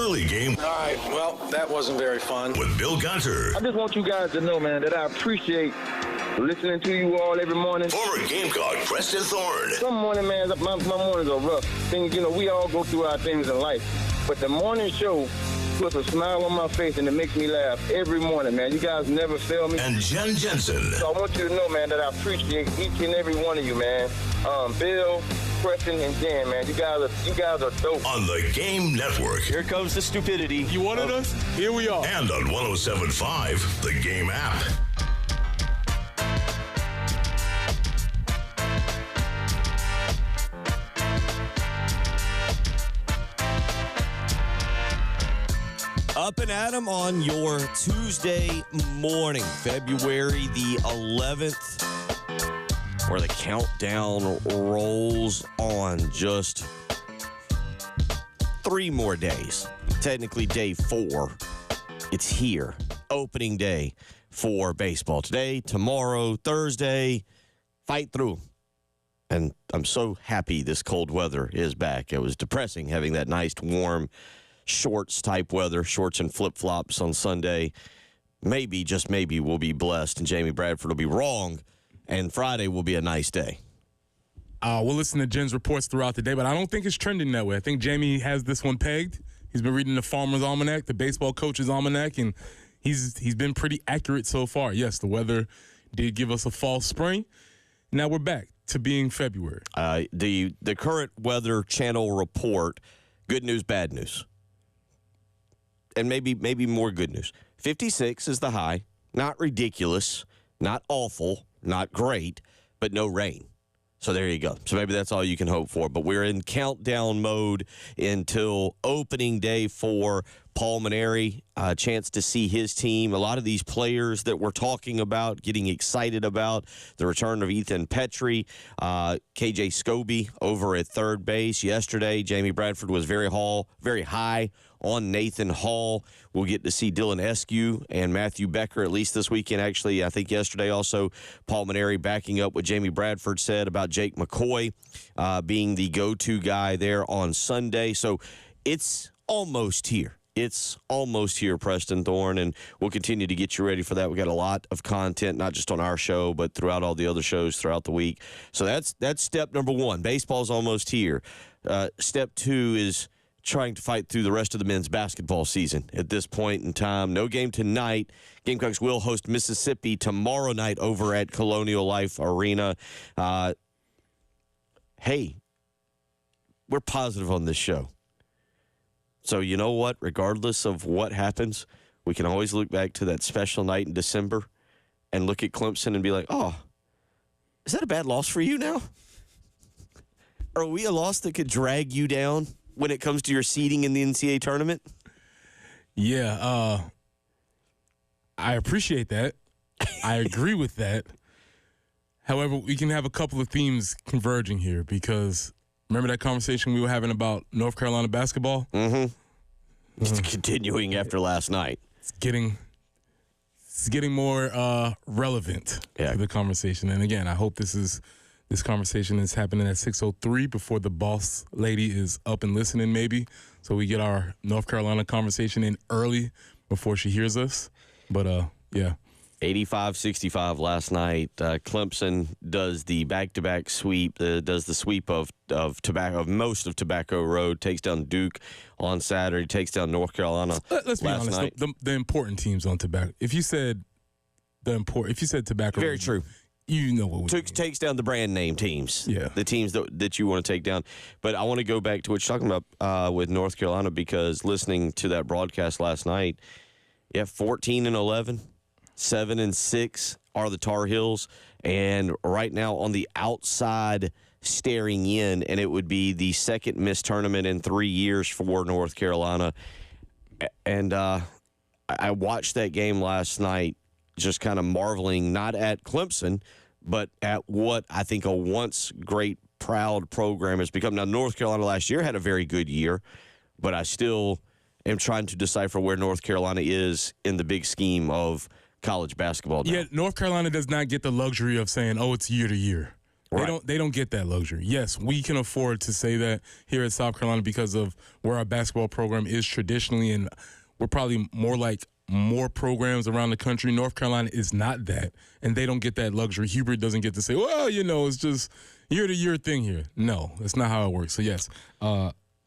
early game. All right, well, that wasn't very fun. With Bill Gunter. I just want you guys to know, man, that I appreciate listening to you all every morning. Former Gamecock Preston Thorne. Some morning, man, my mornings are rough. Things, we all go through our things in life. But the morning show puts a smile on my face and it makes me laugh every morning, man. You guys never fail me. And Jen Jensen. So I want you to know, man, that I appreciate each and every one of you, man. Bill, Preston, and Jen, man. You guys are dope. On the Game Network. Here comes the stupidity. You wanted us? Here we are. And on 107.5, the Game app. Up and at 'em on your Tuesday morning, February the 11th, where the countdown rolls on. Just 3 more days. Technically day 4. It's here. Opening day for baseball. Today, tomorrow, Thursday. Fight through. And I'm so happy this cold weather is back. It was depressing having that nice, warm shorts type weather, shorts and flip-flops on Sunday. Maybe, just maybe, we'll be blessed and Jamie Bradford will be wrong, and Friday will be a nice day. We'll listen to Jen's reports throughout the day, but I don't think it's trending that way. I think Jamie has this one pegged. He's been reading the Farmer's Almanac, the Baseball Coach's Almanac, and he's been pretty accurate so far. Yes, the weather did give us a false spring. Now we're back to being February. The current Weather Channel report, good news, bad news. And maybe more good news. 56 is the high. Not ridiculous, not awful, not great, but no rain. So there you go. So maybe that's all you can hope for. But we're in countdown mode until opening day for Paul Maneri. A chance to see his team. A lot of these players that we're talking about, getting excited about. The return of Ethan Petrie, KJ Scobie over at third base. Yesterday, Jamie Bradford was very high on Nathan Hall. We'll get to see Dylan Eskew and Matthew Becker at least this weekend. Actually, I think yesterday also, Paul Maneri backing up what Jamie Bradford said about Jake McCoy being the go-to guy there on Sunday. So it's almost here. It's almost here, Preston Thorne, and we'll continue to get you ready for that. We got a lot of content, not just on our show, but throughout all the other shows throughout the week. So that's step number 1. Baseball's almost here. Step 2 is trying to fight through the rest of the men's basketball season at this point in time. No game tonight. Gamecocks will host Mississippi tomorrow night over at Colonial Life Arena. Hey, we're positive on this show. So you know what? Regardless of what happens, we can always look back to that special night in December and look at Clemson and be like, oh, is that a bad loss for you now? Are we a loss that could drag you down when it comes to your seeding in the NCAA tournament? Yeah, I appreciate that. I agree with that. However, we can have a couple of themes converging here because remember that conversation we were having about North Carolina basketball? Mm-hmm. It's continuing after last night. It's getting more relevant to the conversation. And again, I hope this conversation is happening at 6:03 before the boss lady is up and listening maybe. So we get our North Carolina conversation in early before she hears us. But, yeah. 85-65 last night. Clemson does the back-to-back sweep, does the sweep of most of Tobacco Road, takes down Duke on Saturday, takes down North Carolina. Let's be honest, night. The important teams on Tobacco. If you said Tobacco very Road, true. You know what we mean. Takes down the brand name teams, yeah, the teams that you want to take down. But I want to go back to what you're talking about with North Carolina because listening to that broadcast last night, 14-11. 7-6 are the Tar Heels, and right now on the outside staring in, and it would be the second missed tournament in 3 years for North Carolina. And I watched that game last night just kind of marveling, not at Clemson, but at what I think a once great, proud program has become. Now, North Carolina last year had a very good year, but I still am trying to decipher where North Carolina is in the big scheme of college basketball now. Yeah, North Carolina does not get the luxury of saying, oh, it's year to year. They don't get that luxury. Yes, we can afford to say that here at South Carolina because of where our basketball program is traditionally, and we're probably more programs around the country. North Carolina is not that, and they don't get that luxury. Hubert doesn't get to say, well, it's just year-to-year thing here. No, that's not how it works. So, yes,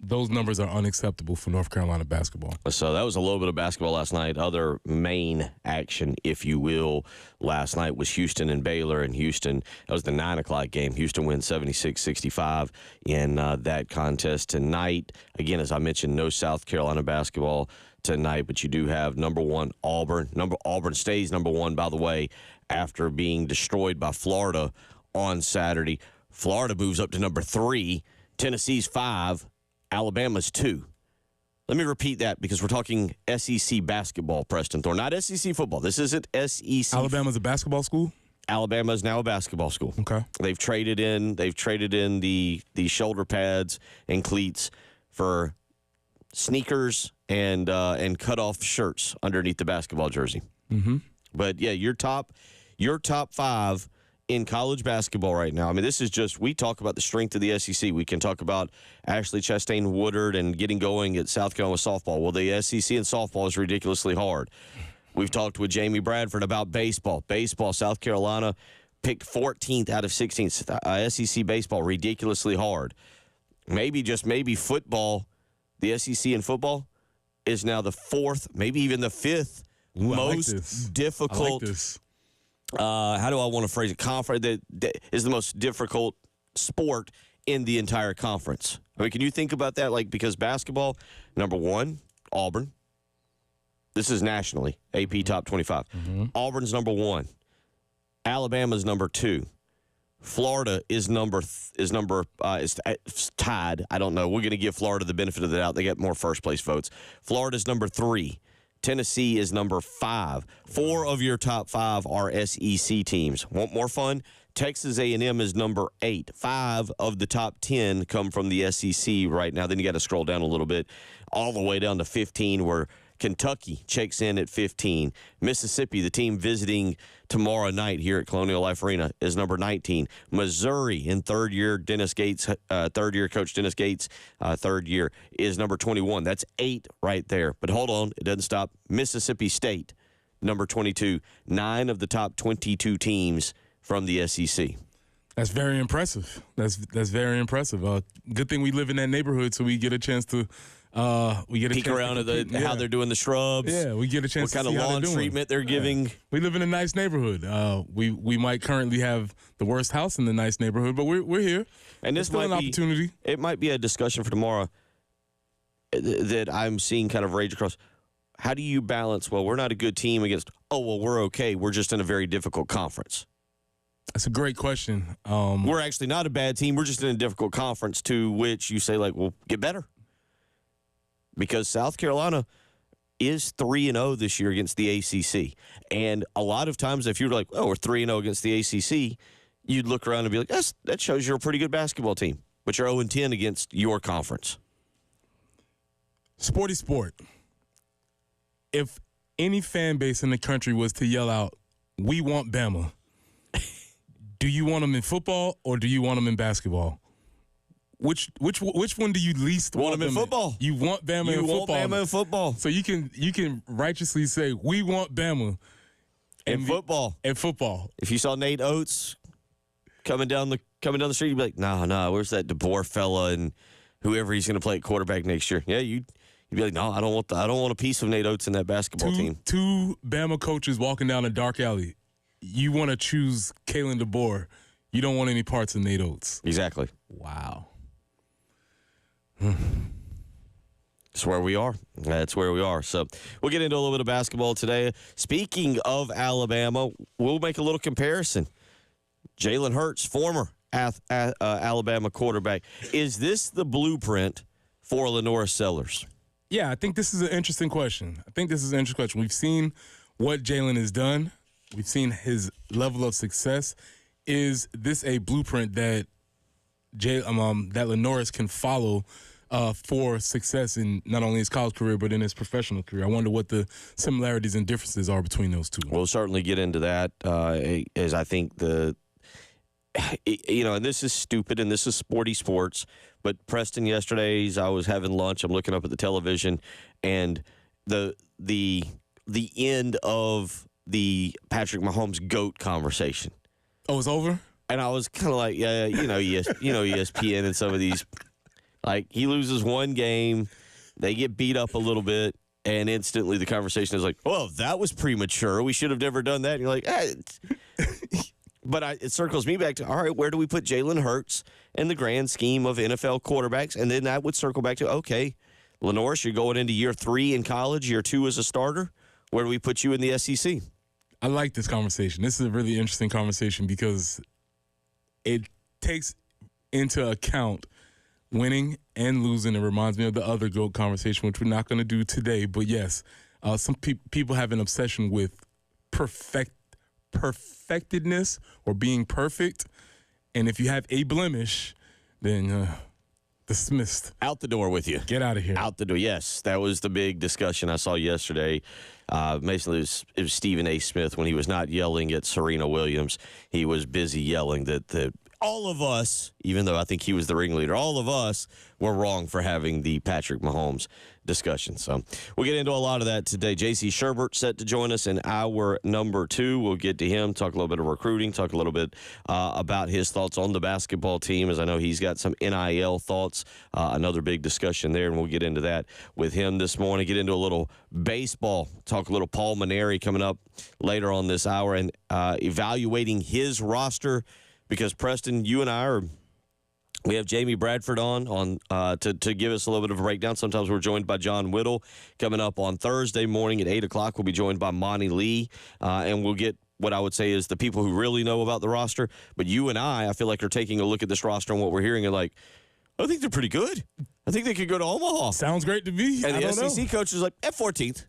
those numbers are unacceptable for North Carolina basketball. So that was a little bit of basketball last night. Other main action, if you will, last night was Houston and Baylor. And Houston, that was the 9 o'clock game. Houston wins 76-65 in that contest tonight. Again, as I mentioned, no South Carolina basketball tonight, but you do have number 1 Auburn. Auburn stays number 1, by the way, after being destroyed by Florida on Saturday. Florida moves up to number 3. Tennessee's 5. Alabama's 2. Let me repeat that because we're talking SEC basketball, Preston Thorne, not SEC football. This isn't SEC. Alabama's a basketball school? Alabama is now a basketball school. Okay. They've traded in the shoulder pads and cleats for sneakers and cut-off shirts underneath the basketball jersey. Mm-hmm. But yeah, your top 5 in college basketball right now. I mean, this is just, we talk about the strength of the SEC. We can talk about Ashley Chastain Woodard and getting going at South Carolina with softball. Well, the SEC in softball is ridiculously hard. We've talked with Jamie Bradford about baseball. Baseball, South Carolina picked 14th out of 16th. SEC baseball, ridiculously hard. Maybe football, the SEC in football is now the 4th, maybe even the 5th most difficult. I like this. How do I want to phrase it? Conference that is the most difficult sport in the entire conference. I mean, can you think about that? Because basketball, number 1, Auburn. This is nationally, AP Top 25. Mm-hmm. Auburn's number 1. Alabama's number 2. Florida is tied. I don't know. We're going to give Florida the benefit of the doubt. They get more first place votes. Florida's number 3. Tennessee is number 5. 4 of your top 5 are SEC teams. Want more fun? Texas A&M is number 8. 5 of the top 10 come from the SEC right now. Then you got to scroll down a little bit, all the way down to 15, where Kentucky checks in at 15. Mississippi, the team visiting tomorrow night here at Colonial Life Arena, is number 19. Missouri, in third year coach Dennis Gates, third year, is number 21. That's 8 right there. But hold on, it doesn't stop. Mississippi State, number 22. 9 of the top 22 teams from the SEC. That's very impressive. That's very impressive. Good thing we live in that neighborhood, so we get a chance to peek around at how they're doing the shrubs. Yeah, we get a chance to see what kind of lawn how treatment they're giving. Yeah. We live in a nice neighborhood. We might currently have the worst house in the nice neighborhood, but we're here. And this might an opportunity. It might be a discussion for tomorrow that I'm seeing kind of rage across. How do you balance, well, we're not a good team against, we're okay. We're just in a very difficult conference. That's a great question. We're actually not a bad team. We're just in a difficult conference, to which you say, well, get better. Because South Carolina is 3-0 this year against the ACC. And a lot of times, if you're like, we're 3-0 against the ACC, you'd look around and be like, that shows you're a pretty good basketball team. But you're 0-10 against your conference. Sporty sport. If any fan base in the country was to yell out, "We want Bama," do you want them in football or do you want them in basketball? Which one do you least want them in football? You want Bama in football. You want Bama in football. So you can righteously say, "We want Bama in football." In football. If you saw Nate Oates coming down the street, you'd be like, "No, where's that DeBoer fella and whoever he's going to play at quarterback next year?" Yeah, you'd be like, "No, I don't want a piece of Nate Oates in that basketball team." Two Bama coaches walking down a dark alley. You want to choose Kalen DeBoer. You don't want any parts of Nate Oates. Exactly. Wow. That's where we are. That's where we are. So we'll get into a little bit of basketball today. Speaking of Alabama, we'll make a little comparison. Jalen Hurts, former Alabama quarterback. Is this the blueprint for Lenora Sellers? Yeah, I think this is an interesting question. We've seen what Jalen has done. We've seen his level of success. Is this a blueprint that that Lenoris can follow for success in not only his college career but in his professional career? I wonder what the similarities and differences are between those two. We'll certainly get into that as I think and this is stupid and this is sports, but Preston yesterday, as I was having lunch, I'm looking up at the television, and the end of the Patrick Mahomes GOAT conversation. Oh, it's over? And I was kind of like, yeah, ESPN and some of these, like, he loses one game, they get beat up a little bit, and instantly the conversation is like, well, that was premature. We should have never done that. And you're like, But it circles me back to, all right, where do we put Jalen Hurts in the grand scheme of NFL quarterbacks? And then that would circle back to, okay, Lenoris, you're going into year 3 in college, year 2 as a starter. Where do we put you in the SEC? I like this conversation. This is a really interesting conversation because it takes into account winning and losing. It reminds me of the other GOAT conversation, which we're not going to do today. But, yes, some people have an obsession with perfectedness or being perfect. And if you have a blemish, then dismissed. Out the door with you. Get out of here. Out the door. Yes, that was the big discussion I saw yesterday. Basically, it was Stephen A. Smith when he was not yelling at Serena Williams. He was busy yelling that all of us, even though I think he was the ringleader, all of us were wrong for having the Patrick Mahomes discussion. So we'll get into a lot of that today. J.C. Sherbert set to join us in hour number 2. We'll get to him, talk a little bit of recruiting, talk a little bit about his thoughts on the basketball team, as I know he's got some NIL thoughts, another big discussion there, and we'll get into that with him this morning. Get into a little baseball, talk a little Paul Maneri coming up later on this hour, and evaluating his roster, because Preston, you and I we have Jamie Bradford on to give us a little bit of a breakdown. Sometimes we're joined by John Whittle. Coming up on Thursday morning at 8 o'clock, we'll be joined by Monty Lee, and we'll get what I would say is the people who really know about the roster. But you and I feel like are taking a look at this roster and what we're hearing and like, I think they're pretty good. I think they could go to Omaha. Sounds great to me. And the SEC coach is like, at 14th.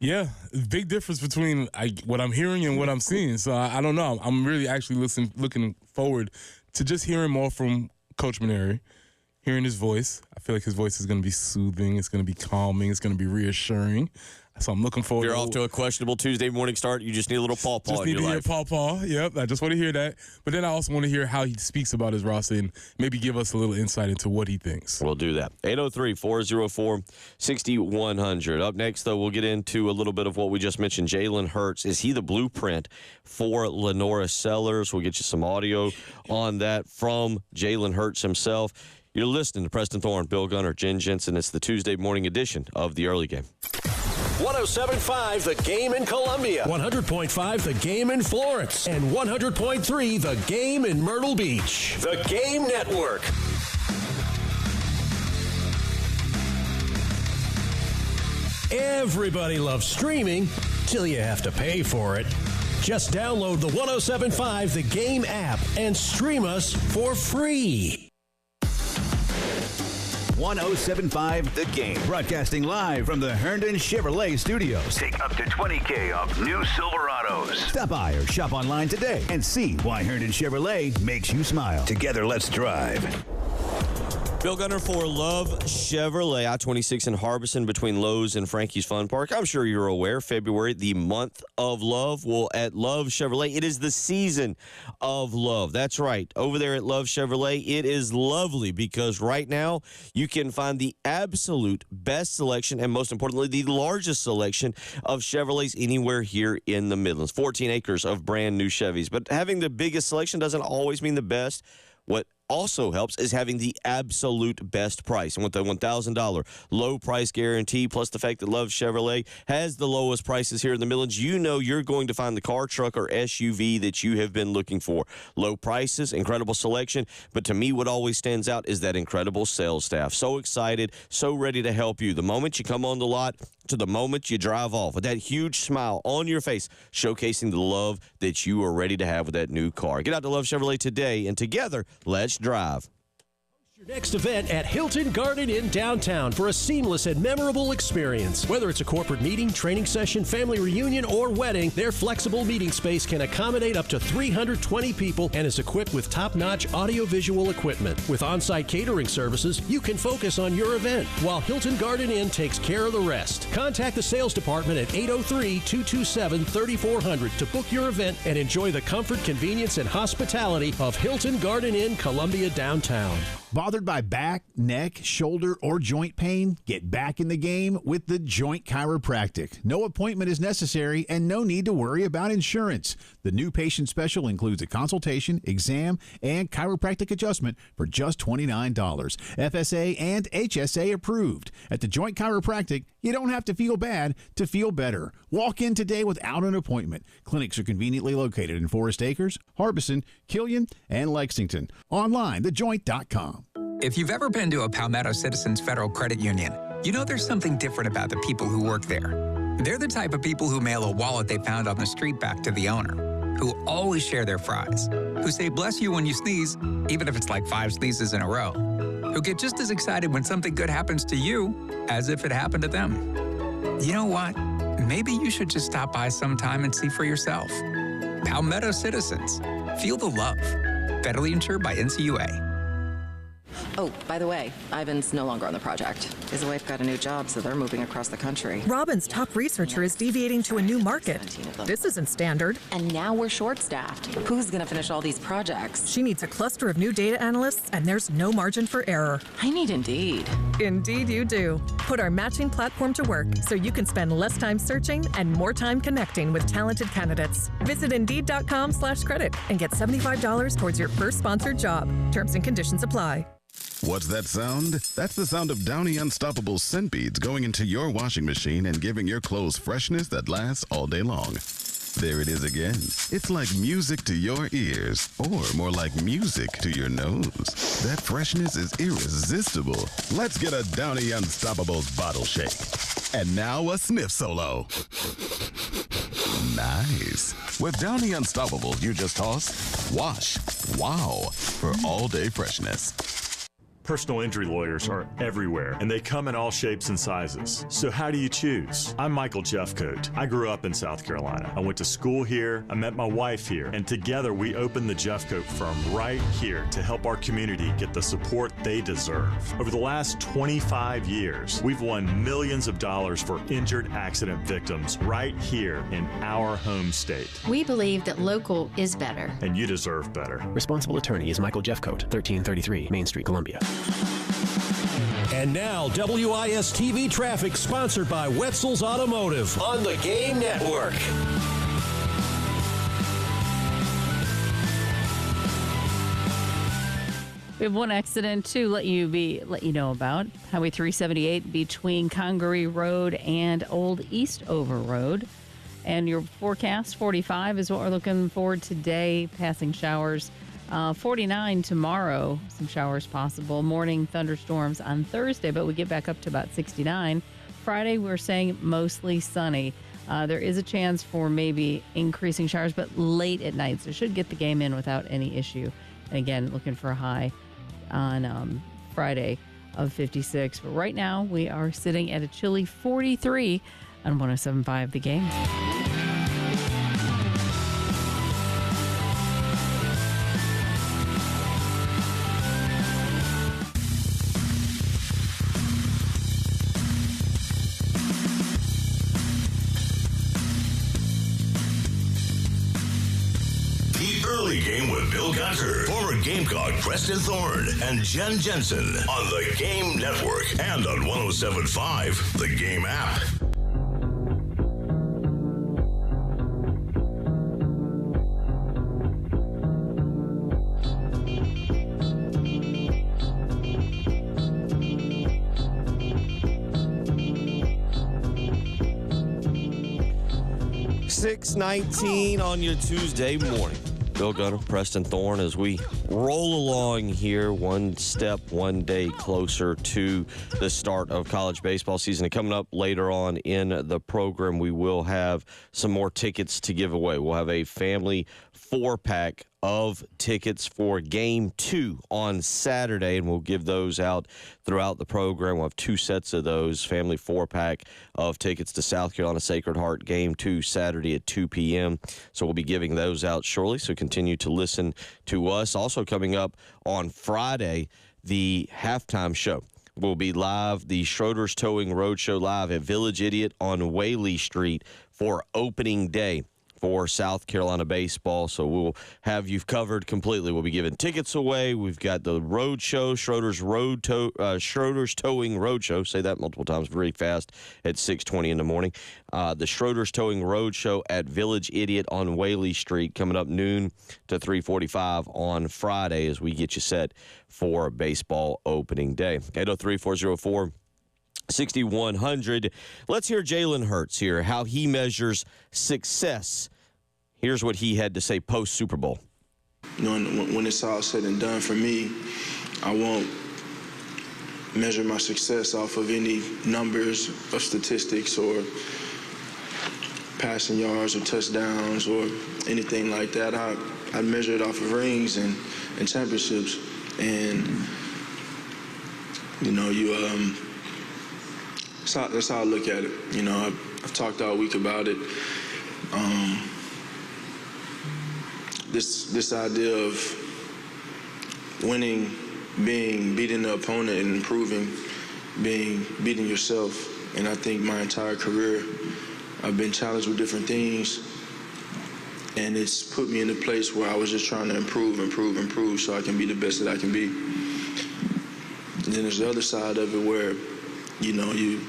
Yeah, big difference between what I'm hearing and what I'm seeing. So I don't know. I'm really actually looking forward to just hearing more from Coach Maneri, hearing his voice. I feel like his voice is going to be soothing. It's going to be calming. It's going to be reassuring. So I'm looking forward. You're off to a questionable Tuesday morning start. You just need a little paw-paw just in your life. Just need to hear paw-paw. Yep, I just want to hear that. But then I also want to hear how he speaks about his roster and maybe give us a little insight into what he thinks. We'll do that. 803-404-6100. Up next, though, we'll get into a little bit of what we just mentioned. Jalen Hurts. Is he the blueprint for Lenoris Sellers? We'll get you some audio on that from Jalen Hurts himself. You're listening to Preston Thorne, Bill Gunner, Jen Jensen. It's the Tuesday morning edition of The Early Game. 107.5 The Game in Columbia. 100.5 The Game in Florence. And 100.3 The Game in Myrtle Beach. The Game Network. Everybody loves streaming till you have to pay for it. Just download the 107.5 The Game app and stream us for free. 107.5 The Game. Broadcasting live from the Herndon Chevrolet Studios. Take up to $20,000 off new Silverados. Stop by or shop online today and see why Herndon Chevrolet makes you smile. Together, let's drive. Bill Gunner for Love Chevrolet, I-26 in Harbison between Lowe's and Frankie's Fun Park. I'm sure you're aware, February, the month of love. Well, at Love Chevrolet, it is the season of love. That's right. Over there at Love Chevrolet, it is lovely because right now you can find the absolute best selection and, most importantly, the largest selection of Chevrolets anywhere here in the Midlands. 14 acres of brand new Chevys. But having the biggest selection doesn't always mean the best. What also helps is having the absolute best price. And with the $1,000 low price guarantee, plus the fact that Love Chevrolet has the lowest prices here in the Midlands, you know you're going to find the car, truck, or SUV that you have been looking for. Low prices, incredible selection, but to me what always stands out is that incredible sales staff. So excited, so ready to help you. The moment you come on the lot to the moment you drive off with that huge smile on your face, showcasing the love that you are ready to have with that new car. Get out to Love Chevrolet today, and together, let's drive. Your next event at Hilton Garden Inn downtown for a seamless and memorable experience. Whether it's a corporate meeting, training session, family reunion, or wedding, their flexible meeting space can accommodate up to 320 people and is equipped with top-notch audiovisual equipment. With on-site catering services, you can focus on your event, while Hilton Garden Inn takes care of the rest. Contact the sales department at 803-227-3400 to book your event and enjoy the comfort, convenience, and hospitality of Hilton Garden Inn, Columbia downtown. Bothered by back, neck, shoulder, or joint pain? Get back in the game with The Joint Chiropractic. No appointment is necessary and no need to worry about insurance. The new patient special includes a consultation, exam, and chiropractic adjustment for just $29. FSA and HSA approved. At The Joint Chiropractic, you don't have to feel bad to feel better. Walk in today without an appointment. Clinics are conveniently located in Forest Acres, Harbison, Killian, and Lexington. Online, thejoint.com. If you've ever been to a Palmetto Citizens Federal Credit Union, you know there's something different about the people who work there. They're the type of people who mail a wallet they found on the street back to the owner, who always share their fries, who say bless you when you sneeze, even if it's like 5 sneezes in a row, who get just as excited when something good happens to you as if it happened to them. You know what? Maybe you should just stop by sometime and see for yourself. Palmetto Citizens. Feel the love. Federally insured by NCUA. Oh, by the way, Ivan's no longer on the project. His wife got a new job, so they're moving across the country. Robin's top researcher is deviating to a new market. This isn't standard. And now we're short-staffed. Who's going to finish all these projects? She needs a cluster of new data analysts, and there's no margin for error. I need Indeed. Indeed you do. Put our matching platform to work so you can spend less time searching and more time connecting with talented candidates. Visit Indeed.com/credit and get $75 towards your first sponsored job. Terms and conditions apply. What's that sound? That's the sound of Downy Unstoppable scent beads going into your washing machine and giving your clothes freshness that lasts all day long. There it is again. It's like music to your ears, or more like music to your nose. That freshness is irresistible. Let's get a Downy Unstoppables bottle shake. And now a sniff solo. Nice. With Downy Unstoppables, you just toss, wash, wow, for all-day freshness. Personal injury lawyers are everywhere, and they come in all shapes and sizes. So how do you choose? I'm Michael Jeffcoat. I grew up in South Carolina. I went to school here, I met my wife here, and together we opened the Jeffcoat firm right here to help our community get the support they deserve. Over the last 25 years, we've won millions of dollars for injured accident victims right here in our home state. We believe that local is better. And you deserve better. Responsible attorney is Michael Jeffcoat, 1333 Main Street, Columbia. And now, WIS-TV traffic sponsored by Wetzel's Automotive on the Game Network. We have one accident to let you know about. Highway 378 between Congaree Road and Old Eastover Road. And your forecast, 45 is what we're looking for today. Passing showers. 49 tomorrow, some showers possible. Morning thunderstorms on Thursday, but we get back up to about 69. Friday, we're saying mostly sunny. There is a chance for maybe increasing showers, but late at night, so should get the game in without any issue. And again, looking for a high on Friday of 56. But right now, we are sitting at a chilly 43 on 107.5 The Game. 'Early Game with Bill Gunter, former Gamecock Preston Thorne, and Jen Jensen on the Game Network and on 107.5 The Game app. .19 on your Tuesday morning. Bill Gunner, Preston Thorne, as we roll along here, one step, one day closer to the start of college baseball season. And coming up later on in the program, we will have some more tickets to give away. We'll have a family 4-pack of tickets for Game 2 on Saturday, and we'll give those out throughout the program. We'll have 2 sets of those, family 4-pack of tickets to South Carolina Sacred Heart Game 2 Saturday at 2 p.m. So we'll be giving those out shortly, so continue to listen to us. Also coming up on Friday, the halftime show will be live, the Schroeder's Towing Roadshow live at Village Idiot on Whaley Street for opening day for South Carolina baseball. So we'll have you covered completely. We'll be giving tickets away. We've got the road show, Schroeder's Towing Roadshow. Say that multiple times very fast at 6:20 in the morning. The Schroeder's Towing Roadshow at Village Idiot on Whaley Street coming up noon to 3:45 on Friday as we get you set for baseball opening day. 803-404-6100. Let's hear Jalen Hurts here, how he measures success. Here's what he had to say post-Super Bowl. You know, when it's all said and done for me, I won't measure my success off of any numbers of statistics or passing yards or touchdowns or anything like that. I measure it off of rings and championships. And, you know, that's how I look at it. You know, I've talked all week about it. This idea of winning, beating the opponent and improving, beating yourself. And I think my entire career, I've been challenged with different things. And it's put me in a place where I was just trying to improve so I can be the best that I can be. And then there's the other side of it where, you know, you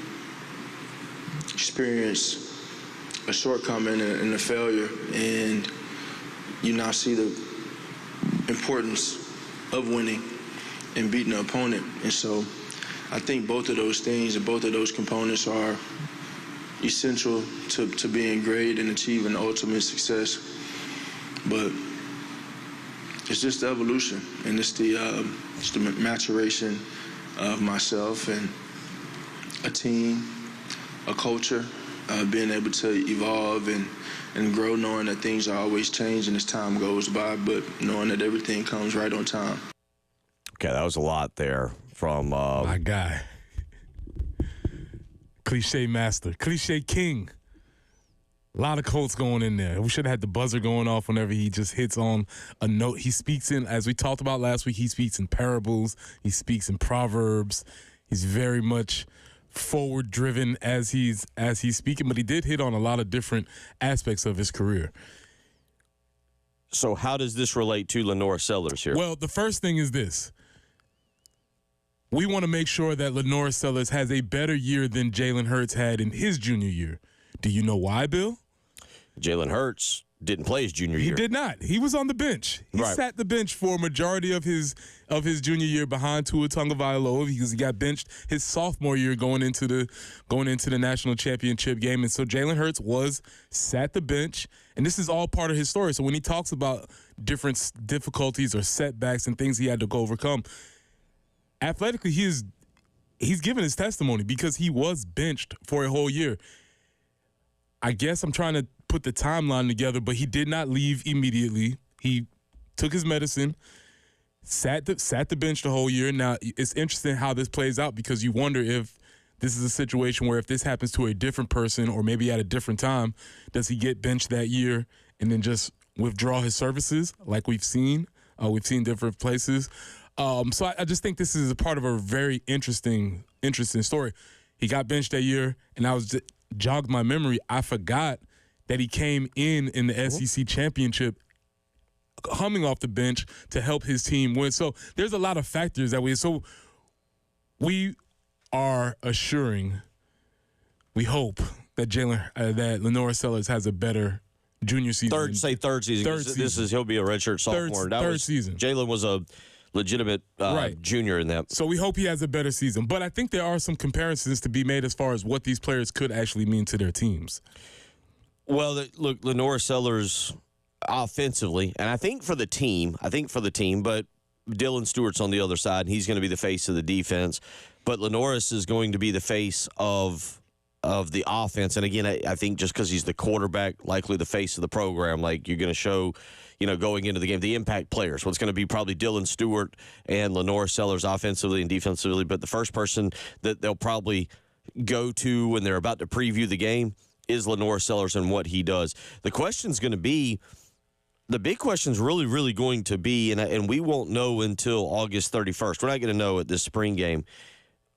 experience a shortcoming and a failure, and you now see the importance of winning and beating the opponent. And so I think both of those things and both of those components are essential to being great and achieving ultimate success. But it's just the evolution, and it's the maturation of myself and a team, a culture, being able to evolve and grow, knowing that things are always changing as time goes by, but knowing that everything comes right on time. Okay, that was a lot there from my guy. Cliche master, cliche king. A lot of quotes going in there. We should have had the buzzer going off whenever he just hits on a note. He speaks in, as we talked about last week, he speaks in parables. He speaks in proverbs. He's very much forward-driven as he's speaking, but he did hit on a lot of different aspects of his career. So how does this relate to Lenore Sellers here? Well, the first thing is this. We want to make sure that Lenore Sellers has a better year than Jalen Hurts had in his junior year. Do you know why, Bill? Jalen Hurts didn't play his junior year. He did not. He was on the bench. He sat the bench for a majority of his junior year behind Tua Tagovailoa because he got benched his sophomore year going into the national championship game. And so Jalen Hurts sat the bench, and this is all part of his story. So when he talks about different difficulties or setbacks and things he had to go overcome, athletically he's given his testimony because he was benched for a whole year. I guess I'm trying to put the timeline together, but he did not leave immediately. He took his medicine, sat the bench the whole year. Now, it's interesting how this plays out because you wonder if this is a situation where if this happens to a different person or maybe at a different time, does he get benched that year and then just withdraw his services like we've seen? We've seen different places. So I just think this is a part of a very interesting story. He got benched that year, and I was jogged my memory. I forgot that he came in the SEC championship coming off the bench to help his team win. So there's a lot of factors that we are assuring, we hope that Lenore Sellers has a better junior season. Third season. He'll be a redshirt sophomore. Third season. Jalen was a legitimate junior in that. So we hope he has a better season. But I think there are some comparisons to be made as far as what these players could actually mean to their teams. Well, look, Lenore Sellers offensively, and I think for the team, but Dylan Stewart's on the other side, and he's going to be the face of the defense. But Lenoris is going to be the face of of the offense. And again, I think just because he's the quarterback, likely the face of the program, like you're going to show, going into the game, the impact players. What's going to be probably Dylan Stewart and Lenore Sellers offensively and defensively. But the first person that they'll probably go to when they're about to preview the game is Lenore Sellers and what he does. The question's going to be, the big question's really, really going to be, and we won't know until August 31st. We're not going to know at this spring game.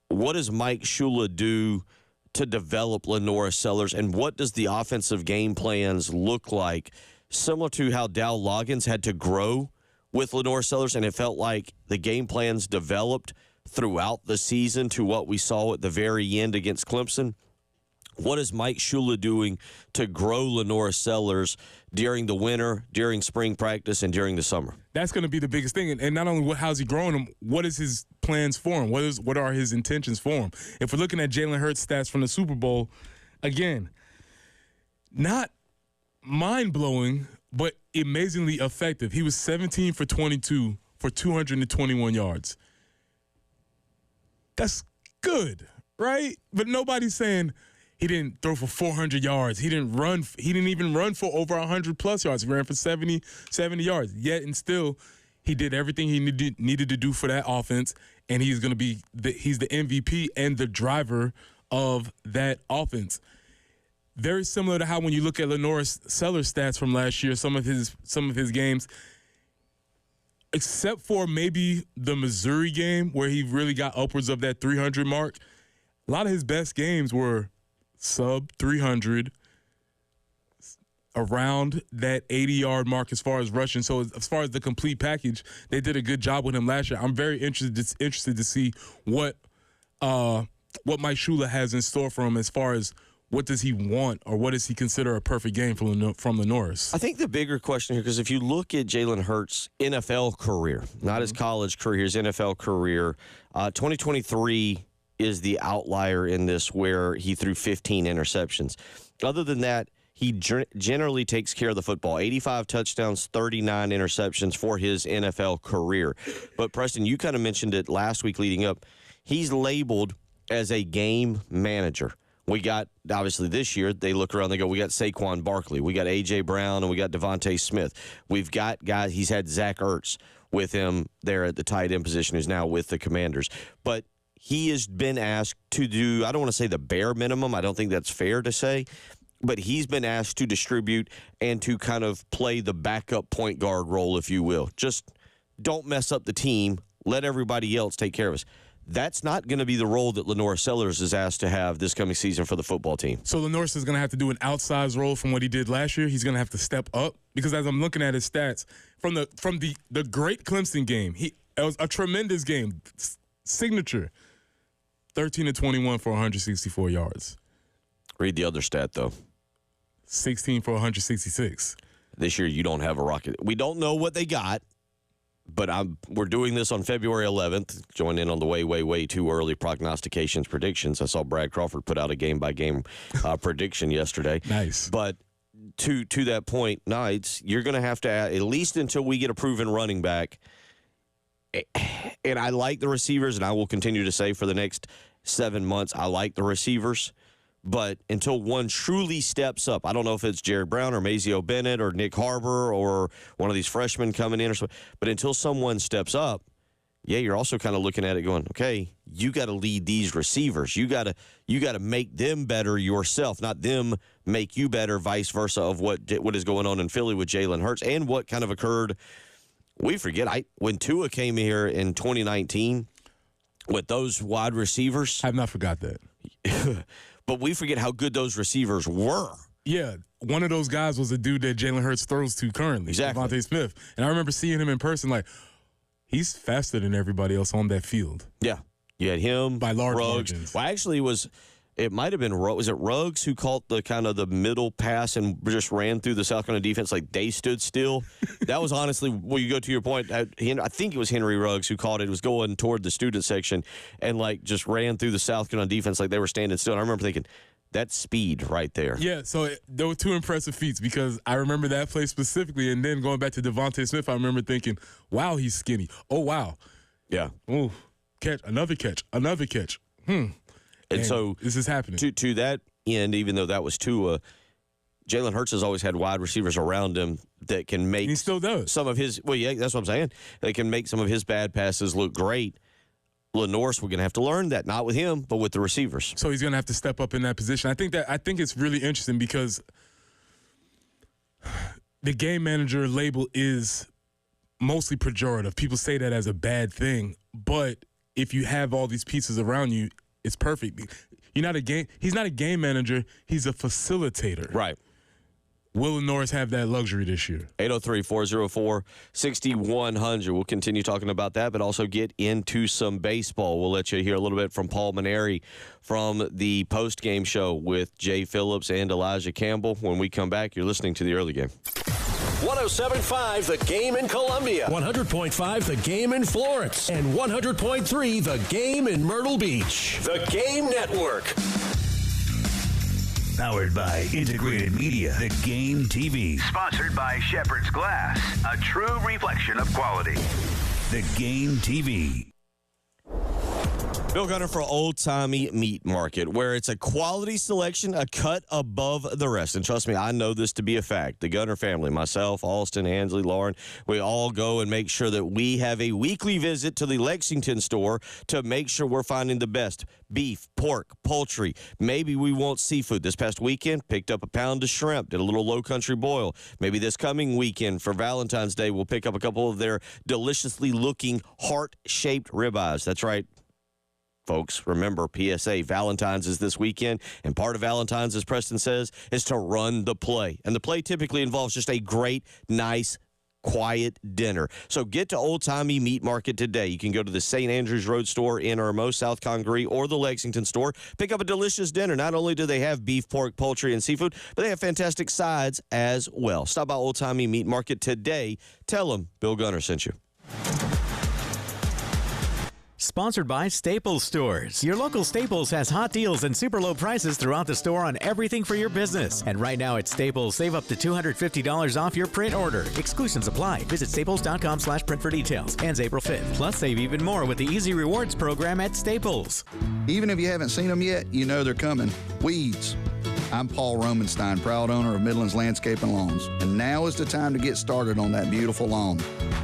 What does Mike Shula do to develop Lenore Sellers, and what does the offensive game plans look like? Similar to how Dow Loggins had to grow with Lenore Sellers, and it felt like the game plans developed throughout the season to what we saw at the very end against Clemson. What is Mike Shula doing to grow Lenore Sellers during the winter, during spring practice, and during the summer? That's going to be the biggest thing. And not only how's he growing him, what is his plans for him? What are his intentions for him? If we're looking at Jalen Hurts' stats from the Super Bowl, again, not mind-blowing, but amazingly effective. He was 17 for 22 for 221 yards. That's good, right? But nobody's saying he didn't throw for 400 yards. He didn't run. He didn't even run for over 100-plus yards. He ran for 70 yards. Yet and still, he did everything he needed to do for that offense, and he's going to be he's the MVP and the driver of that offense. Very similar to how when you look at Lenore Sellers' stats from last year, some of his games, except for maybe the Missouri game where he really got upwards of that 300 mark, a lot of his best games were sub 300, around that 80-yard mark as far as rushing. So as far as the complete package, they did a good job with him last year. I'm very interested to see what Mike Shula has in store for him as far as what does he want or what does he consider a perfect game from Lenore. I think the bigger question here, because if you look at Jalen Hurts' NFL career, not his college career, his NFL career, 2023 is the outlier in this where he threw 15 interceptions. Other than that, he generally takes care of the football. 85 touchdowns, 39 interceptions for his NFL career. But, Preston, you kind of mentioned it last week leading up. He's labeled as a game manager. We got, obviously this year, they look around, they go, we got Saquon Barkley, we got A.J. Brown, and we got Devontae Smith. We've got guys, he's had Zach Ertz with him there at the tight end position, who's now with the Commanders. But he has been asked to do, I don't want to say the bare minimum, I don't think that's fair to say, but he's been asked to distribute and to kind of play the backup point guard role, if you will. Just don't mess up the team, let everybody else take care of us. That's not going to be the role that Lenore Sellers is asked to have this coming season for the football team. So Lenore is going to have to do an outsized role from what he did last year. He's going to have to step up because as I'm looking at his stats from the great Clemson game, it was a tremendous game, signature, 13-21 for 164 yards. Read the other stat though. 16 for 166. This year you don't have a rocket. We don't know what they got. But we're doing this on February 11th. Join in on the way too early prognostications, predictions. I saw Brad Crawford put out a game-by-game prediction yesterday. Nice. But to that point, Knights, you're going to have to, at least until we get a proven running back, and I like the receivers, and I will continue to say for the next 7 months, I like the receivers. But until one truly steps up, I don't know if it's Jared Brown or Mazeo Bennett or Nick Harbor or one of these freshmen coming in or something, but until someone steps up, yeah, you're also kind of looking at it going, okay, you got to lead these receivers. You got to make them better yourself, not them make you better, vice versa of what is going on in Philly with Jalen Hurts and what kind of occurred. We forget, when Tua came here in 2019 with those wide receivers. I have not forgot that. But we forget how good those receivers were. Yeah, one of those guys was a dude that Jalen Hurts throws to currently, exactly. Devontae Smith. And I remember seeing him in person, like, he's faster than everybody else on that field. Yeah, you had him, by large Ruggs. margins. Well, actually, it might have been was it Ruggs who caught the kind of the middle pass and just ran through the South Carolina defense like they stood still. That was honestly, well, you go to your point. I think it was Henry Ruggs who caught it. It was going toward the student section and like just ran through the South Carolina defense like they were standing still. And I remember thinking, that's speed right there. Yeah, so there were two impressive feats because I remember that play specifically, and then going back to Devontae Smith, I remember thinking, wow, he's skinny. Oh, wow. Yeah. Ooh, another catch. And so this is happening. To that end, even though that was Tua. Jalen Hurts has always had wide receivers around him that can make he still does. Some of his. Well, yeah, that's what I'm saying. They can make some of his bad passes look great. Lenore's, we're going to have to learn that, not with him, but with the receivers. So he's going to have to step up in that position. I think it's really interesting because the game manager label is mostly pejorative. People say that as a bad thing, but if you have all these pieces around you, it's perfect. He's not a game manager. He's a facilitator. Right. Will Norris have that luxury this year? 803-404-6100. We'll continue talking about that, but also get into some baseball. We'll let you hear a little bit from Paul Maneri from the post-game show with Jay Phillips and Elijah Campbell. When we come back, you're listening to the early game. 107.5 The Game in Columbia, 100.5 The Game in Florence, and 100.3 The Game in Myrtle Beach. The Game Network. Powered by Integrated Media, The Game TV. Sponsored by Shepherd's Glass, a true reflection of quality. The Game TV. Bill Gunner for Old Timey Meat Market, where it's a quality selection, a cut above the rest. And trust me, I know this to be a fact. The Gunner family, myself, Alston, Ansley, Lauren, we all go and make sure that we have a weekly visit to the Lexington store to make sure we're finding the best beef, pork, poultry. Maybe we want seafood. This past weekend, picked up a pound of shrimp, did a little low country boil. Maybe this coming weekend for Valentine's Day, we'll pick up a couple of their deliciously looking heart-shaped ribeyes. That's right. Folks, remember, PSA, Valentine's is this weekend, and part of Valentine's, as Preston says, is to run the play. And the play typically involves just a great, nice, quiet dinner. So get to Old Timey Meat Market today. You can go to the St. Andrews Road store in Irmo, South Congaree, or the Lexington store. Pick up a delicious dinner. Not only do they have beef, pork, poultry, and seafood, but they have fantastic sides as well. Stop by Old Timey Meat Market today. Tell them Bill Gunner sent you. Sponsored by Staples Stores. Your local Staples has hot deals and super low prices throughout the store on everything for your business. And right now at Staples, save up to $250 off your print order. Exclusions apply. Visit staples.com/print for details. Ends April 5th. Plus, save even more with the Easy Rewards program at Staples. Even if you haven't seen them yet, you know they're coming. Weeds. I'm Paul Romanstein, proud owner of Midlands Landscape and Lawns. And now is the time to get started on that beautiful lawn.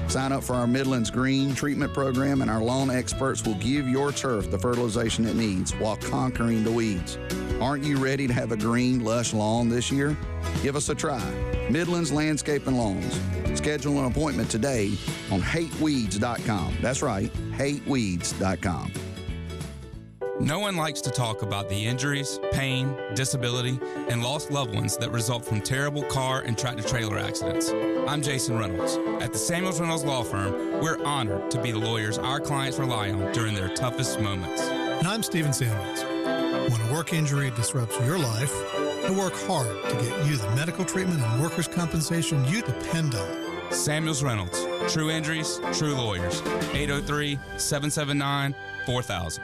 Sign up for our Midlands Green Treatment Program, and our lawn experts will give your turf the fertilization it needs while conquering the weeds. Aren't you ready to have a green, lush lawn this year? Give us a try. Midlands Landscape and Lawns. Schedule an appointment today on hateweeds.com. That's right, hateweeds.com. No one likes to talk about the injuries, pain, disability, and lost loved ones that result from terrible car and tractor-trailer accidents. I'm Jason Reynolds. At the Samuels Reynolds Law Firm, we're honored to be the lawyers our clients rely on during their toughest moments. And I'm Stephen Samuels. When a work injury disrupts your life, I work hard to get you the medical treatment and workers' compensation you depend on. Samuels Reynolds. True injuries, true lawyers. 803-779-4000.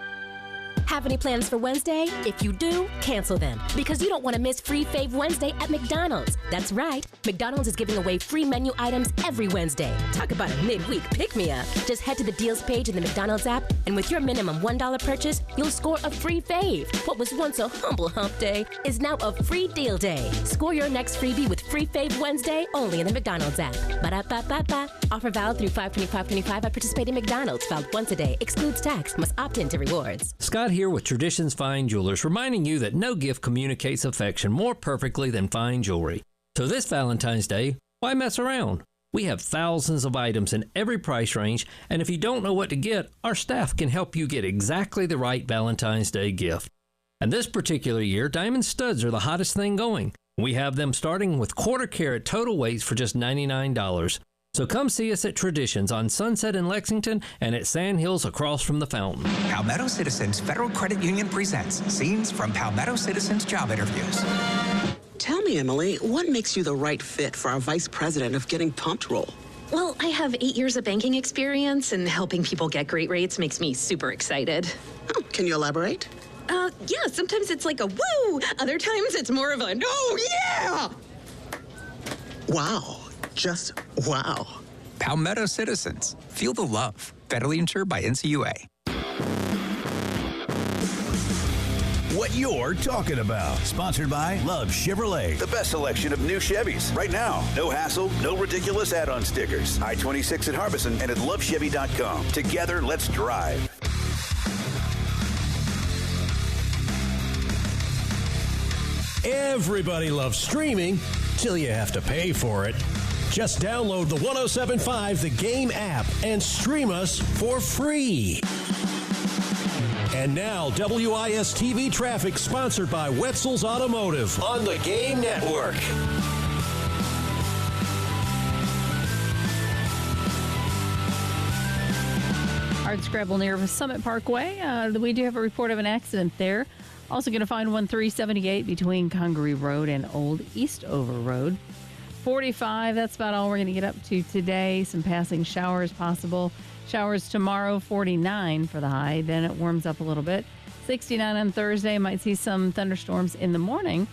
Have any plans for Wednesday? If you do, cancel them, because you don't want to miss Free Fave Wednesday at McDonald's. That's right. McDonald's is giving away free menu items every Wednesday. Talk about a midweek pick-me-up. Just head to the deals page in the McDonald's app, and with your minimum $1 purchase, you'll score a free fave. What was once a humble hump day is now a free deal day. Score your next freebie with Free Fave Wednesday only in the McDonald's app. Ba-da-ba-ba-ba. Offer valid through 5/25/25 at participating McDonald's. Valid once a day. Excludes tax. Must opt into rewards. Scott here with Traditions Fine Jewelers, reminding you that no gift communicates affection more perfectly than fine jewelry. So this Valentine's Day, why mess around? We have thousands of items in every price range, and if you don't know what to get, our staff can help you get exactly the right Valentine's Day gift. And this particular year, diamond studs are the hottest thing going. We have them starting with quarter-carat total weights for just $99. So come see us at Traditions on Sunset in Lexington and at Sand Hills across from the fountain. Palmetto Citizens Federal Credit Union presents scenes from Palmetto Citizens job interviews. Tell me, Emily, what makes you the right fit for our vice president of Getting Pumped role? Well, I have 8 years of banking experience, and helping people get great rates makes me super excited. Oh, can you elaborate? Yeah, sometimes it's like a woo. Other times it's more of a no, yeah. Wow. Just wow. Palmetto Citizens. Feel the love. Federally insured by NCUA. what you're talking about. Sponsored by Love Chevrolet. The best selection of new Chevys. Right now. No hassle, no ridiculous add-on stickers. I-26 at Harbison and at lovechevy.com. Together, let's drive. Everybody loves streaming till you have to pay for it. Just download the 107.5 The Game app and stream us for free. And now, WIS TV traffic sponsored by Wetzel's Automotive on the Game Network. Hard scrabble near Summit Parkway. We do have a report of an accident there. Also going to find 1378 between Congaree Road and Old Eastover Road. 45, that's about all we're going to get up to today. Some passing showers possible. Showers tomorrow, 49 for the high. Then it warms up a little bit. 69 on Thursday. Might see some thunderstorms in the morning.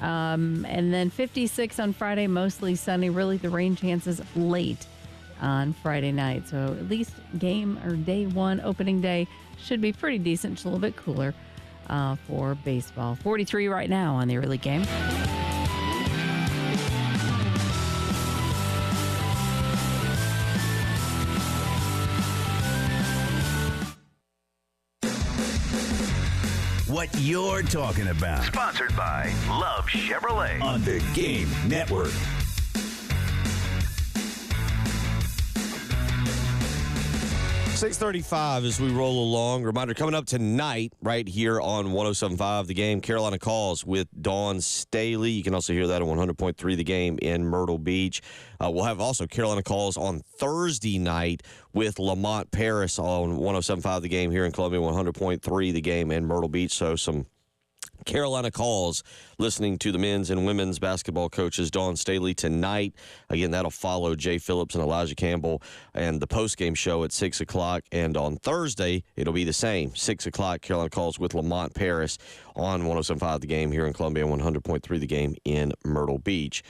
And then 56 on Friday, mostly sunny. Really the rain chances late on Friday night. So at least game or day one, opening day, should be pretty decent. Just a little bit cooler for baseball. 43 right now on the early game. What you're talking about. Sponsored by Love Chevrolet On the Game Network. 6:35 as we roll along. Reminder, coming up tonight right here on 107.5 The Game, Carolina Calls with Dawn Staley. You can also hear that on 100.3 The Game in Myrtle Beach. We'll have also Carolina Calls on Thursday night with Lamont Paris on 107.5 The Game here in Columbia, 100.3 The Game in Myrtle Beach. So some Carolina Calls listening to the men's and women's basketball coaches Dawn Staley tonight. Again, that'll follow Jay Phillips and Elijah Campbell and the postgame show at 6 o'clock. And on Thursday, it'll be the same, 6 o'clock, Carolina Calls with Lamont Paris on 107.5 The Game here in Columbia, 100.3 The Game in Myrtle Beach.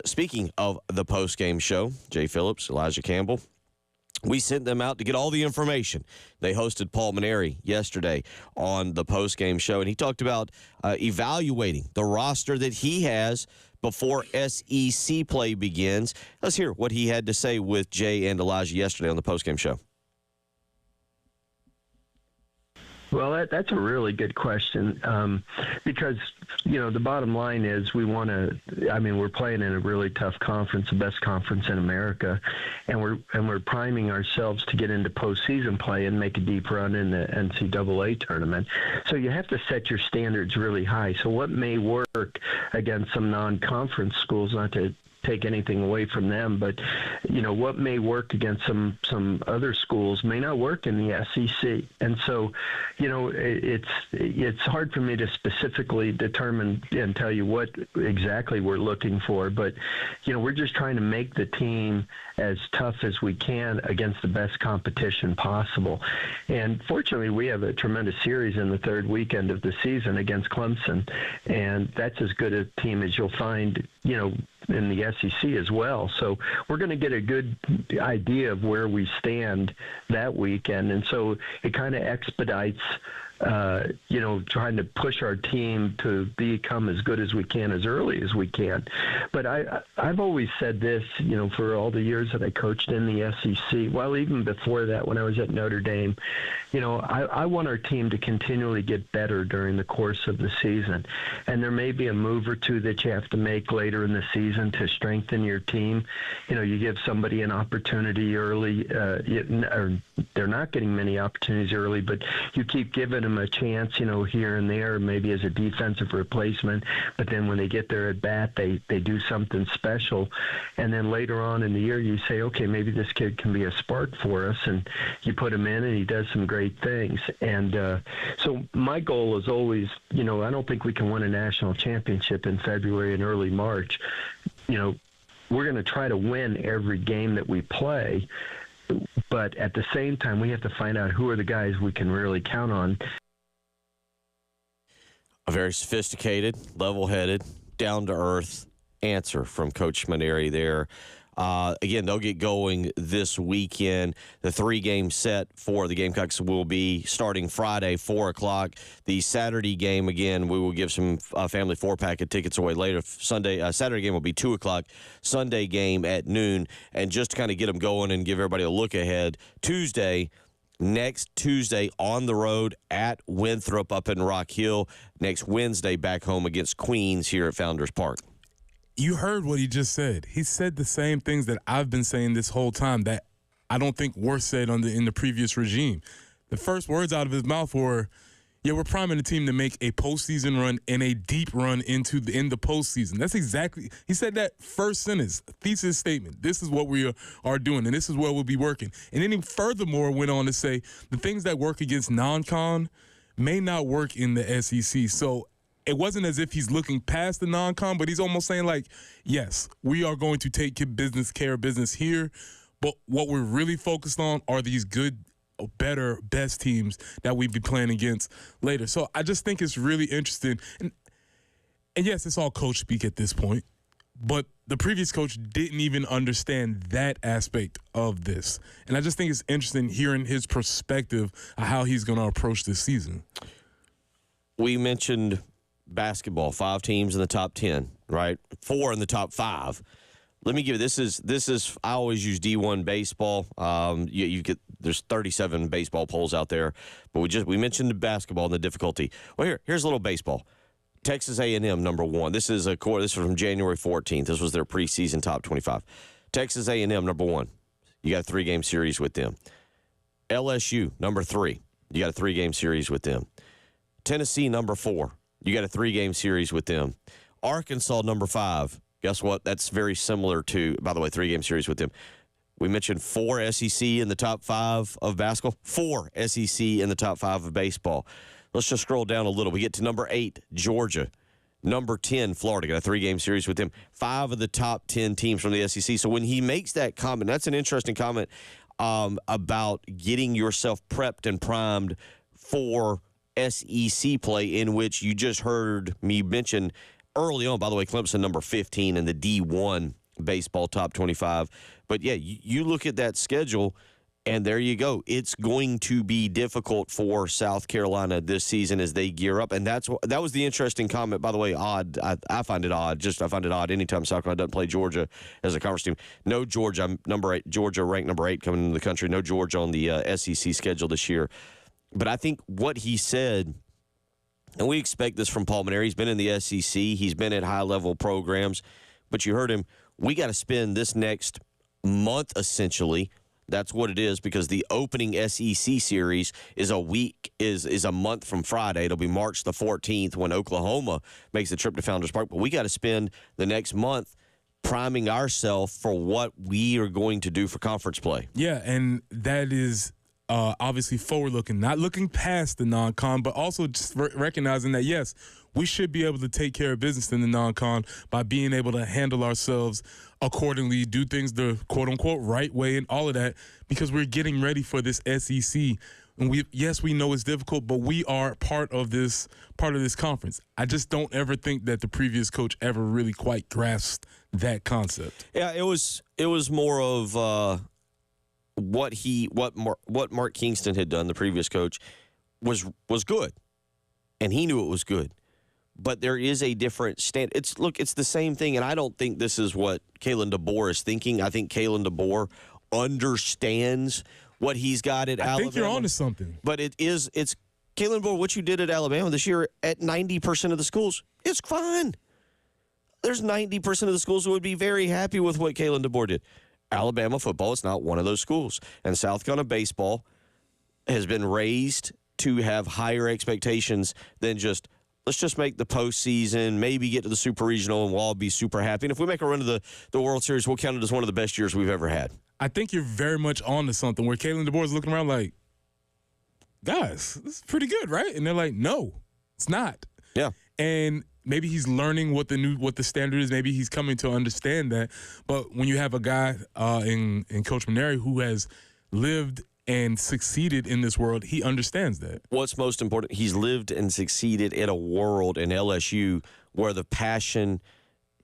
Speaking of the postgame show, Jay Phillips, Elijah Campbell, we sent them out to get all the information. They hosted Paul Maneri yesterday on the postgame show, and he talked about evaluating the roster that he has before SEC play begins. Let's hear what he had to say with Jay and Elijah yesterday on the postgame show. Well, that's a really good question because, the bottom line is we're playing in a really tough conference, the best conference in America, and we're priming ourselves to get into postseason play and make a deep run in the NCAA tournament. So you have to set your standards really high. So what may work against some non-conference schools, not to take anything away from them, but what may work against some other schools may not work in the SEC. And so it's hard for me to specifically determine and tell you what exactly we're looking for, but we're just trying to make the team as tough as we can against the best competition possible. And fortunately, we have a tremendous series in the third weekend of the season against Clemson, and that's as good a team as you'll find in the SEC as well. So we're going to get a good idea of where we stand that weekend. And so it kind of expedites, trying to push our team to become as good as we can, as early as we can. But I've always said this, for all the years that I coached in the SEC, well, even before that, when I was at Notre Dame, I want our team to continually get better during the course of the season. And there may be a move or two that you have to make later in the season to strengthen your team. You give somebody an opportunity early, or they're not getting many opportunities early, but you keep giving them a chance, here and there, maybe as a defensive replacement. But then when they get their at bat, they do something special. And then later on in the year, you say, okay, maybe this kid can be a spark for us. And you put him in and he does some great things. And so my goal is always, I don't think we can win a national championship in February and early March. We're going to try to win every game that we play. But at the same time, we have to find out who are the guys we can really count on. A very sophisticated, level-headed, down-to-earth answer from Coach Maneri there. Again, they'll get going this weekend. The 3-game set for the Gamecocks will be starting Friday, 4 o'clock. The Saturday game, again, we will give some family 4-pack of tickets away later. Saturday game will be 2 o'clock. Sunday game at noon. And just to kind of get them going and give everybody a look ahead, next Tuesday on the road at Winthrop up in Rock Hill. Next Wednesday back home against Queens here at Founders Park. You heard what he just said. He said the same things that I've been saying this whole time that I don't think were said in the previous regime. The first words out of his mouth were, yeah, we're priming the team to make a postseason run and a deep run in the postseason. That's exactly, he said that first sentence, thesis statement. This is what we are doing, and this is where we'll be working. And then he furthermore went on to say the things that work against non-con may not work in the SEC. So it wasn't as if he's looking past the non-con, but he's almost saying like, yes, we are going to take care of business here, but what we're really focused on are these good, better, best teams that we'd be playing against later. So I just think it's really interesting. And yes, it's all coach speak at this point, but the previous coach didn't even understand that aspect of this. And I just think it's interesting hearing his perspective of how he's going to approach this season. We mentioned basketball, 5 teams in the top 10, right? 4 in the top 5. Let me give you this is I always use D1 baseball. You get there's 37 baseball polls out there, but we mentioned the basketball and the difficulty. Well, here's a little baseball. Texas A&M number 1. This is from January 14th. This was their preseason top 25. Texas A&M number 1. You got a 3-game series with them. LSU number 3. You got a 3-game series with them. Tennessee number 4. You got a 3-game series with them. Arkansas, number 5. Guess what? That's very similar to, by the way, 3-game series with them. We mentioned 4 SEC in the top 5 of basketball. 4 SEC in the top 5 of baseball. Let's just scroll down a little. We get to number 8, Georgia. Number 10, Florida. Got a 3-game series with them. 5 of the top 10 teams from the SEC. So when he makes that comment, that's an interesting comment about getting yourself prepped and primed for SEC play, in which you just heard me mention early on. By the way, Clemson number 15 in the D1 baseball top 25. But yeah, you look at that schedule, and there you go. It's going to be difficult for South Carolina this season as they gear up, and that was the interesting comment. By the way, odd. I find it odd. I find it odd anytime South Carolina doesn't play Georgia as a conference team. No Georgia, number 8. Georgia ranked number 8 coming into the country. No Georgia on the SEC schedule this year. But I think what he said, and we expect this from Paul Mainieri, he's been in the SEC, he's been at high-level programs, but you heard him, we got to spend this next month, essentially. That's what it is, because the opening SEC series is a month from Friday. It'll be March the 14th when Oklahoma makes the trip to Founders Park. But we got to spend the next month priming ourselves for what we are going to do for conference play. Yeah, and that is obviously forward-looking, not looking past the non-con, but also just recognizing that, yes, we should be able to take care of business in the non-con by being able to handle ourselves accordingly, do things the quote-unquote right way and all of that, because we're getting ready for this SEC. And we know it's difficult, but we are part of this conference. I just don't ever think that the previous coach ever really quite grasped that concept. Yeah, it was more of what Mark Kingston had done, the previous coach, was good, and he knew it was good. But there is a different standard. It's the same thing, and I don't think this is what Kalen DeBoer is thinking. I think Kalen DeBoer understands what he's got at Alabama. I think you're onto something. But it's Kalen DeBoer, what you did at Alabama this year at 90% of the schools, it's fine. There's 90% of the schools who would be very happy with what Kalen DeBoer did. Alabama football is not one of those schools. And South Carolina baseball has been raised to have higher expectations than just, let's just make the postseason, maybe get to the super regional, and we'll all be super happy. And if we make a run to the World Series, we'll count it as one of the best years we've ever had. I think you're very much on to something where Kalen DeBoer is looking around like, guys, this is pretty good, right? And they're like, no, it's not. Yeah. And maybe he's learning what the standard is. Maybe he's coming to understand that. But when you have a guy in Coach Mainieri who has lived and succeeded in this world, he understands that. What's most important, he's lived and succeeded in a world in LSU where the passion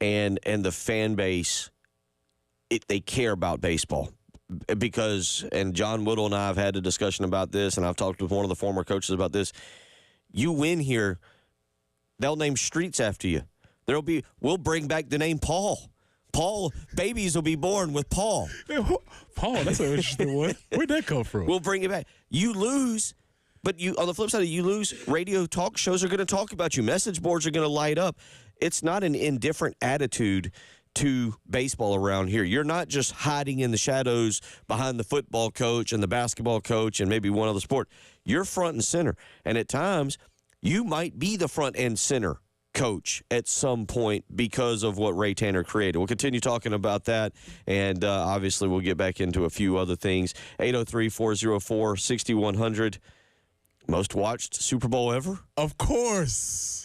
and the fan base they care about baseball. Because, and John Woodall and I have had a discussion about this, and I've talked with one of the former coaches about this. You win here, they'll name streets after you. We'll bring back the name Paul. Paul, babies will be born with Paul. Paul, that's an interesting one. Where'd that come from? We'll bring it back. You lose, but on the flip side, you lose, radio talk shows are going to talk about you. Message boards are going to light up. It's not an indifferent attitude to baseball around here. You're not just hiding in the shadows behind the football coach and the basketball coach and maybe one other sport. You're front and center. And at times, you might be the front and center coach at some point because of what Ray Tanner created. We'll continue talking about that, and obviously we'll get back into a few other things. 803-404-6100. Most watched Super Bowl ever? Of course.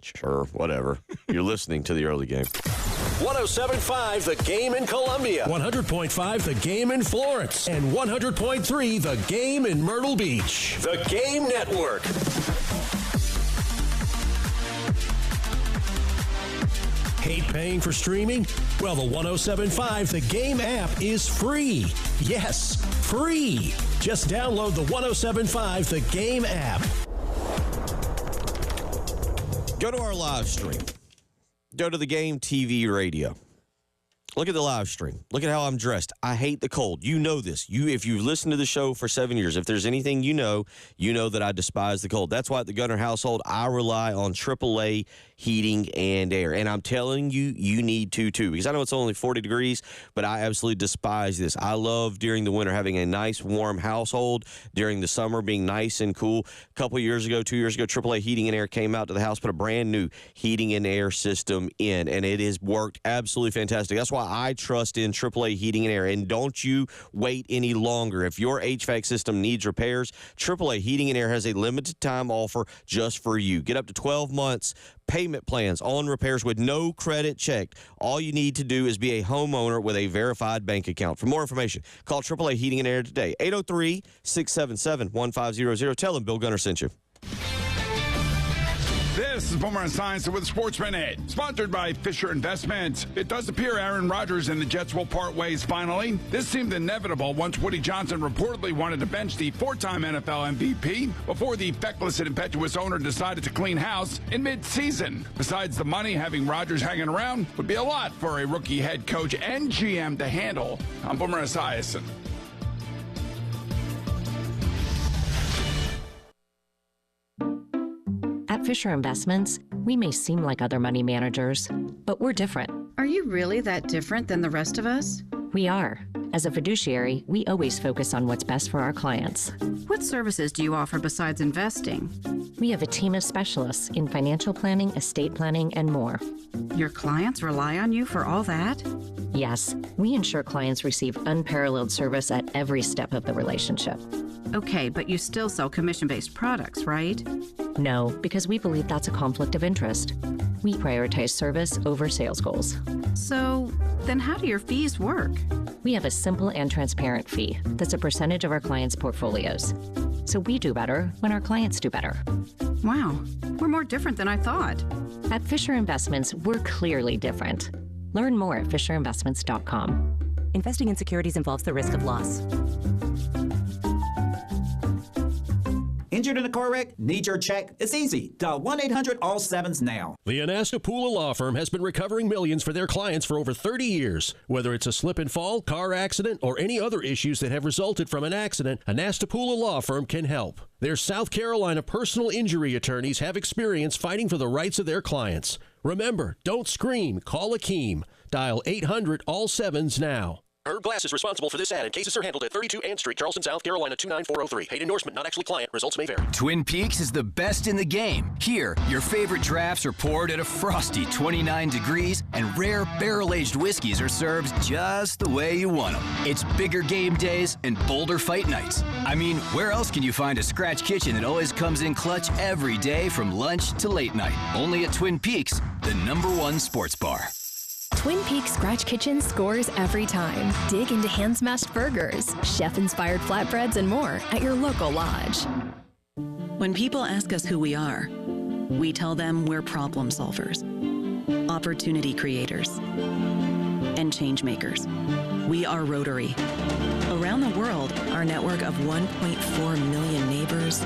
Sure, whatever. You're listening to the early game. 107.5 The Game in Columbia, 100.5 The Game in Florence, and 100.3 The Game in Myrtle Beach. The Game Network. Hate paying for streaming? Well, the 107.5 The Game app is free. Yes, free. Just download the 107.5 The Game app. Go to our live stream. Go to the Game TV radio. Look at the live stream. Look at how I'm dressed. I hate the cold. You know this. If you've listened to the show for 7 years, if there's anything you know that I despise the cold. That's why at the Gunner household, I rely on AAA heating and air. And I'm telling you, you need to too. Because I know it's only 40 degrees, but I absolutely despise this. I love during the winter having a nice warm household. During the summer being nice and cool. A couple years ago, 2 years ago, AAA heating and air came out to the house, put a brand new heating and air system in. And it has worked absolutely fantastic. That's why I trust in AAA heating and air. And don't you wait any longer. If your HVAC system needs repairs, AAA heating and air has a limited time offer just for you. Get up to 12 months payment plans on repairs with no credit checked. All you need to do is be a homeowner with a verified bank account. For more information, call AAA Heating and Air today. 803-677-1500. Tell them Bill Gunner sent you. This is Boomer and Science with Sports Minute, sponsored by Fisher Investments. It does appear Aaron Rodgers and the Jets will part ways finally. This seemed inevitable once Woody Johnson reportedly wanted to bench the four-time NFL MVP before the feckless and impetuous owner decided to clean house in mid-season. Besides the money, having Rodgers hanging around would be a lot for a rookie head coach and GM to handle. I'm Boomer Esiason. At Fisher Investments, we may seem like other money managers, but we're different. Are you really that different than the rest of us? We are. As a fiduciary, we always focus on what's best for our clients. What services do you offer besides investing? We have a team of specialists in financial planning, estate planning, and more. Your clients rely on you for all that? Yes, we ensure clients receive unparalleled service at every step of the relationship. Okay, but you still sell commission-based products, right? No, because we believe that's a conflict of interest. We prioritize service over sales goals. So, then how do your fees work? We have a simple and transparent fee that's a percentage of our clients' portfolios. So we do better when our clients do better. Wow, we're more different than I thought. At Fisher Investments, we're clearly different. Learn more at FisherInvestments.com. Investing in securities involves the risk of loss. Injured in a car wreck? Need your check? It's easy. Dial 1-800-ALL-7s now. The Anastapula Law Firm has been recovering millions for their clients for over 30 years. Whether it's a slip and fall, car accident, or any other issues that have resulted from an accident, Anastapula Law Firm can help. Their South Carolina personal injury attorneys have experience fighting for the rights of their clients. Remember, don't scream. Call Akeem. Dial 800-ALL-7s now. Herb Glass is responsible for this ad, and cases are handled at 32 Ann Street, Charleston, South Carolina, 29403. Paid endorsement, not actually client. Results may vary. Twin Peaks is the best in the game. Here, your favorite drafts are poured at a frosty 29 degrees, and rare barrel-aged whiskeys are served just the way you want them. It's bigger game days and bolder fight nights. I mean, where else can you find a scratch kitchen that always comes in clutch every day from lunch to late night? Only at Twin Peaks, the #1 sports bar. Twin Peaks Scratch Kitchen scores every time. Dig into hand-smashed burgers, chef-inspired flatbreads, and more at your local lodge. When people ask us who we are, we tell them we're problem solvers, opportunity creators, and changemakers. We are Rotary. Around the world, our network of 1.4 million neighbors,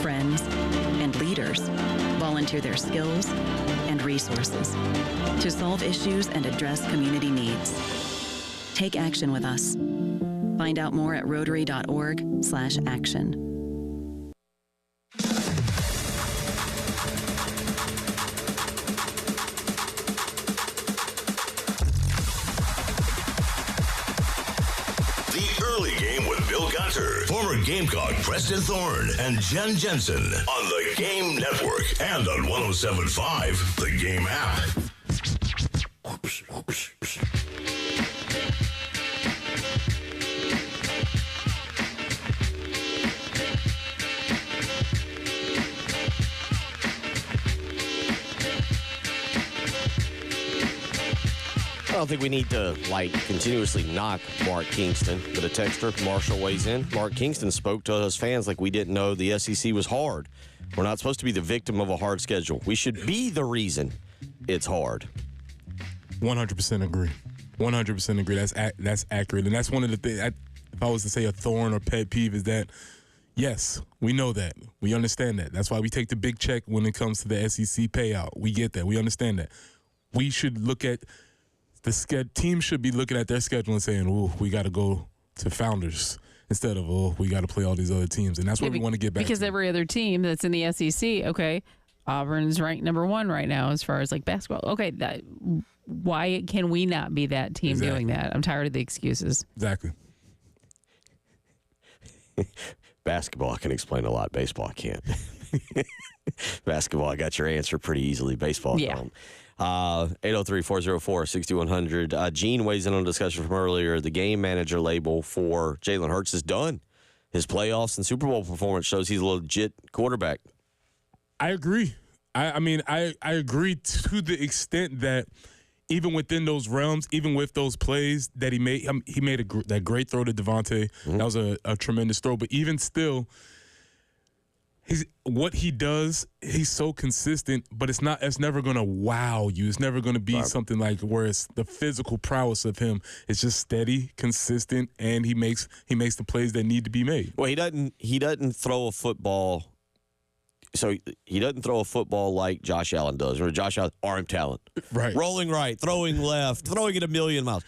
friends, and leaders volunteer their skills and resources to solve issues and address community needs. Take action with us. Find out more at rotary.org/action. Early Game with Bill Gunter, former Gamecock Preston Thorne, and Jen Jensen on the Game Network and on 107.5, the Game app. I don't think we need to, continuously knock Mark Kingston. But a texter, Marshall, weighs in. Mark Kingston spoke to us fans like we didn't know the SEC was hard. We're not supposed to be the victim of a hard schedule. We should be the reason it's hard. 100% agree. 100% agree. That's accurate. And that's one of the things, if I was to say a thorn or pet peeve, is that, yes, we know that. We understand that. That's why we take the big check when it comes to the SEC payout. We get that. We understand that. We should look at the team should be looking at their schedule and saying, "Oh, we got to go to Founders," instead of, "Oh, we got to play all these other teams." And that's what we want to get back to. Because every other team that's in the SEC, okay, Auburn's ranked number 1 right now as far as basketball. Okay, why can we not be that team doing that? I'm tired of the excuses. Exactly. Basketball, I can explain a lot. Baseball, I can't. Basketball, I got your answer pretty easily. Baseball, yeah. 803-404-6100. Gene weighs in on a discussion from earlier. The game manager label for Jalen Hurts is done. His playoffs and Super Bowl performance shows he's a legit quarterback. I agree. I agree to the extent that even within those realms, even with those plays that he made that great throw to Devontae. Mm-hmm. That was a tremendous throw. But even still, what he does, he's so consistent, but it's never going to wow you. It's never going to be something like where it's the physical prowess of him. It's just steady, consistent, and he makes the plays that need to be made. Well, he doesn't throw a football. So he doesn't throw a football like Josh Allen does, or Josh Allen, arm talent. Right. Rolling right, throwing left, throwing it a million miles.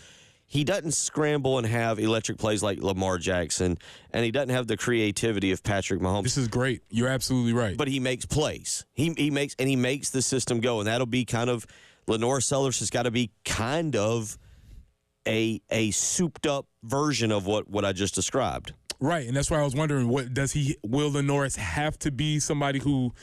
He doesn't scramble and have electric plays like Lamar Jackson, and he doesn't have the creativity of Patrick Mahomes. This is great. You're absolutely right. But he makes plays. He makes the system go, and that'll be kind of Lenore Sellers has got to be kind of a souped up version of what I just described. Right, and that's why I was wondering, will Lenore have to be somebody who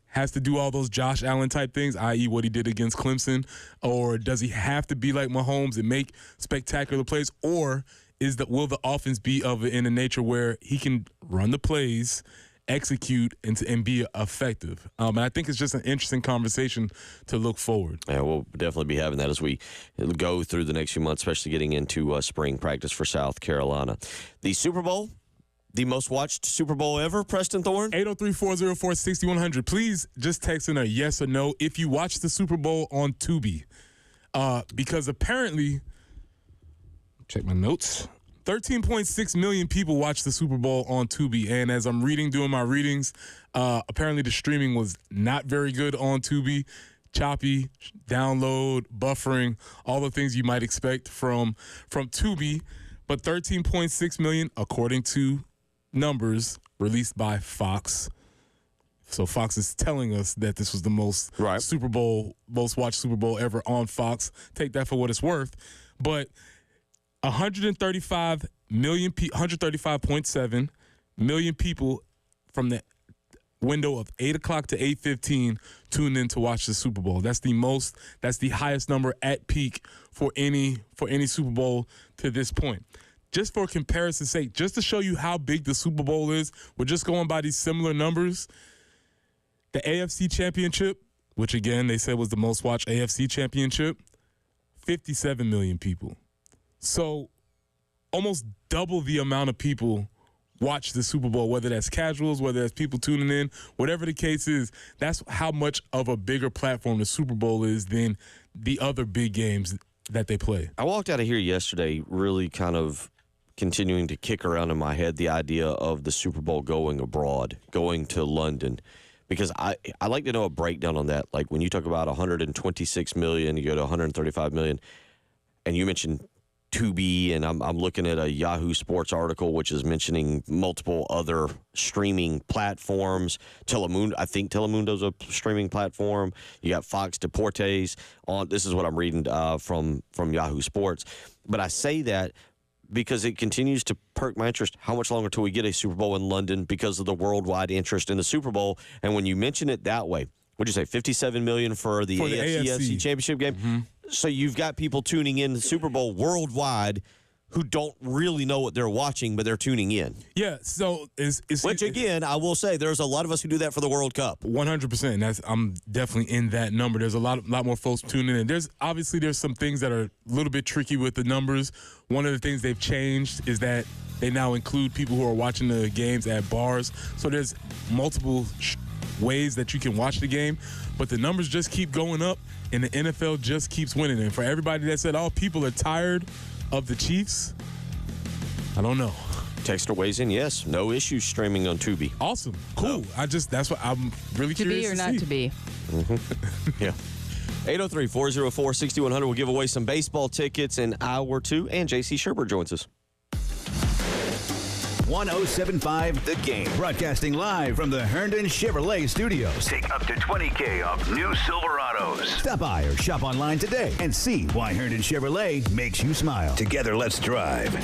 has to do all those Josh Allen type things, i.e. what he did against Clemson, or does he have to be like Mahomes and make spectacular plays, or will the offense be in a nature where he can run the plays, execute, and be effective? And I think it's just an interesting conversation to look forward. Yeah, we'll definitely be having that as we go through the next few months, especially getting into spring practice for South Carolina. The Super Bowl. The most watched Super Bowl ever, Preston Thorne? 803-404-6100. Please just text in a yes or no if you watched the Super Bowl on Tubi. Because apparently, check my notes, 13.6 million people watched the Super Bowl on Tubi. And as I'm doing my readings, apparently the streaming was not very good on Tubi. Choppy, download, buffering, all the things you might expect from Tubi. But 13.6 million, according to numbers released by Fox. So Fox is telling us that this was the most watched Super Bowl ever on Fox. Take that for what it's worth. But 135.7 million people from the window of 8 o'clock to 8:15 tuned in to watch the Super Bowl. That's the highest number at peak for any Super Bowl to this point. Just for comparison's sake, just to show you how big the Super Bowl is, we're just going by these similar numbers. The AFC Championship, which again they said was the most watched AFC Championship, 57 million people. So almost double the amount of people watch the Super Bowl, whether that's casuals, whether that's people tuning in, whatever the case is. That's how much of a bigger platform the Super Bowl is than the other big games that they play. I walked out of here yesterday really kind of continuing to kick around in my head the idea of the Super Bowl going abroad, going to London, because I like to know a breakdown on that. Like when you talk about 126 million, you go to 135 million, and you mentioned Tubi, and I'm looking at a Yahoo Sports article which is mentioning multiple other streaming platforms. Telemundo, I think Telemundo's a streaming platform. You got Fox Deportes on. This is what I'm reading from Yahoo Sports. But I say that because it continues to perk my interest. How much longer till we get a Super Bowl in London because of the worldwide interest in the Super Bowl? And when you mention it that way, what'd you say, $57 million for the AFC Championship game? Mm-hmm. So you've got people tuning in to the Super Bowl worldwide who don't really know what they're watching, but they're tuning in. Yeah, so which again, I will say, there's a lot of us who do that for the World Cup. 100%. I'm definitely in that number. There's a lot more folks tuning in. There's some things that are a little bit tricky with the numbers. One of the things they've changed is that they now include people who are watching the games at bars. So there's multiple ways that you can watch the game, but the numbers just keep going up, and the NFL just keeps winning. And for everybody that said, people are tired of the Chiefs, I don't know. Texter weighs in, yes. No issues streaming on Tubi. Awesome. Cool. No. That's what I'm really curious to see. To be or not to be. Mm-hmm. Yeah. 803-404-6100. We'll give away some baseball tickets in hour 2, and J.C. Sherbert joins us. 107.5 The Game. Broadcasting live from the Herndon Chevrolet Studios. Take up to $20,000 off new Silverados. Stop by or shop online today and see why Herndon Chevrolet makes you smile. Together, let's drive.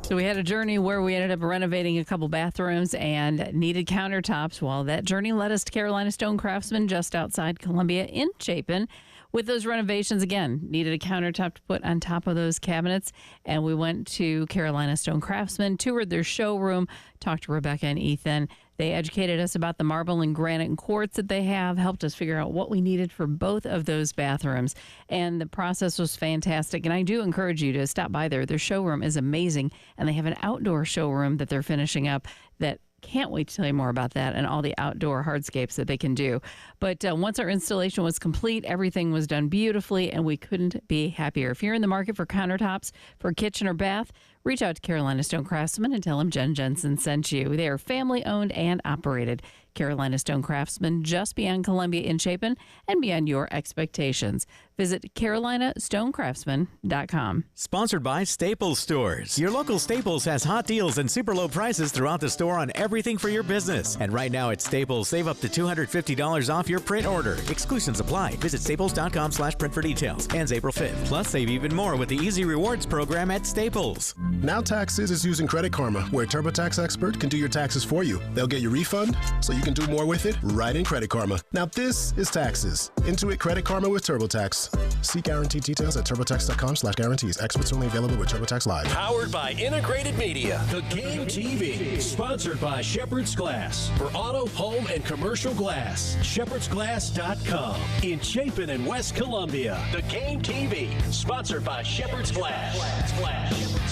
So we had a journey where we ended up renovating a couple bathrooms and needed countertops. Well, that journey led us to Carolina Stone Craftsman just outside Columbia in Chapin. With those renovations, again, needed a countertop to put on top of those cabinets. And we went to Carolina Stone Craftsman, toured their showroom, talked to Rebecca and Ethan. They educated us about the marble and granite and quartz that they have, helped us figure out what we needed for both of those bathrooms. And the process was fantastic. And I do encourage you to stop by there. Their showroom is amazing. And they have an outdoor showroom that they're finishing up that can't wait to tell you more about that and all the outdoor hardscapes that they can do. But once our installation was complete, everything was done beautifully, and we couldn't be happier. If you're in the market for countertops for a kitchen or bath, reach out to Carolina Stone Craftsman and tell them Jen Jensen sent you. They are family-owned and operated. Carolina Stone Craftsman, just beyond Columbia in Chapin and beyond your expectations. Visit CarolinaStoneCraftsman.com. Sponsored by Staples Stores. Your local Staples has hot deals and super low prices throughout the store on everything for your business. And right now at Staples, save up to $250 off your print order. Exclusions apply. Visit staples.com/print for details. Ends April 5th. Plus, save even more with the Easy Rewards program at Staples. Now Taxes is using Credit Karma, where a TurboTax expert can do your taxes for you. They'll get your refund so you can do more with it right in Credit Karma. Now this is taxes. Intuit Credit Karma with TurboTax. See guaranteed details at turbotax.com/guarantees. Experts only available with TurboTax Live. Powered by Integrated Media. The Game TV. Sponsored by Shepherd's Glass. For auto, home, and commercial glass. ShepherdsGlass.com. In Chapin and West Columbia. The Game TV. Sponsored by Shepherd's Glass. Shepherd's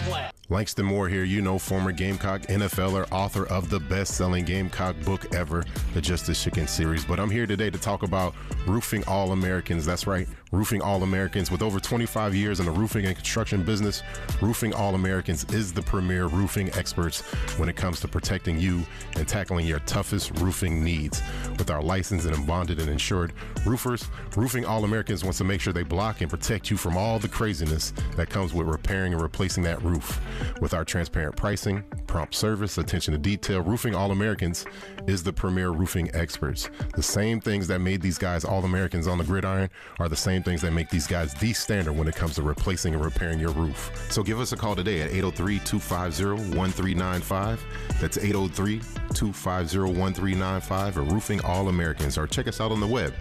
Glass. Langston Moore here, former Gamecock NFLer, author of the best-selling Gamecock book ever, the Justice Chicken series. But I'm here today to talk about Roofing All-Americans. That's right, Roofing All-Americans. With over 25 years in the roofing and construction business, Roofing All-Americans is the premier roofing experts when it comes to protecting you and tackling your toughest roofing needs. With our licensed and bonded and insured roofers, Roofing All-Americans wants to make sure they block and protect you from all the craziness that comes with repairing and replacing that roof. With our transparent pricing, prompt service, attention to detail, Roofing All-Americans is the premier roofing experts. The same things that made these guys All-Americans on the gridiron are the same things that make these guys the standard when it comes to replacing and repairing your roof. So give us a call today at 803-250-1395. That's 803-250-1395 or Roofing All-Americans, or check us out on the web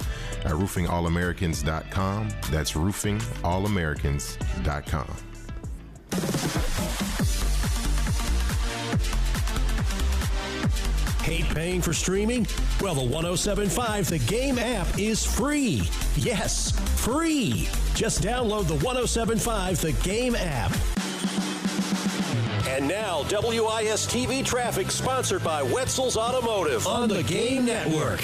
at roofingallamericans.com. That's roofingallamericans.com. Hate paying for streaming? Well, the 107.5 The Game app is free. Yes, free. Just download the 107.5 The Game app. And now, WIS TV traffic sponsored by Wetzel's Automotive on the Game Network.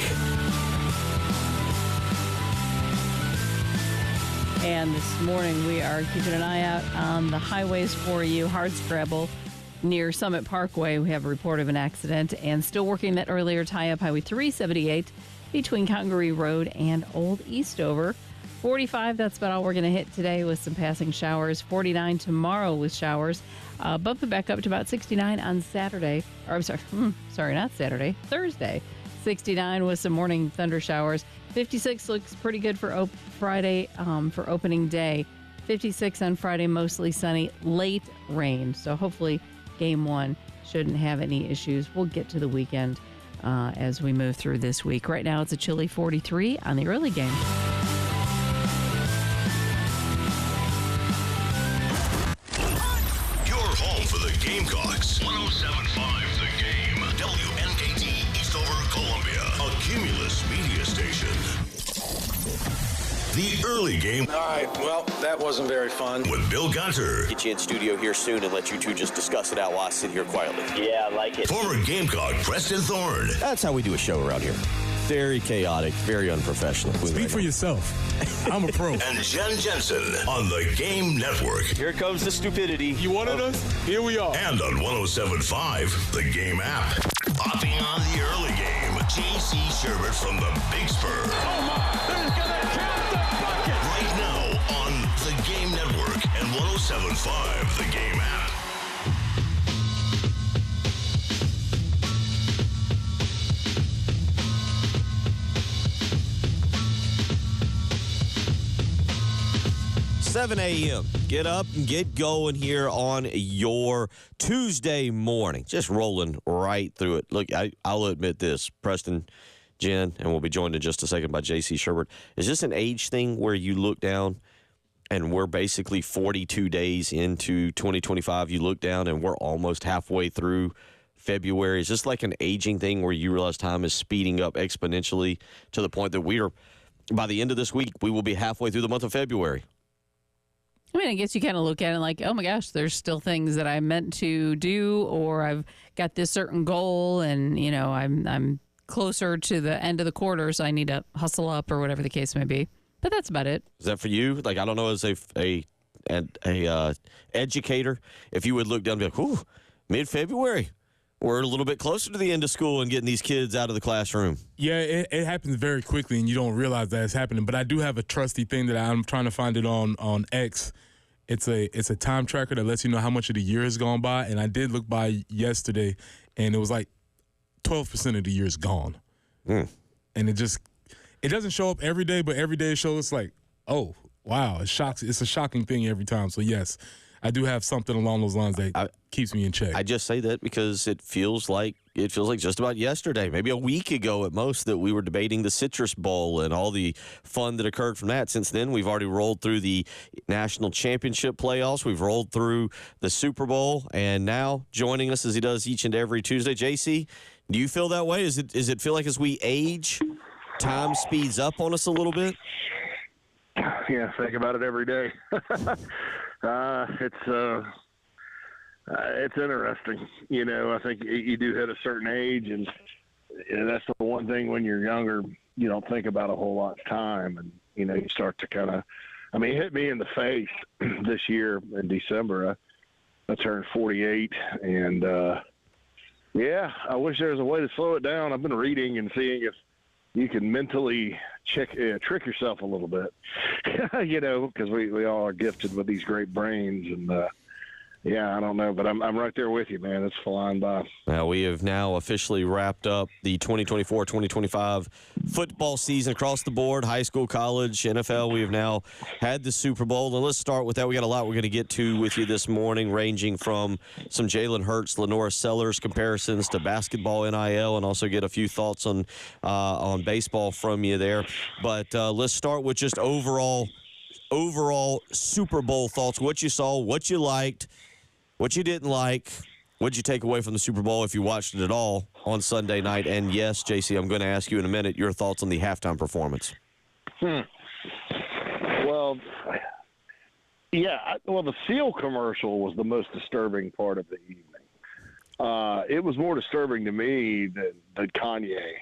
And this morning we are keeping an eye out on the highways for you. Hardscrabble near Summit Parkway. We have a report of an accident and still working that earlier tie-up, Highway 378 between Congaree Road and Old Eastover. 45, that's about all we're going to hit today with some passing showers. 49 tomorrow with showers. Bump it back up to about 69 on Saturday. Or I'm sorry, not Saturday, Thursday. 69 with some morning thunder showers. 56 looks pretty good for Friday for opening day. 56 on Friday, mostly sunny, late rain. So hopefully game one shouldn't have any issues. We'll get to the weekend as we move through this week. Right now it's a chilly 43 on the early game. Gamecocks, 107.5 The Game, WNKT Eastover, Columbia, a Cumulus media station. The early game. All right, well, that wasn't very fun. With Bill Gunter. Get you in studio here soon and let you two just discuss it out while I sit here quietly. Yeah, I like it. Former Gamecock Preston Thorne. That's how we do a show around here. Very chaotic, very unprofessional. Speak for yourself. I'm a pro. And Jen Jensen on the Game Network. Here comes the stupidity. You wanted us? Here we are. And on 107.5, the Game app. Popping on the early game, J.C. Sherbert from the Big Spur. Oh my, there's gonna count the bucket. Right now on the Game Network and 107.5, the Game app. $7 a.m. Get up and get going here on your Tuesday morning. Just rolling right through it. Look, I'll admit this, Preston, Jen, and we'll be joined in just a second by J.C. Sherbert. Is this an age thing where you look down and we're basically 42 days into 2025? You look down and we're almost halfway through February. Is this like an aging thing where you realize time is speeding up exponentially to the point that we are, by the end of this week, we will be halfway through the month of February? I mean, I guess you kind of look at it like, oh my gosh, there's still things that I meant to do, or I've got this certain goal, and you know, I'm closer to the end of the quarter, so I need to hustle up, or whatever the case may be. But that's about it. Is that for you? Like, I don't know, as a educator, if you would look down and be like, "Ooh, mid-February, we're a little bit closer to the end of school and getting these kids out of the classroom." Yeah, it happens very quickly, and you don't realize that it's happening. But I do have a trusty thing that I'm trying to find it on X. It's a time tracker that lets you know how much of the year has gone by. And I did look by yesterday, and it was like 12% of the year is gone. And it doesn't show up every day, but every day it shows like, oh, wow, it's a shocking thing every time. So, yes, I do have something along those lines that keeps me in check. I just say that because it feels like just about yesterday, maybe a week ago at most, that we were debating the Citrus Bowl and all the fun that occurred from that. Since then, we've already rolled through the national championship playoffs. We've rolled through the Super Bowl, and now joining us as he does each and every Tuesday, JC, do you feel that way? Is it feel like as we age, time speeds up on us a little bit? Yeah, think about it every day. It's interesting. You know, I think you do hit a certain age, and that's the one thing when you're younger, you don't think about a whole lot of time. And, you know, you start to kind of, I mean, it hit me in the face this year in December. I turned 48, and, yeah, I wish there was a way to slow it down. I've been reading and seeing if you can mentally trick yourself a little bit, you know, because we all are gifted with these great brains. And, yeah, I don't know, but I'm right there with you, man. It's flying by. Now, we have now officially wrapped up the 2024-2025 football season across the board, high school, college, NFL. We have now had the Super Bowl, and let's start with that. We got a lot we're going to get to with you this morning, ranging from some Jalen Hurts, Lenora Sellers comparisons to basketball NIL, and also get a few thoughts on baseball from you there. But let's start with just overall Super Bowl thoughts, what you saw, what you liked, what you didn't like. What did you take away from the Super Bowl if you watched it at all on Sunday night? And yes, JC, I'm going to ask you in a minute your thoughts on the halftime performance. Well, yeah. Well, the Seal commercial was the most disturbing part of the evening. It was more disturbing to me than Kanye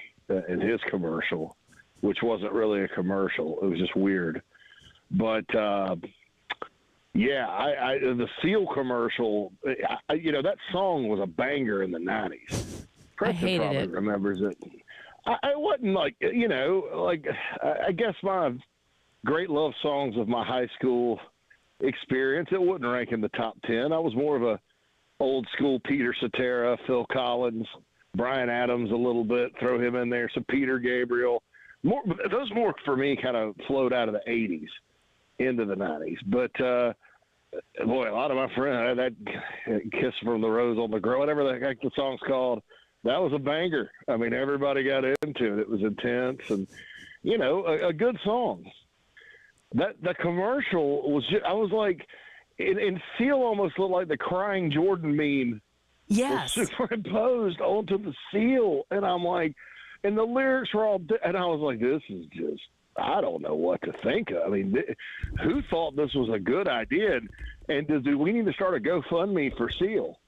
in his commercial, which wasn't really a commercial. It was just weird. But yeah, the Seal commercial, that song was a banger in the 90s. Preston probably remembers it. I wasn't like, I guess my great love songs of my high school experience, it wouldn't rank in the top 10. I was more of a old school Peter Cetera, Phil Collins, Bryan Adams a little bit, throw him in there, some Peter Gabriel. Those more for me kind of flowed out of the 80s into the 90s. But, boy, a lot of my friends, that Kiss from the Rose on the Grove, whatever the song's called, that was a banger. I mean, everybody got into it. It was intense and, a good song. The commercial was just, I was like, and Seal almost looked like the crying Jordan meme. Yes. Superimposed onto the Seal. And I'm like, and the lyrics were all, and I was like, this is just, I don't know what to think of. I mean, who thought this was a good idea? And do we need to start a GoFundMe for Seal?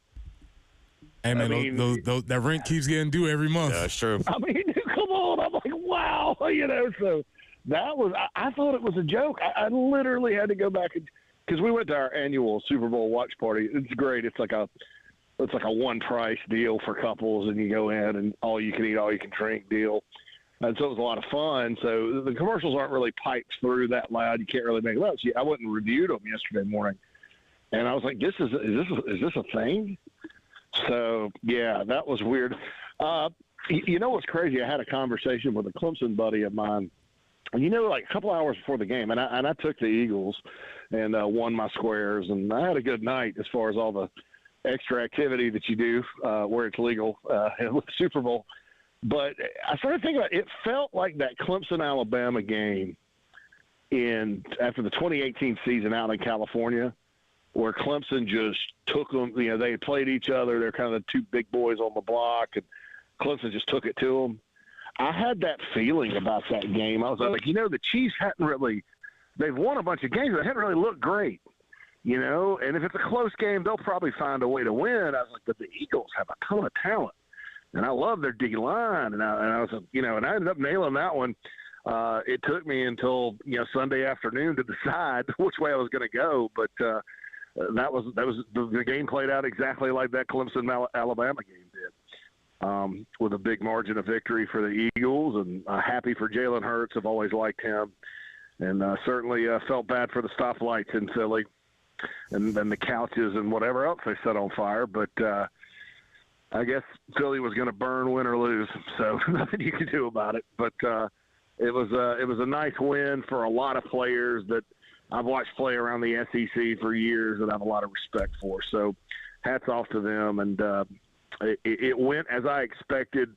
Hey, man, that rent keeps getting due every month. Yeah, that's true. I mean, come on. I'm like, wow. So that was, I thought it was a joke. I literally had to go back because we went to our annual Super Bowl watch party. It's great. It's like a one price deal for couples, and you go in and all you can eat, all you can drink deal. And so it was a lot of fun. So the commercials aren't really piped through that loud. You can't really make it up. See, I went and reviewed them yesterday morning, and I was like, is this a thing? So yeah, that was weird. You know what's crazy? I had a conversation with a Clemson buddy of mine, and like a couple hours before the game, and I took the Eagles and won my squares, and I had a good night as far as all the extra activity that you do where it's legal with the Super Bowl. But I started thinking about it. It felt like that Clemson-Alabama game after the 2018 season out in California, where Clemson just took them. They had played each other. They're kind of the two big boys on the block, and Clemson just took it to them. I had that feeling about that game. I was like, the Chiefs they've won a bunch of games, but they hadn't really looked great. And if it's a close game, they'll probably find a way to win. I was like, but the Eagles have a ton of talent, and I love their D line. And I was, and I ended up nailing that one. It took me until Sunday afternoon to decide which way I was going to go, but that was the game played out exactly like that Clemson-Alabama game did, with a big margin of victory for the Eagles, and happy for Jalen Hurts. I've always liked him, and certainly felt bad for the stoplights in Philly. And then the couches and whatever else they set on fire. But I guess Philly was going to burn, win or lose, so nothing you can do about it. But it was a nice win for a lot of players that I've watched play around the SEC for years that I have a lot of respect for. So hats off to them. And it went as I expected,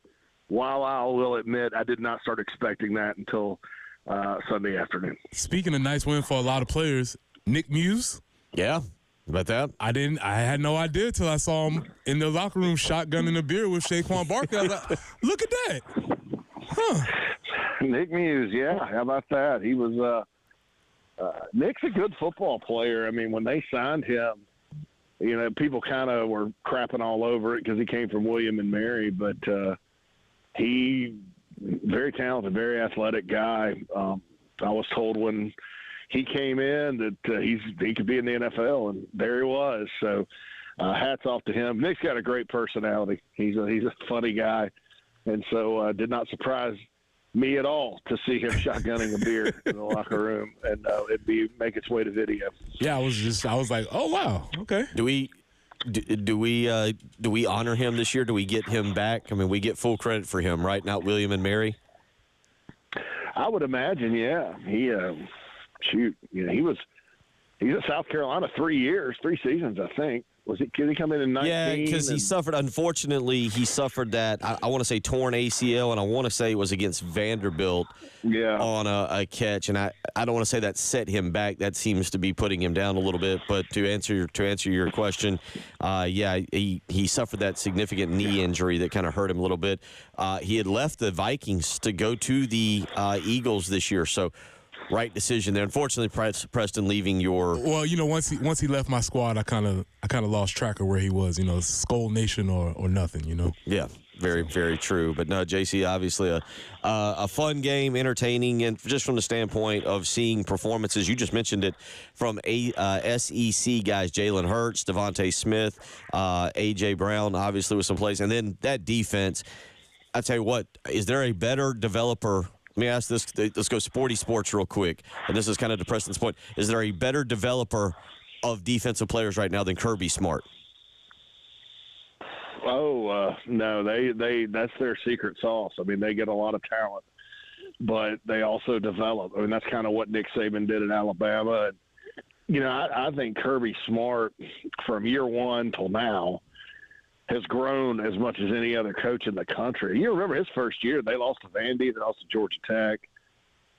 while I will admit I did not start expecting that until Sunday afternoon. Speaking of nice win for a lot of players, Nick Muse. Yeah, about that. I had no idea till I saw him in the locker room shotgunning a beer with Saquon Barkley. I was like, look at that. Huh. Nick Muse, yeah. How about that? He was Nick's a good football player. I mean, when they signed him, people kind of were crapping all over it because he came from William and Mary, but he very talented, very athletic guy. I was told when he came in that he could be in the NFL, and there he was. So hats off to him. Nick's got a great personality. He's a funny guy, and so did not surprise me at all to see him shotgunning a beer in the locker room, and make its way to video. Yeah, I was like, oh wow, okay. Do we honor him this year? Do we get him back? I mean, we get full credit for him, right? Not William and Mary. I would imagine, yeah. He he's at South Carolina 3 seasons, I think. Did he come in 19? Yeah, because he suffered. Unfortunately, he suffered that. I want to say torn ACL, and I want to say it was against Vanderbilt. Yeah. On a catch, and I don't want to say that set him back. That seems to be putting him down a little bit. But to answer your question, he suffered that significant knee injury that kind of hurt him a little bit. He had left the Vikings to go to the Eagles this year, so. Right decision there. Unfortunately, Preston leaving your. Well, once he left my squad, I kind of lost track of where he was. Skull Nation or nothing. Yeah, very, very true. But no, JC, obviously a fun game, entertaining, and just from the standpoint of seeing performances. You just mentioned it from SEC guys, Jalen Hurts, Devontae Smith, A.J. Brown, obviously with some plays. And then that defense, I tell you what, is there a better developer? Let me ask this. Let's go sporty sports real quick. And this is kind of to Preston's point. Is there a better developer of defensive players right now than Kirby Smart? No, they that's their secret sauce. I mean, they get a lot of talent, but they also develop. I mean, that's kind of what Nick Saban did in Alabama. And, you know, I think Kirby Smart from year one till now has grown as much as any other coach in the country. You remember his first year, they lost to Vandy, they lost to Georgia Tech.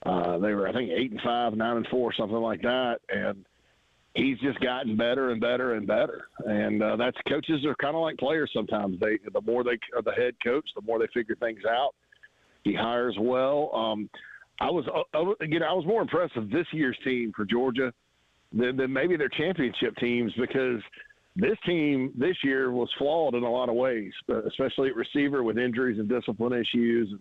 They were, I think, 8-5, 9-4, something like that. And he's just gotten better and better and better. And that's coaches are kind of like players sometimes. The more they are the head coach, the more they figure things out. He hires well. I was more impressed with this year's team for Georgia than maybe their championship teams, because this team this year was flawed in a lot of ways, especially at receiver with injuries and discipline issues, and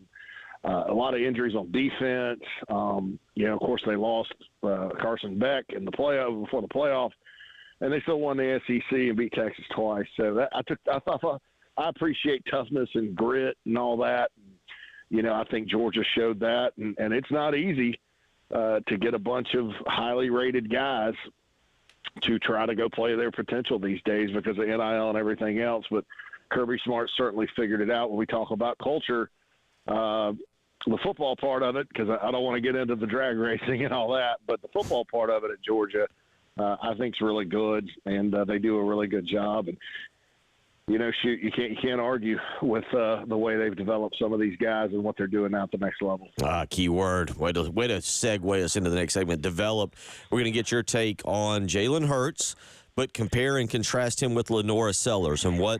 a lot of injuries on defense. Of course, they lost Carson Beck in the playoff before the playoff, and they still won the SEC and beat Texas twice. So I appreciate toughness and grit and all that. You know, I think Georgia showed that, and it's not easy to get a bunch of highly rated guys to try to go play their potential these days because of NIL and everything else. But Kirby Smart certainly figured it out. When we talk about culture, the football part of it, because I don't want to get into the drag racing and all that, but the football part of it at Georgia, I think is really good, and they do a really good job. And you can't argue with the way they've developed some of these guys and what they're doing now at the next level. Key word. Way to segue us into the next segment. Develop. We're going to get your take on Jalen Hurts, but compare and contrast him with Lenora Sellers and what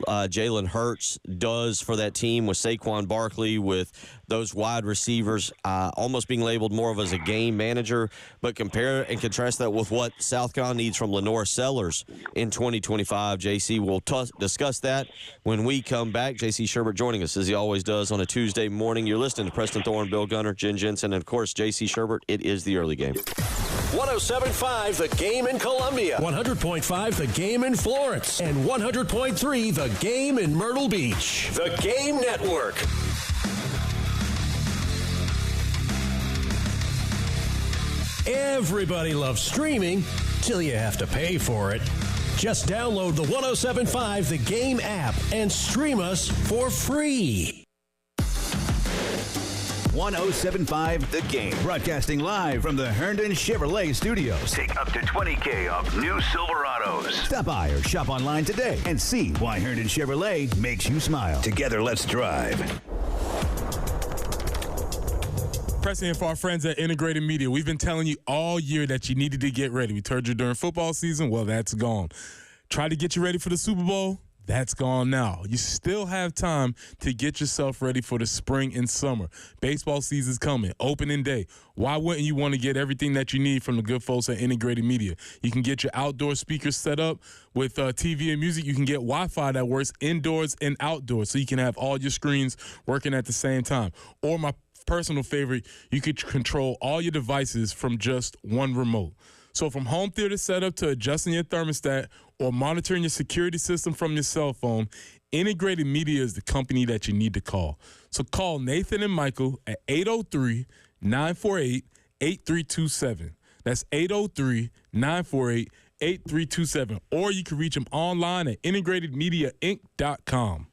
Jalen Hurts does for that team with Saquon Barkley, with those wide receivers almost being labeled more of as a game manager, but compare and contrast that with what South Carolina needs from Lenora Sellers in 2025. JC will discuss that when we come back. JC Sherbert joining us, as he always does, on a Tuesday morning. You're listening to Preston Thorne, Bill Gunner, Jen Jensen, and, of course, JC Sherbert. It is the early game. 107.5 The Game in Columbia, 100.5 The Game in Florence, and 100.3 The Game in Myrtle Beach. The Game Network. Everybody loves streaming till you have to pay for it. Just download the 107.5 The Game app and stream us for free. 107.5 The Game, broadcasting live from the Herndon Chevrolet Studios. Take up to $20,000 off new Silverados. Stop by or shop online today and see why Herndon Chevrolet makes you smile. Together, let's drive. Preston, for our friends at Integrated Media, we've been telling you all year that you needed to get ready. We told you during football season, well, that's gone. Try to get you ready for the Super Bowl. That's gone now. You still have time to get yourself ready for the spring and summer. Baseball season's coming, opening day. Why wouldn't you want to get everything that you need from the good folks at Integrated Media? You can get your outdoor speakers set up with TV and music. You can get Wi-Fi that works indoors and outdoors, so you can have all your screens working at the same time. Or my personal favorite, you could control all your devices from just one remote. So from home theater setup to adjusting your thermostat or monitoring your security system from your cell phone, Integrated Media is the company that you need to call. So call Nathan and Michael at 803-948-8327. That's 803-948-8327. Or you can reach them online at integratedmediainc.com.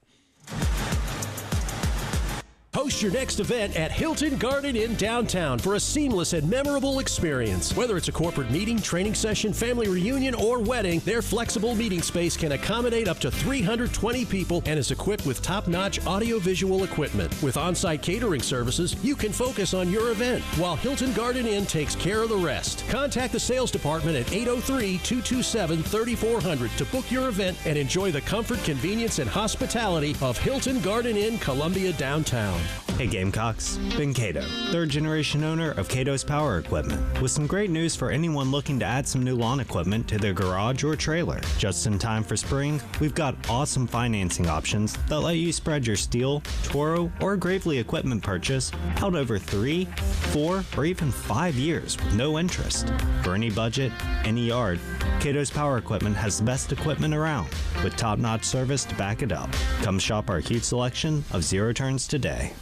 Host your next event at Hilton Garden Inn downtown for a seamless and memorable experience. Whether it's a corporate meeting, training session, family reunion, or wedding, their flexible meeting space can accommodate up to 320 people and is equipped with top-notch audio-visual equipment. With on-site catering services, you can focus on your event, while Hilton Garden Inn takes care of the rest. Contact the sales department at 803-227-3400 to book your event and enjoy the comfort, convenience, and hospitality of Hilton Garden Inn Columbia downtown. Hey Gamecocks, Ben Cato, third generation owner of Cato's Power Equipment, with some great news for anyone looking to add some new lawn equipment to their garage or trailer. Just in time for spring, we've got awesome financing options that let you spread your Steel, Toro, or Gravely equipment purchase out over 3, 4, or even 5 years with no interest. For any budget, any yard, Cato's Power Equipment has the best equipment around, with top-notch service to back it up. Come shop our huge selection of zero turns today.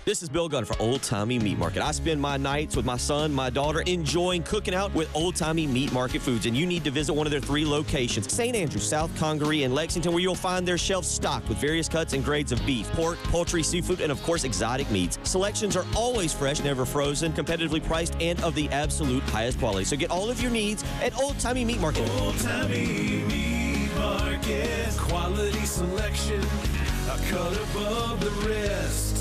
This is Bill Gunn for Old Timey Meat Market. I spend my nights with my son, my daughter, enjoying cooking out with Old Timey Meat Market Foods, and you need to visit one of their 3 locations, St. Andrews, South Congaree, and Lexington, where you'll find their shelves stocked with various cuts and grades of beef, pork, poultry, seafood, and of course, exotic meats. Selections are always fresh, never frozen, competitively priced, and of the absolute highest quality. So get all of your needs at Old Timey Meat Market. Old Timey Meat Market, quality selection, a cut above the rest.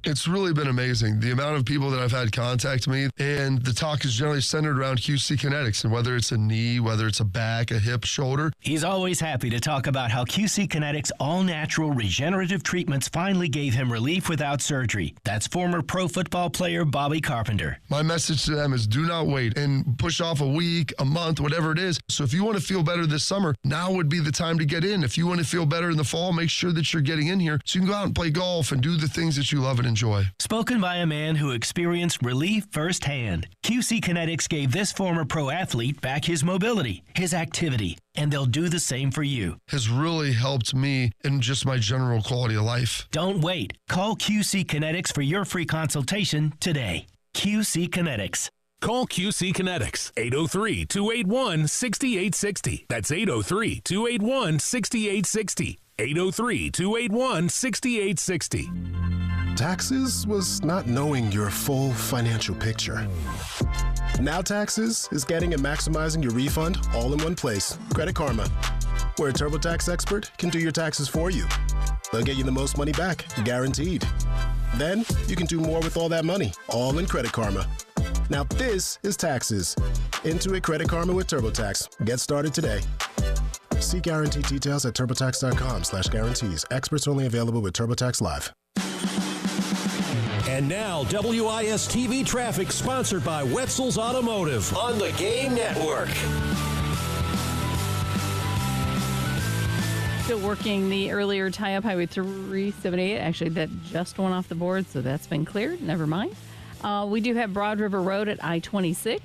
It's really been amazing, the amount of people that I've had contact me, and the talk is generally centered around QC Kinetics, and whether it's a knee, whether it's a back, a hip, shoulder. He's always happy to talk about how QC Kinetics all-natural regenerative treatments finally gave him relief without surgery. That's former pro football player Bobby Carpenter. My message to them is do not wait and push off a week, a month, whatever it is. So if you want to feel better this summer, now would be the time to get in. If you want to feel better in the fall, make sure that you're getting in here so you can go out and play golf and do the things that you love and enjoy. Spoken by a man who experienced relief firsthand. QC Kinetics gave this former pro athlete back his mobility, his activity, and they'll do the same for you. Has really helped me in just my general quality of life. Don't wait. Call QC Kinetics for your free consultation today. QC Kinetics. Call QC Kinetics, 803-281-6860. That's 803-281-6860. 803-281-6860. Taxes was not knowing your full financial picture. Now Taxes is getting and maximizing your refund all in one place. Credit Karma, where a TurboTax expert can do your taxes for you. They'll get you the most money back, guaranteed. Then you can do more with all that money, all in Credit Karma. Now this is Taxes. Intuit Credit Karma with TurboTax. Get started today. See guarantee details at turbotax.com/guarantees. Experts only available with TurboTax Live. And now, WIS-TV traffic sponsored by Wetzel's Automotive on the Game Network. Still working the earlier tie-up Highway 378. Actually, that just went off the board, so that's been cleared. Never mind. We do have Broad River Road at I-26.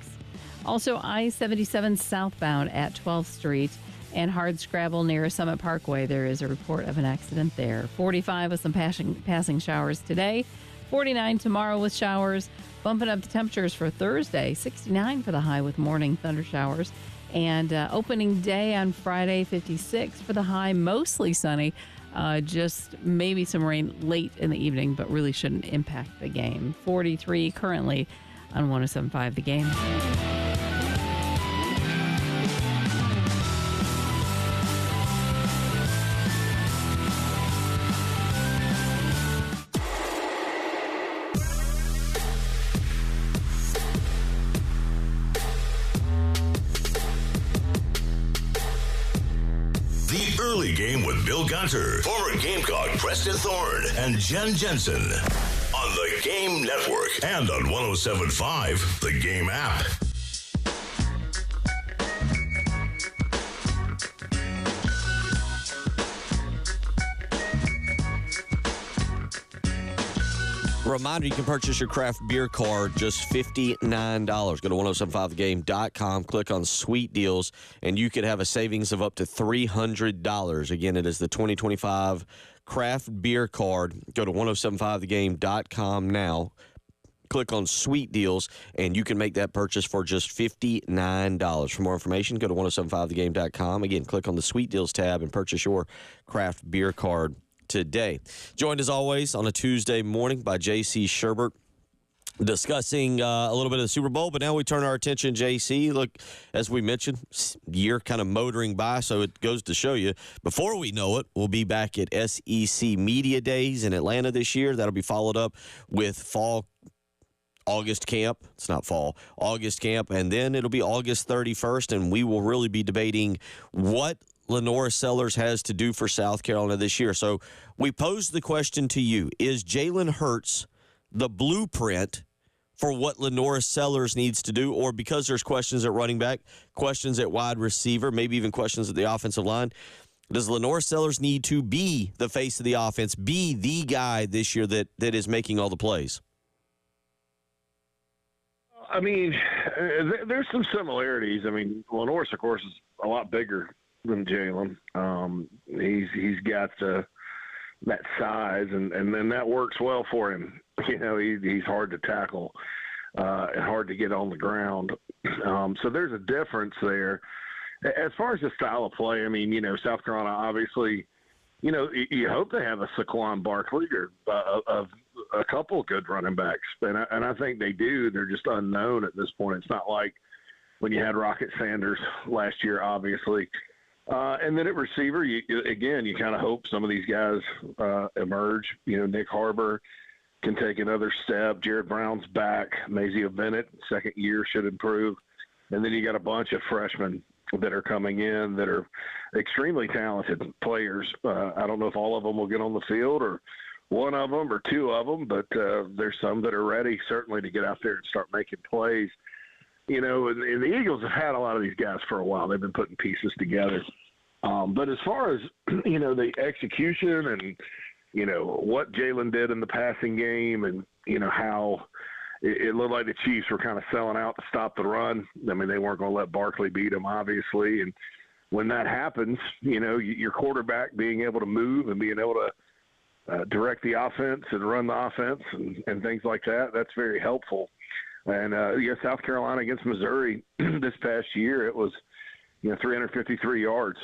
Also, I-77 southbound at 12th Street. And hard scrabble near Summit Parkway. There is a report of an accident there. 45 with some passing showers today. 49 tomorrow with showers. Bumping up the temperatures for Thursday. 69 for the high with morning thunder showers. And opening day on Friday, 56 for the high. Mostly sunny. Just maybe some rain late in the evening, but really shouldn't impact the game. 43 currently on 107.5 The Game. Early Game with Bill Gunter, former Gamecock Preston Thorne, and Jen Jensen on the Game Network and on 107.5 The Game app. Reminder, you can purchase your craft beer card just $59. Go to 1075thegame.com, click on Sweet Deals, and you could have a savings of up to $300. Again, it is the 2025 craft beer card. Go to 1075thegame.com now. Click on Sweet Deals, and you can make that purchase for just $59. For more information, go to 1075thegame.com. Again, click on the Sweet Deals tab and purchase your craft beer card today. Joined as always on a Tuesday morning by J.C. Sherbert, discussing a little bit of the Super Bowl, but now we turn our attention, J.C. Look, as we mentioned, year kind of motoring by, so it goes to show you, before we know it, we'll be back at SEC Media Days in Atlanta this year. That'll be followed up with fall August camp. It's not fall. August camp, and then it'll be August 31st, and we will really be debating what Lenora Sellers has to do for South Carolina this year. So we posed the question to you, is Jalen Hurts the blueprint for what Lenora Sellers needs to do? Or because there's questions at running back, questions at wide receiver, maybe even questions at the offensive line, does Lenora Sellers need to be the face of the offense, be the guy this year that is making all the plays? I mean, there's some similarities. I mean, Lenore's, of course, is a lot bigger than Jalen. He's got that size, and then that works well for him. You know, he's hard to tackle and hard to get on the ground. So there's a difference there. As far as the style of play, I mean, you know, South Carolina obviously, you know, you hope they have a Saquon Barkley or of a couple of good running backs, and I think they do. They're just unknown at this point. It's not like when you had Rocket Sanders last year, obviously. And then at receiver, you kind of hope some of these guys emerge. You know, Nick Harbor can take another step. Jared Brown's back. Mazio Bennett, second year, should improve. And then you got a bunch of freshmen that are coming in that are extremely talented players. I don't know if all of them will get on the field or one of them or two of them, but there's some that are ready certainly to get out there and start making plays. You know, and the Eagles have had a lot of these guys for a while. They've been putting pieces together. But as far as, you know, the execution and, you know, what Jalen did in the passing game and, you know, how it looked like the Chiefs were kind of selling out to stop the run. I mean, they weren't going to let Barkley beat them, obviously. And when that happens, you know, your quarterback being able to move and being able to direct the offense and run the offense and things like that, that's very helpful. And, South Carolina against Missouri this past year, it was, you know, 353 yards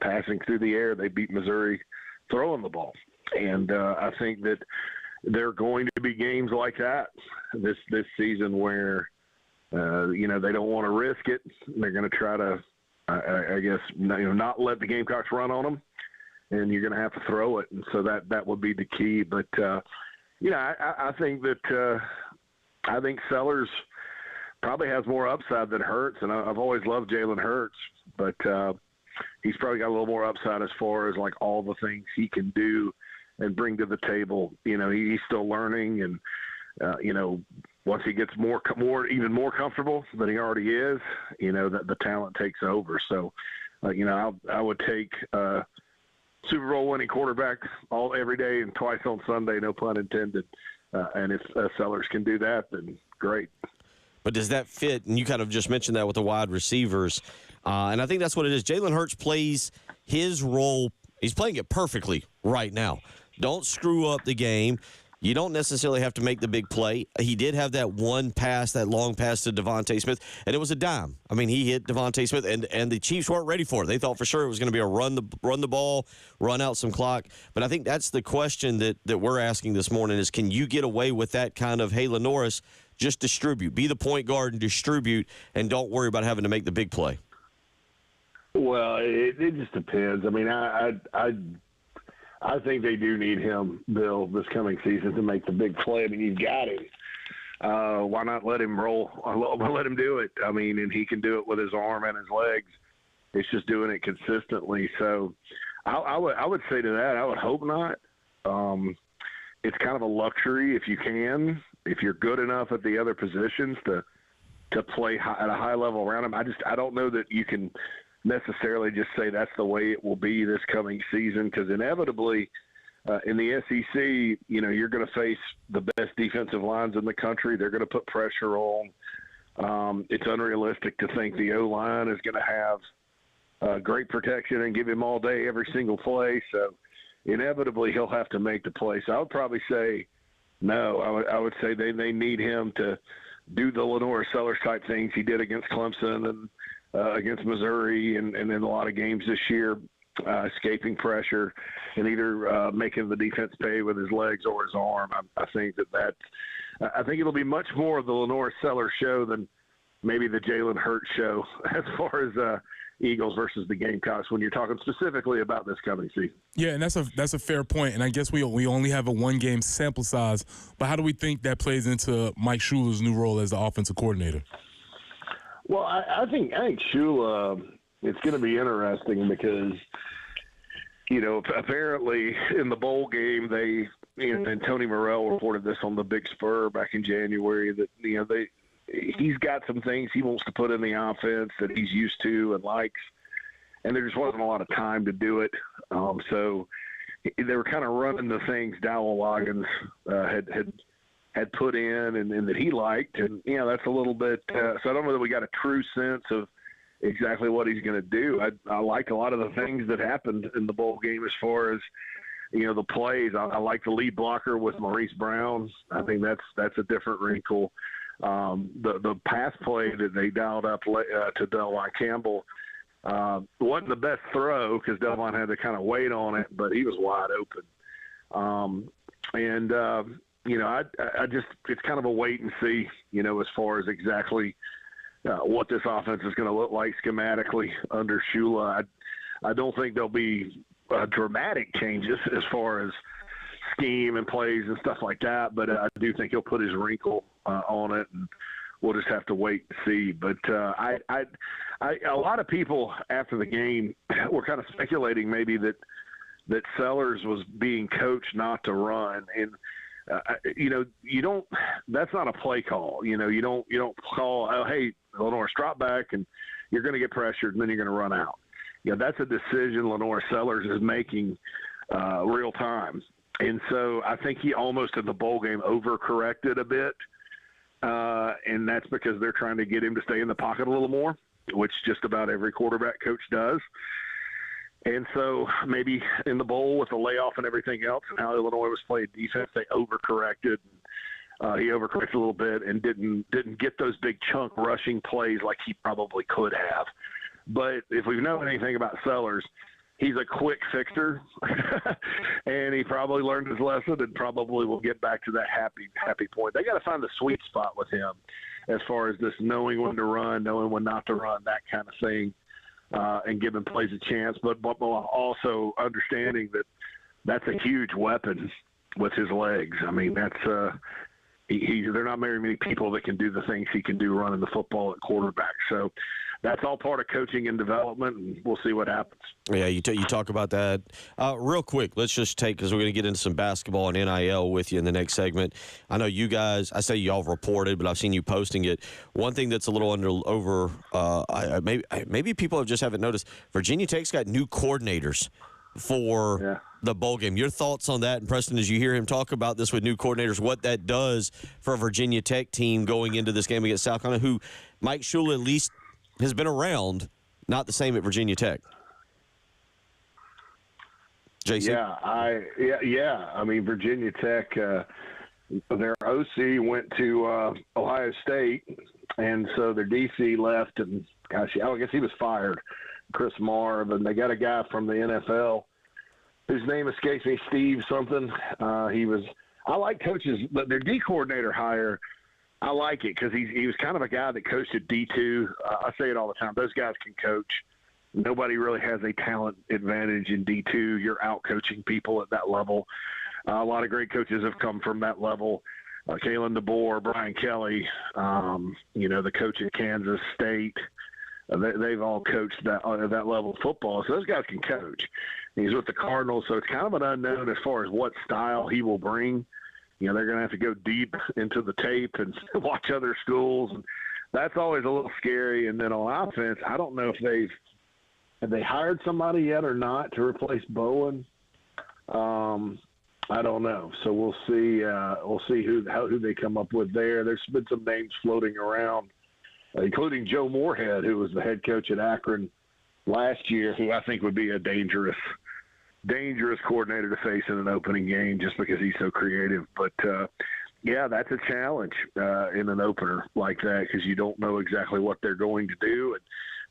passing through the air. They beat Missouri throwing the ball. And I think that there are going to be games like that this season where, you know, they don't want to risk it. They're going to try to, I guess, you know, not let the Gamecocks run on them, and you're going to have to throw it. And so that would be the key. But, you know, I think that I think Sellers probably has more upside than Hurts, and I've always loved Jalen Hurts, but he's probably got a little more upside as far as, like, all the things he can do and bring to the table. You know, he's still learning, and you know, once he gets even more comfortable than he already is, you know, that the talent takes over. So, you know, I would take Super Bowl winning quarterback every day and twice on Sunday, no pun intended. And if Sellers can do that, then great. But does that fit? And you kind of just mentioned that with the wide receivers. And I think that's what it is. Jalen Hurts plays his role. He's playing it perfectly right now. Don't screw up the game. You don't necessarily have to make the big play. He did have that one pass, that long pass to Devontae Smith, and it was a dime. I mean, he hit Devontae Smith, and the Chiefs weren't ready for it. They thought for sure it was going to be a run the ball, run out some clock. But I think that's the question that we're asking this morning is, can you get away with that kind of, hey, Lenoris, just distribute. Be the point guard and distribute, and don't worry about having to make the big play? Well, it just depends. I mean, I think they do need him, Bill, this coming season to make the big play. I mean, you've got him. Why not let him roll? Let him do it. I mean, and he can do it with his arm and his legs. It's just doing it consistently. So I would say to that, I would hope not. It's kind of a luxury if you can, if you're good enough at the other positions to play at a high level around him. I don't know that you can necessarily just say that's the way it will be this coming season, because inevitably in the SEC, you know, you're going to face the best defensive lines in the country. They're going to put pressure on. It's unrealistic to think the O-line is going to have great protection and give him all day every single play. So inevitably he'll have to make the play. So I would probably say no. I would say they need him to do the Lenora Sellers type things he did against Clemson and against Missouri and in a lot of games this year, escaping pressure and either making the defense pay with his legs or his arm. I think I think it'll be much more of the Lenora Sellers show than maybe the Jalen Hurts show as far as Eagles versus the Gamecocks when you're talking specifically about this coming season. Yeah, and that's a fair point. And I guess we only have a one-game sample size. But how do we think that plays into Mike Schuler's new role as the offensive coordinator? Well, I think Shula, it's going to be interesting because, you know, apparently in the bowl game, and Tony Morrell reported this on the Big Spur back in January, that, you know, he's got some things he wants to put in the offense that he's used to and likes, and there just wasn't a lot of time to do it. So they were kind of running the things Dowell Loggins had put in and that he liked, and, you know, that's a little bit so I don't know that we got a true sense of exactly what he's going to do. I like a lot of the things that happened in the bowl game as far as, you know, the plays. I like the lead blocker with Maurice Brown. I think that's a different wrinkle. The pass play that they dialed up to Delvon Campbell wasn't the best throw because Delvon had to kind of wait on it, but he was wide open. You know, I just, it's kind of a wait and see, you know, as far as exactly what this offense is going to look like schematically under Shula. I don't think there'll be dramatic changes as far as scheme and plays and stuff like that, but I do think he'll put his wrinkle on it, and we'll just have to wait and see. But a lot of people after the game were kind of speculating maybe that Sellers was being coached not to run, and you know, that's not a play call. You know, you don't call, oh, hey, Lenore, drop back, and you're going to get pressured, and then you're going to run out. You know, that's a decision Lenore Sellers is making real time. And so I think he almost in the bowl game overcorrected a bit, and that's because they're trying to get him to stay in the pocket a little more, which just about every quarterback coach does. And so maybe in the bowl with the layoff and everything else and how Illinois was playing defense, they overcorrected. He overcorrected a little bit and didn't get those big chunk rushing plays like he probably could have. But if we've known anything about Sellers, he's a quick fixer, and he probably learned his lesson and probably will get back to that happy point. They got to find the sweet spot with him as far as this knowing when to run, knowing when not to run, that kind of thing, and giving plays a chance. But also understanding that that's a huge weapon with his legs. I mean, that's there are not very many people that can do the things he can do running the football at quarterback. So that's all part of coaching and development, and we'll see what happens. Yeah, you talk about that. Real quick, let's just take, because we're going to get into some basketball and NIL with you in the next segment. I know you guys, I say y'all have reported, but I've seen you posting it. One thing that's a little maybe people just haven't noticed, Virginia Tech's got new coordinators for the bowl game. Your thoughts on that, and Preston, as you hear him talk about this with new coordinators, what that does for a Virginia Tech team going into this game against South Carolina, who Mike Shula at least has been around, not the same at Virginia Tech. JC? Yeah. I mean, Virginia Tech, their OC went to Ohio State, and so their DC left, and gosh, I guess he was fired, Chris Marv, and they got a guy from the NFL whose name escapes me, Steve something. I like coaches, but their D coordinator hire, I like it because he was kind of a guy that coached at D2. I say it all the time. Those guys can coach. Nobody really has a talent advantage in D2. You're out coaching people at that level. A lot of great coaches have come from that level. Kalen DeBoer, Brian Kelly, the coach at Kansas State. They've all coached that level of football. So those guys can coach. He's with the Cardinals, so it's kind of an unknown as far as what style he will bring. You know, they're going to have to go deep into the tape and watch other schools, and that's always a little scary. And then on offense, I don't know if have they hired somebody yet or not to replace Bowen. I don't know. So we'll see. We'll see who they come up with there. There's been some names floating around, including Joe Moorhead, who was the head coach at Akron last year, who I think would be a dangerous coordinator to face in an opening game just because he's so creative. But, that's a challenge in an opener like that because you don't know exactly what they're going to do. And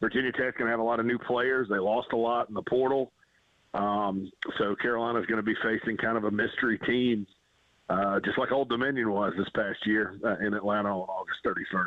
Virginia Tech's going to have a lot of new players. They lost a lot in the portal. So Carolina's going to be facing kind of a mystery team, just like Old Dominion was this past year in Atlanta on August 31st.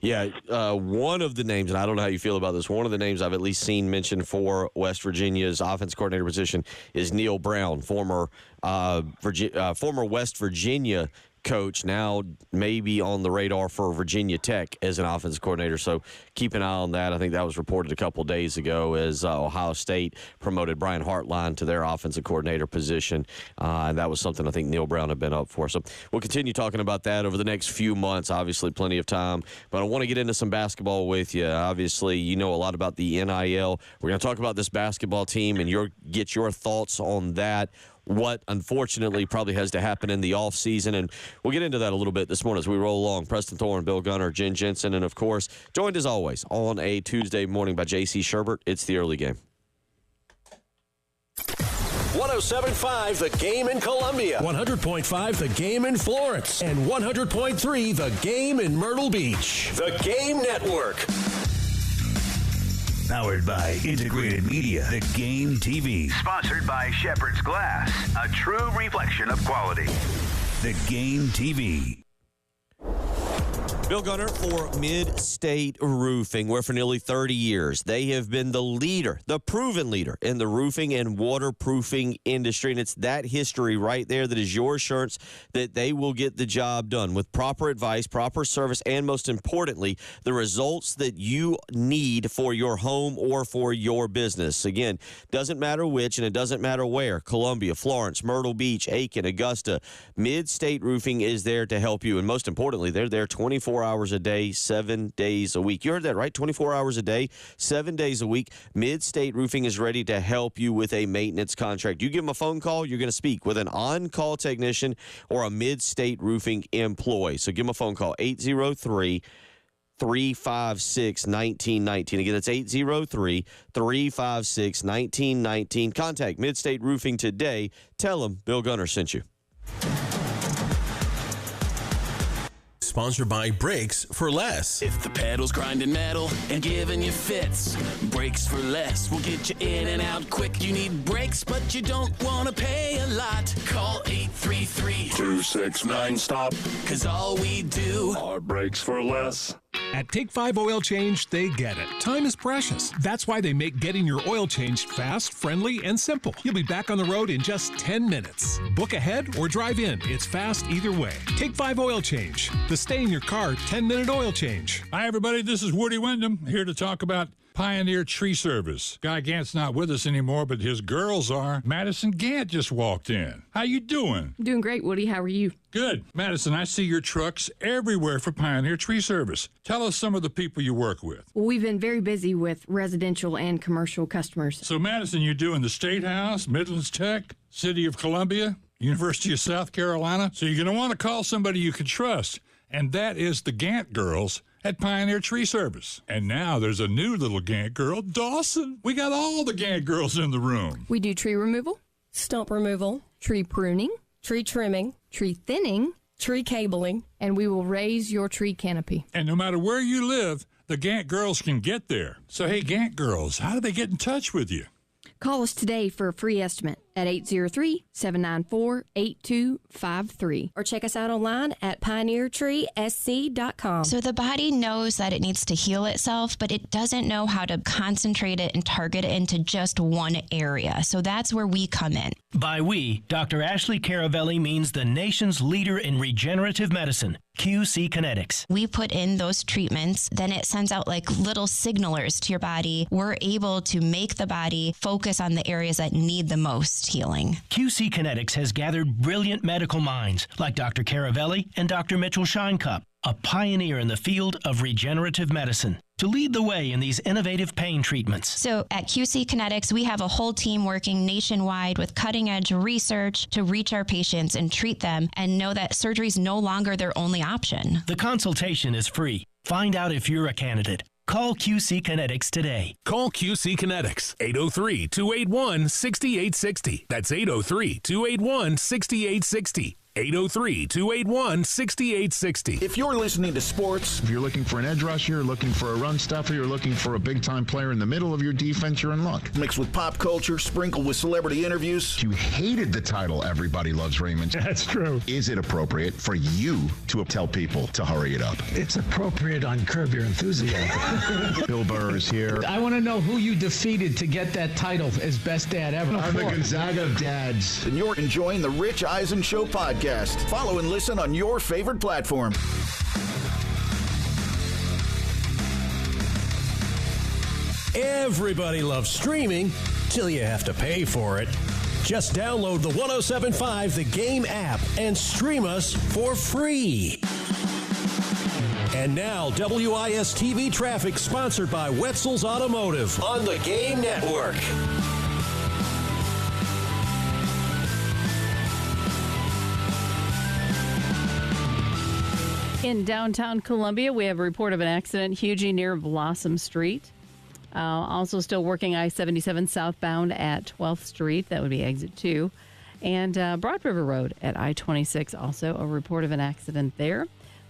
Yeah, one of the names, and I don't know how you feel about this, one of the names I've at least seen mentioned for West Virginia's offense coordinator position is Neil Brown, former West Virginia coach, now maybe on the radar for Virginia Tech as an offensive coordinator. So keep an eye on that. I think that was reported a couple days ago as Ohio State promoted Brian Hartline to their offensive coordinator position. And that was something I think Neil Brown had been up for. So we'll continue talking about that over the next few months. Obviously, plenty of time. But I want to get into some basketball with you. Obviously, you know a lot about the NIL. We're going to talk about this basketball team and get your thoughts on that. What, unfortunately, probably has to happen in the offseason. And we'll get into that a little bit this morning as we roll along. Preston Thorne, Bill Gunner, Jen Jensen, and, of course, joined as always on a Tuesday morning by J.C. Sherbert. It's the early game. 107.5 The Game in Columbia, 100.5 The Game in Florence, and 100.3 The Game in Myrtle Beach. The Game Network. Powered by Integrated Media, The Game TV. Sponsored by Shepherd's Glass, a true reflection of quality. The Game TV. Bill Gunner for Mid-State Roofing, where for nearly 30 years they have been the leader, the proven leader in the roofing and waterproofing industry. And it's that history right there that is your assurance that they will get the job done with proper advice, proper service, and most importantly, the results that you need for your home or for your business. Again, doesn't matter which and it doesn't matter where. Columbia, Florence, Myrtle Beach, Aiken, Augusta. Mid-State Roofing is there to help you. And most importantly, they're there 24 hours a day, 7 days a week. You heard that right? 24 hours a day, 7 days a week. Mid-State Roofing is ready to help you with a maintenance contract. You give them a phone call, you're going to speak with an on-call technician or a Mid-State Roofing employee. So give them a phone call, 803-356-1919. Again, that's 803-356-1919. Contact Mid-State Roofing today. Tell them Bill Gunner sent you. Sponsored by Brakes for Less. If the pedal's grinding metal and giving you fits, Brakes for Less will get you in and out quick. You need brakes, but you don't want to pay a lot. Call 833-269-STOP, because all we do are Brakes for Less. At Take 5 Oil Change, they get it. Time is precious. That's why they make getting your oil changed fast, friendly, and simple. You'll be back on the road in just 10 minutes. Book ahead or drive in. It's fast either way. Take 5 Oil Change. The stay in your car 10-minute oil change. Hi, everybody. This is Woody Wyndham here to talk about Pioneer Tree Service. Guy Gant's not with us anymore, but his girls are. Madison Gant just walked in. How you doing? Doing great, Woody. How are you? Good. Madison, I see your trucks everywhere for Pioneer Tree Service. Tell us some of the people you work with. Well, we've been very busy with residential and commercial customers. So, Madison, you're doing the State House, Midlands Tech, City of Columbia, University of South Carolina. So you're going to want to call somebody you can trust, and that is the Gant girls at Pioneer Tree Service. And now there's a new little Gant girl, Dawson. We got all the Gant girls in the room. We do tree removal, stump removal, tree pruning, tree trimming, tree thinning, tree cabling, and we will raise your tree canopy. And no matter where you live, the Gant girls can get there. So, hey, Gant girls, how do they get in touch with you? Call us today for a free estimate at 803-794-8253 or check us out online at pioneertreesc.com. So the body knows that it needs to heal itself, but it doesn't know how to concentrate it and target it into just one area. So that's where we come in. By we, Dr. Ashley Caravelli means the nation's leader in regenerative medicine, QC Kinetics. We put in those treatments, then it sends out like little signalers to your body. We're able to make the body focus on the areas that need the most healing. QC Kinetics has gathered brilliant medical minds like Dr. Caravelli and Dr. Mitchell Shinecup, a pioneer in the field of regenerative medicine, to lead the way in these innovative pain treatments. So at QC Kinetics, we have a whole team working nationwide with cutting-edge research to reach our patients and treat them and know that surgery is no longer their only option. The consultation is free. Find out if you're a candidate. Call QC Kinetics today. Call QC Kinetics, 803-281-6860. That's 803-281-6860. 803-281-6860. If you're listening to sports, if you're looking for an edge rusher, looking for a run stuffer, you're looking for a big-time player in the middle of your defense, you're in luck. Mixed with pop culture, sprinkled with celebrity interviews. You hated the title Everybody Loves Raymond. That's true. Is it appropriate for you to tell people to hurry it up? It's appropriate on Curb Your Enthusiasm. Bill Burr is here. I want to know who you defeated to get that title as best dad ever. I'm the Gonzaga of dads. And you're enjoying the Rich Eisen Show podcast. podcast. Follow and listen on your favorite platform. Everybody loves streaming till you have to pay for it. Just download the 107.5 The Game app and stream us for free. And now, WIS TV traffic sponsored by Wetzel's Automotive on the Game Network. In downtown Columbia, we have a report of an accident, Hugie near Blossom Street. Also still working I-77 southbound at 12th Street. That would be exit 2. And Broad River Road at I-26, also a report of an accident there.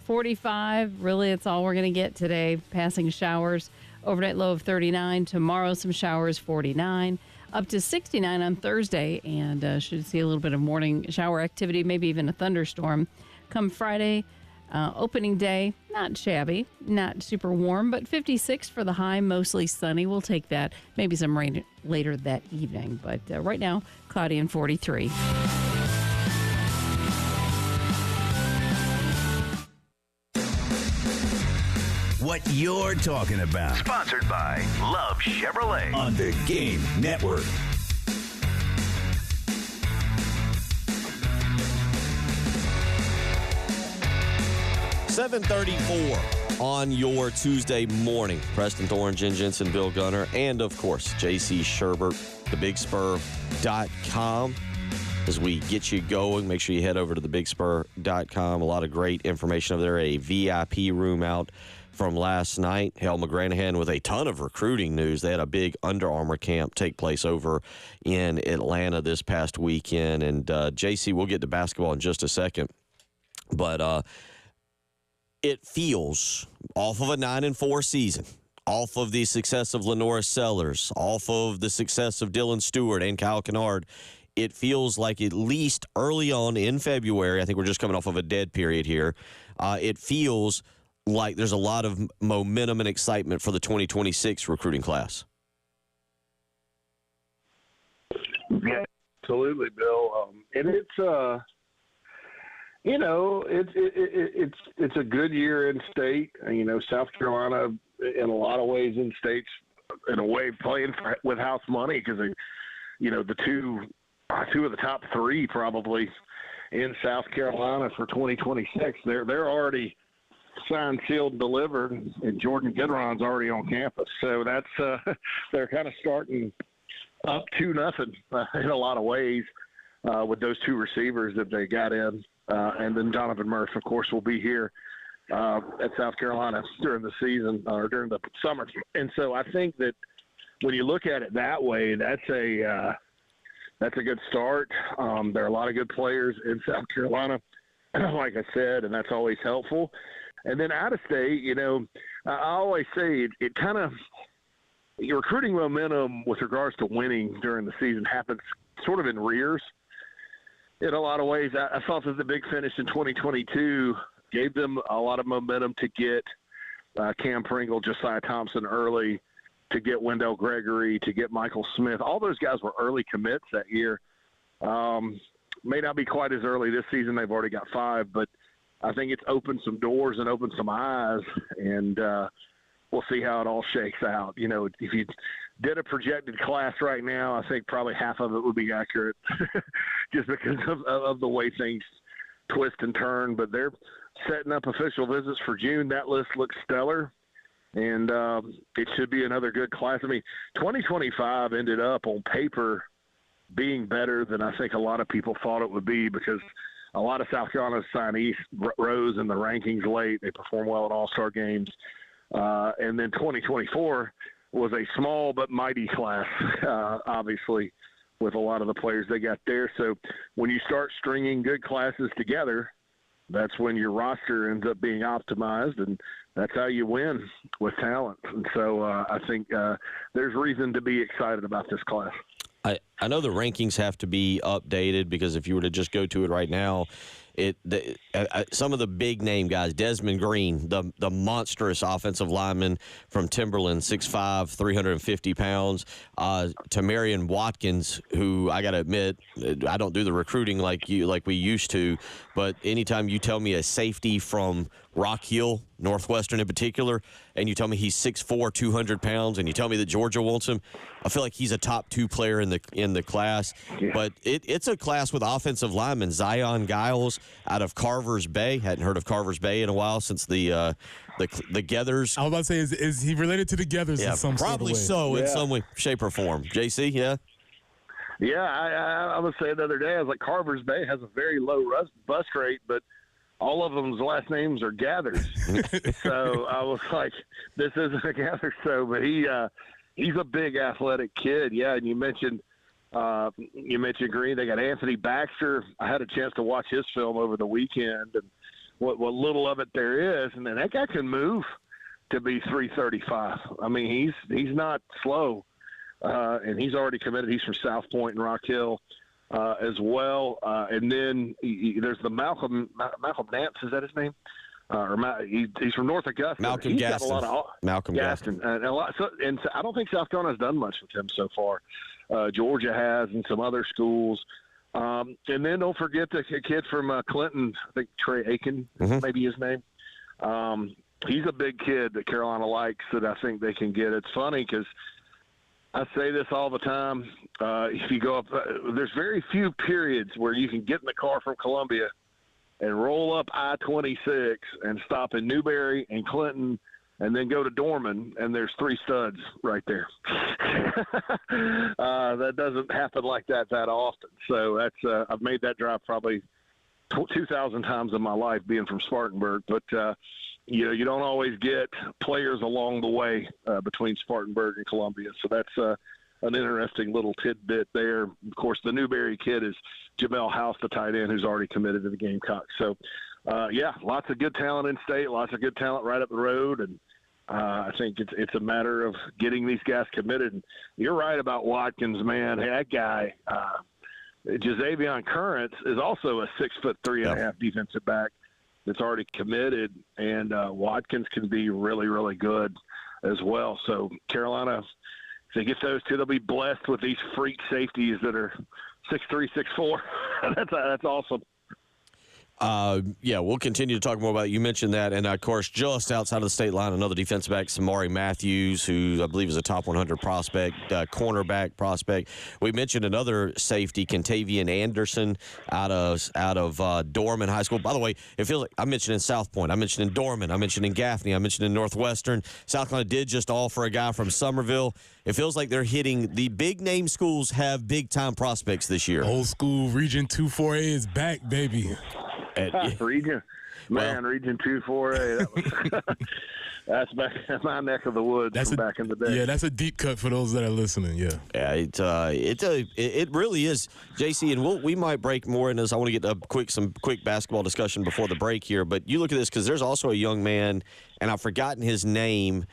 45, really, it's all we're going to get today. Passing showers, overnight low of 39. Tomorrow, some showers, 49. Up to 69 on Thursday, and should see a little bit of morning shower activity, maybe even a thunderstorm. Come Friday, opening day, not shabby, not super warm, but 56 for the high, mostly sunny. We'll take that. Maybe some rain later that evening, but right now, cloudy and 43. What you're talking about. Sponsored by Love Chevrolet on the Game Network. $7:34 on your Tuesday morning. Preston Thorne, Jen Jensen, Bill Gunner, and of course, JC Sherbert, thebigspur.com. As we get you going, make sure you head over to thebigspur.com. A lot of great information over there. A VIP room out from last night. Hal McGranahan with a ton of recruiting news. They had a big Under Armour camp take place over in Atlanta this past weekend. And JC, we'll get to basketball in just a second. But it feels, off of a 9-4 season, off of the success of Lenora Sellers, off of the success of Dylan Stewart and Kyle Kennard, it feels like at least early on in February, I think we're just coming off of a dead period here, it feels like there's a lot of momentum and excitement for the 2026 recruiting class. Yeah, absolutely, Bill. And it's it's a good year in state. South Carolina, in a lot of ways, in states, in a way, playing with house money because the two of the top three probably in South Carolina for 2026. They're already signed, sealed, delivered, and Jordan Gidron's already on campus. So that's they're kind of starting up 2-0 in a lot of ways with those two receivers that they got in. And then Donovan Murph, of course, will be here at South Carolina during the season or during the summer. And so I think that when you look at it that way, that's a good start. There are a lot of good players in South Carolina, like I said, and that's always helpful. And then out of state, I always say it kind of – your recruiting momentum with regards to winning during the season happens sort of in rears. In a lot of ways, I thought that the big finish in 2022 gave them a lot of momentum to get Cam Pringle, Josiah Thompson early, to get Wendell Gregory, to get Michael Smith. All those guys were early commits that year. May not be quite as early this season. They've already got 5, but I think it's opened some doors and opened some eyes, and we'll see how it all shakes out. If you did a projected class right now, I think probably half of it would be accurate just because of the way things twist and turn. But they're setting up official visits for June. That list looks stellar, and it should be another good class. 2025 ended up on paper being better than I think a lot of people thought it would be because a lot of South Carolina signees rose in the rankings late. They performed well in all-star games. And then 2024 was a small but mighty class, obviously, with a lot of the players they got there. So when you start stringing good classes together, that's when your roster ends up being optimized, and that's how you win with talent. And so I think there's reason to be excited about this class. I know the rankings have to be updated because if you were to just go to it right now, some of the big name guys, Desmond Green, the monstrous offensive lineman from Timberland, 6'5", 350 pounds, to Marion Watkins, who I got to admit, I don't do the recruiting like we used to, but anytime you tell me a safety from Rock Hill, Northwestern in particular, and you tell me he's 6'4", 200 pounds, and you tell me that Georgia wants him, I feel like he's a top 2 player in the class. Yeah. But it's a class with offensive linemen. Zion Giles out of Carver's Bay. Hadn't heard of Carver's Bay in a while since the Gethers. I was about to say, is he related to the Gethers in some probably sort of way? In some way, shape, or form. JC, yeah? Yeah, I was saying the other day, I was like, Carver's Bay has a very low bus rate, but all of them's last names are Gathers. So I was like, this isn't a Gather show, but he's a big athletic kid. Yeah, and you mentioned Green. They got Anthony Baxter. I had a chance to watch his film over the weekend, and what little of it there is, and then that guy can move to be 335. I mean, he's not slow, and he's already committed. He's from South Point and Rock Hill. As well, and then there's the Malcolm Nance. Is that his name? He's from North Augusta. Malcolm Gaston. Got a lot of, Malcolm Gaston. And I don't think South Carolina's done much with him so far. Georgia has, and some other schools. And then don't forget the kid from Clinton. I think Trey Aiken, maybe his name. He's a big kid that Carolina likes that I think they can get. It's funny because I say this all the time. If you go up, there's very few periods where you can get in the car from Columbia and roll up I-26 and stop in Newberry and Clinton and then go to Dorman, and there's 3 studs right there. That doesn't happen like that often. So that's I've made that drive probably 2,000 times in my life being from Spartanburg. But, you don't always get players along the way between Spartanburg and Columbia. So that's an interesting little tidbit there. Of course, the Newberry kid is Jamel House, the tight end, who's already committed to the Gamecocks. So, lots of good talent in state, lots of good talent right up the road. And I think it's a matter of getting these guys committed. And you're right about Watkins, man. Hey, that guy, Jazavion Currents, is also a 6'3.5" defensive back that's already committed, and Watkins can be really, really good as well. So Carolina, if they get those two, they'll be blessed with these freak safeties that are 6'3", 6'4". That's awesome. We'll continue to talk more about it. You mentioned that, and of course, just outside of the state line, another defensive back, Samari Matthews, who I believe is a top 100 prospect, cornerback prospect. We mentioned another safety, Contavian Anderson, out of Dorman High School. By the way, it feels like I'm mentioning South Point, I'm mentioning Dorman, I'm mentioning Gaffney, I'm mentioning Northwestern. South Carolina did just offer a guy from Summerville. It feels like they're hitting the big name schools have big time prospects this year. Old school Region 2-4A is back, baby. Region 2-4A. That's back my neck of the woods from back in the day. Yeah, that's a deep cut for those that are listening. Yeah, it really is, JC, and we might break more in this. I want to get some quick basketball discussion before the break here. But you look at this because there's also a young man, and I've forgotten his name,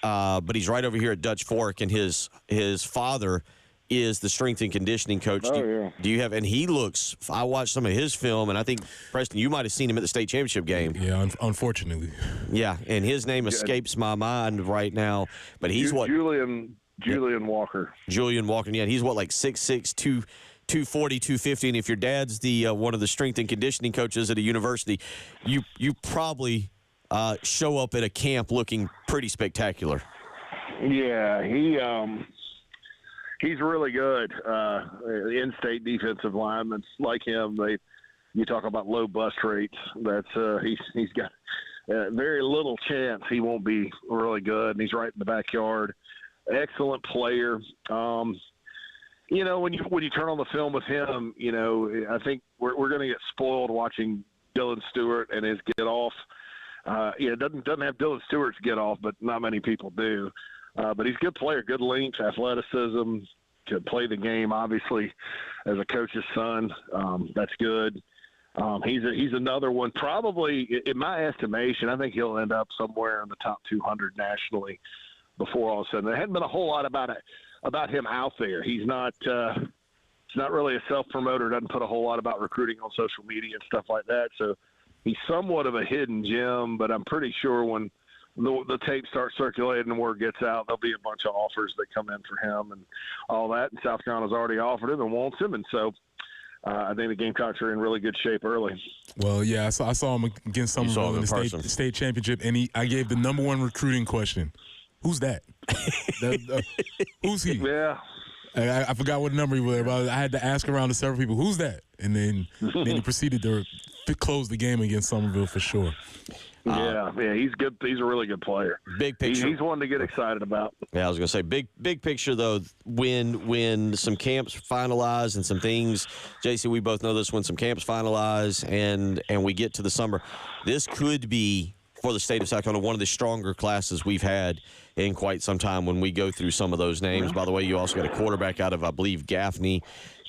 but he's right over here at Dutch Fork, and his father is the strength and conditioning coach. Do you have? And he looks. I watched some of his film, and I think Preston, you might have seen him at the state championship game. Yeah, unfortunately. Yeah, and his name escapes my mind right now, but he's Julian Walker. Julian Walker. Yeah, he's like 6'6", 240, 250. And if your dad's the one of the strength and conditioning coaches at a university, you probably show up at a camp looking pretty spectacular. Yeah, he's really good. In-state defensive linemen like him, you talk about low bust rates. That's he's got very little chance he won't be really good, and he's right in the backyard. Excellent player. When you turn on the film with him, I think we're going to get spoiled watching Dylan Stewart and his get off. Doesn't have Dylan Stewart's get off, but not many people do. But he's a good player, good length, athleticism, to play the game, obviously, as a coach's son. That's good. He's another one. Probably, in my estimation, I think he'll end up somewhere in the top 200 nationally before all of a sudden. There hadn't been a whole lot about it. about him out there. He's not really a self-promoter, doesn't put a whole lot about recruiting on social media and stuff like that. So he's somewhat of a hidden gem, but I'm pretty sure when the tape starts circulating and word gets out, there'll be a bunch of offers that come in for him and all that. And South Carolina's already offered him and wants him. And so I think the Gamecocks are in really good shape early. Well, yeah, I saw him against Somerville in the state championship, and I gave the number one recruiting question. Who's that? Who's he? Yeah. I forgot what number he was, but I had to ask around to several people, who's that? And then he proceeded to close the game against Somerville for sure. Yeah, he's good. He's a really good player. Big picture. He's one to get excited about. Yeah, I was going to say big picture though. When some camps finalize and some things, JC, we both know this. When some camps finalize and we get to the summer, this could be for the state of South Carolina one of the stronger classes we've had in quite some time. When we go through some of those names, by the way, you also got a quarterback out of I believe Gaffney.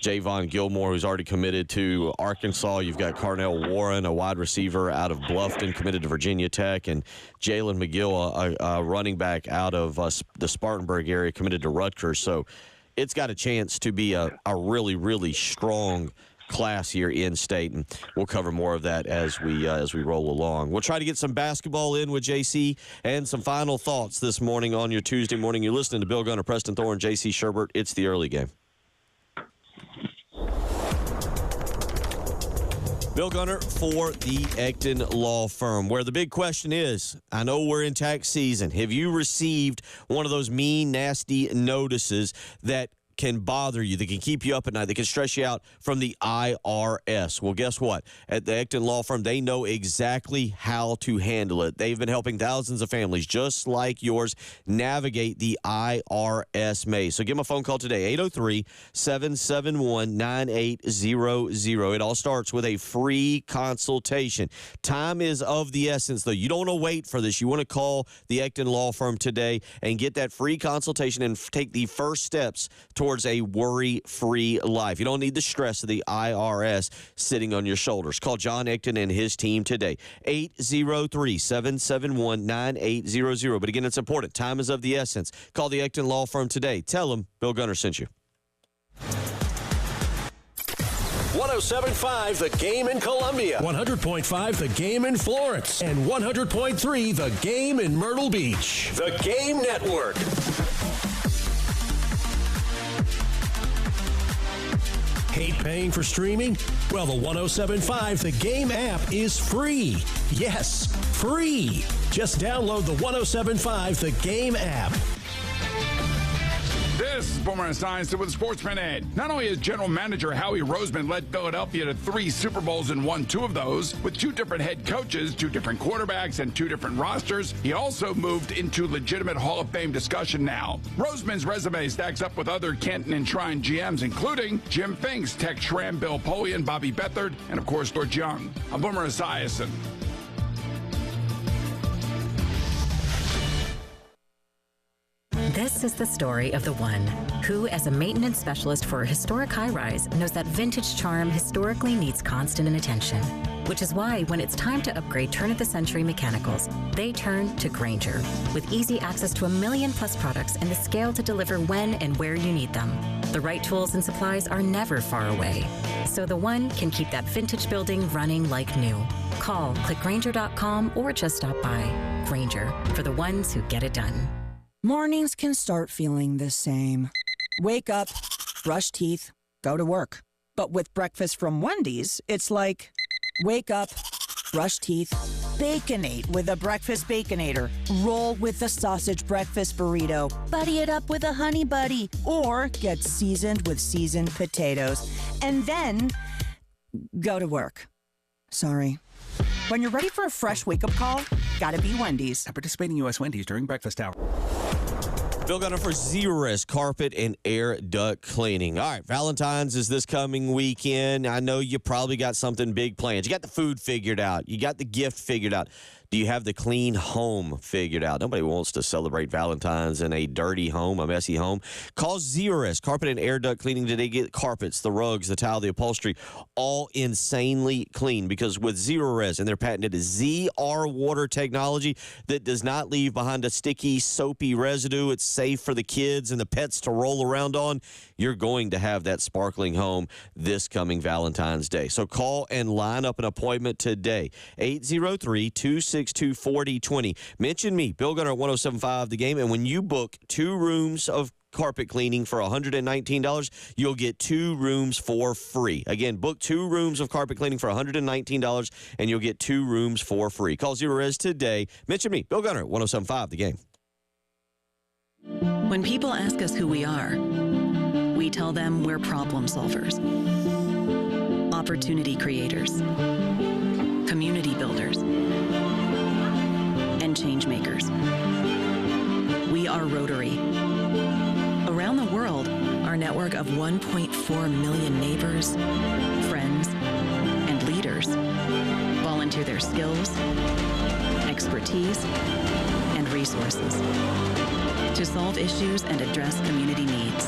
Javon Gilmore, who's already committed to Arkansas. You've got Carnell Warren, a wide receiver out of Bluffton, committed to Virginia Tech, and Jalen McGill, a running back out of the Spartanburg area, committed to Rutgers. So it's got a chance to be a really, really strong class here in state, and we'll cover more of that as we roll along. We'll try to get some basketball in with JC and some final thoughts this morning on your Tuesday morning. You're listening to Bill Gunner, Preston Thorne, JC Sherbert. It's the early game. Bill Gunner for the Ecton Law Firm, where the big question is, I know we're in tax season. Have you received one of those mean, nasty notices that can bother you, that can keep you up at night, that can stress you out from the IRS? Well, guess what? At the Ecton Law Firm, they know exactly how to handle it. They've been helping thousands of families just like yours navigate the IRS maze. So give them a phone call today, 803-771-9800. It all starts with a free consultation. Time is of the essence, though. You don't want to wait for this. You want to call the Ecton Law Firm today and get that free consultation and take the first steps towards a worry-free life. You don't need the stress of the IRS sitting on your shoulders. Call John Ecton and his team today, 803-771-9800. But again, it's important. Time is of the essence. Call the Ecton Law Firm today. Tell them Bill Gunner sent you. 107.5 The Game in Columbia, 100.5 The Game in Florence, and 100.3 The Game in Myrtle Beach. The Game Network. Hate paying for streaming? Well, the 107.5 The Game app is free. Yes, free. Just download the 107.5 The Game app. This is Boomer Esiason with Sportsman Ed. Not only has General Manager Howie Roseman led Philadelphia to 3 Super Bowls and won 2 of those, with 2 different head coaches, 2 different quarterbacks, and 2 different rosters, he also moved into legitimate Hall of Fame discussion now. Roseman's resume stacks up with other Canton and Shrine GMs, including Jim Finks, Tex Schramm, Bill Polian, Bobby Beathard, and of course George Young. I'm Boomer Esiason. This is the story of the one who, as a maintenance specialist for a historic high-rise, knows that vintage charm historically needs constant attention. Which is why, when it's time to upgrade turn-of-the-century mechanicals, they turn to Grainger. With easy access to 1 million-plus products and the scale to deliver when and where you need them. The right tools and supplies are never far away. So the one can keep that vintage building running like new. Call, click Grainger.com, or just stop by. Grainger, for the ones who get it done. Mornings can start feeling the same. Wake up, brush teeth, go to work. But with breakfast from Wendy's, it's like, wake up, brush teeth, Baconate with a breakfast Baconator. Roll with the sausage breakfast burrito. Buddy it up with a Honey Buddy. Or get seasoned with seasoned potatoes. And then go to work. Sorry. When you're ready for a fresh wake-up call, gotta be Wendy's. At participating U.S. Wendy's during breakfast hour. Bill Gunner for Zerust Carpet and Air Duct Cleaning. All right, Valentine's is this coming weekend. I know you probably got something big planned. You got the food figured out. You got the gift figured out. Do you have the clean home figured out? Nobody wants to celebrate Valentine's in a dirty home, a messy home. Call Zerorez Carpet and Air Duct Cleaning today. Get carpets, the rugs, the tile, the upholstery, all insanely clean, because with Zerorez and their patented ZR water technology that does not leave behind a sticky, soapy residue, it's safe for the kids and the pets to roll around on. You're going to have that sparkling home this coming Valentine's Day. So call and line up an appointment today. 803-262-4020. Mention me, Bill Gunner at 107.5 The Game, and when you book 2 rooms of carpet cleaning for $119, you'll get 2 rooms for free. Again, book 2 rooms of carpet cleaning for $119, and you'll get 2 rooms for free. Call Zerorez today. Mention me, Bill Gunner at 107.5 The Game. When people ask us who we are, we tell them we're problem solvers, opportunity creators, community builders, and change makers. We are Rotary. Around the world, our network of 1.4 million neighbors, friends, and leaders volunteer their skills, expertise, and resources to solve issues and address community needs.